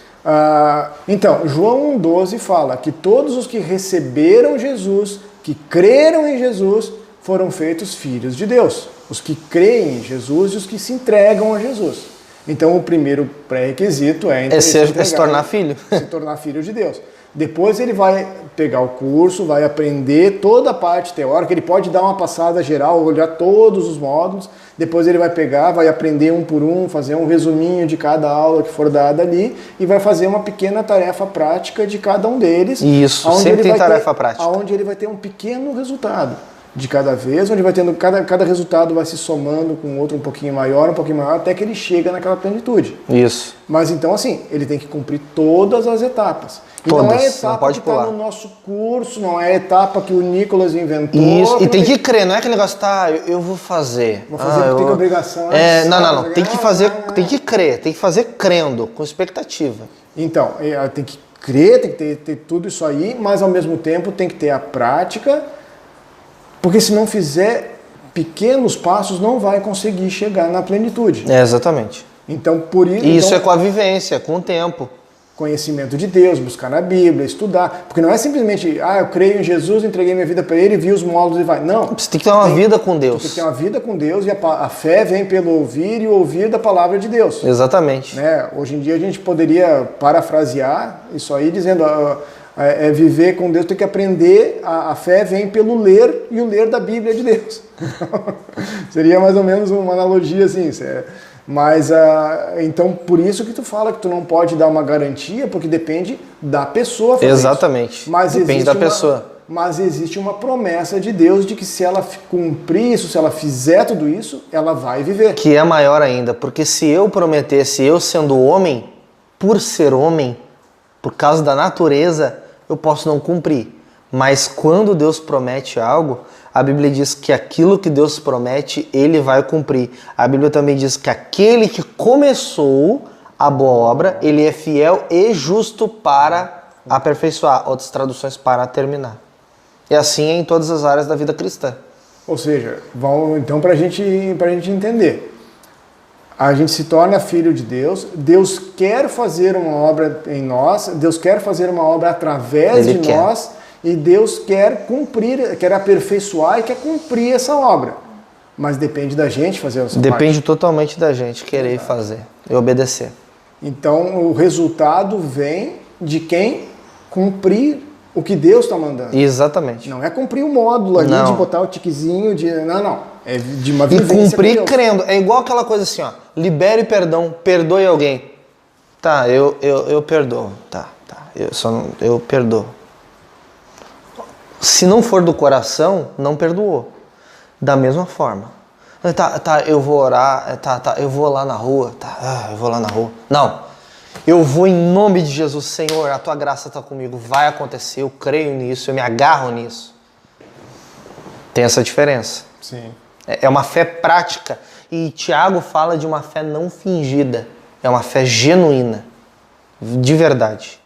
Então, João 1,12 fala que todos os que receberam Jesus, que creram em Jesus, foram feitos filhos de Deus. Os que creem em Jesus e os que se entregam a Jesus. Então, o primeiro pré-requisito é se tornar filho. Se tornar filho de Deus. Depois ele vai pegar o curso, vai aprender toda a parte teórica, ele pode dar uma passada geral, olhar todos os módulos, depois ele vai pegar, vai aprender um por um, fazer um resuminho de cada aula que for dada ali e vai fazer uma pequena tarefa prática de cada um deles. Isso, sempre tem tarefa prática. Onde ele vai ter um pequeno resultado de cada vez, onde vai tendo cada resultado vai se somando com outro um pouquinho maior, até que ele chega naquela plenitude. Isso. Mas então assim, ele tem que cumprir todas as etapas. E todas, não é a etapa que está no nosso curso, não é a etapa que o Nicolas inventou. Isso, e tem que crer, não é aquele negócio, tá, eu vou fazer. Vou fazer porque tem obrigação. Não, tem que fazer, tem que crer, tem que fazer crendo, com expectativa. Então, tem que crer, tem que ter tudo isso aí, mas ao mesmo tempo tem que ter a prática, porque se não fizer pequenos passos, não vai conseguir chegar na plenitude. Exatamente. Então, por isso... E isso é com a vivência, com o tempo. Conhecimento de Deus, buscar na Bíblia, estudar. Porque não é simplesmente, eu creio em Jesus, entreguei minha vida para Ele, vi os módulos e vai. Não. Você tem que ter uma vida com Deus. Tem que ter uma vida com Deus e a fé vem pelo ouvir e ouvir da palavra de Deus. Exatamente. Né? Hoje em dia a gente poderia parafrasear isso aí dizendo, viver com Deus, tem que aprender, a fé vem pelo ler e o ler da Bíblia de Deus. Seria mais ou menos uma analogia assim, mas, então, por isso que tu fala que tu não pode dar uma garantia, porque depende da pessoa fazer Exatamente. Isso. Mas depende da pessoa. Mas existe uma promessa de Deus de que se ela cumprir isso, se ela fizer tudo isso, ela vai viver. Que é maior ainda, porque se eu prometesse, eu sendo homem, por ser homem, por causa da natureza, eu posso não cumprir. Mas quando Deus promete algo, a Bíblia diz que aquilo que Deus promete, Ele vai cumprir. A Bíblia também diz que aquele que começou a boa obra, Ele é fiel e justo para aperfeiçoar. Outras traduções, para terminar. E assim é em todas as áreas da vida cristã. Ou seja, então para a gente entender, a gente se torna filho de Deus, Deus quer fazer uma obra em nós, Deus quer fazer uma obra através de nós, e Deus quer cumprir, quer aperfeiçoar e quer cumprir essa obra. Mas depende da gente fazer essa parte. Depende totalmente da gente querer fazer e obedecer. Então o resultado vem de quem cumprir o que Deus está mandando. Exatamente. Não é cumprir o módulo ali de botar o tiquezinho de... Não. É de uma vivência. E cumprir crendo. É igual aquela coisa assim, libere perdão, perdoe alguém. Tá, eu perdoo. Tá. Eu perdoo. Se não for do coração, não perdoou. Da mesma forma. Eu vou orar, eu vou lá na rua, eu vou lá na rua. Não, eu vou em nome de Jesus, Senhor, a tua graça está comigo, vai acontecer, eu creio nisso, eu me agarro nisso. Tem essa diferença. Sim. É uma fé prática. E Tiago fala de uma fé não fingida. É uma fé genuína, de verdade.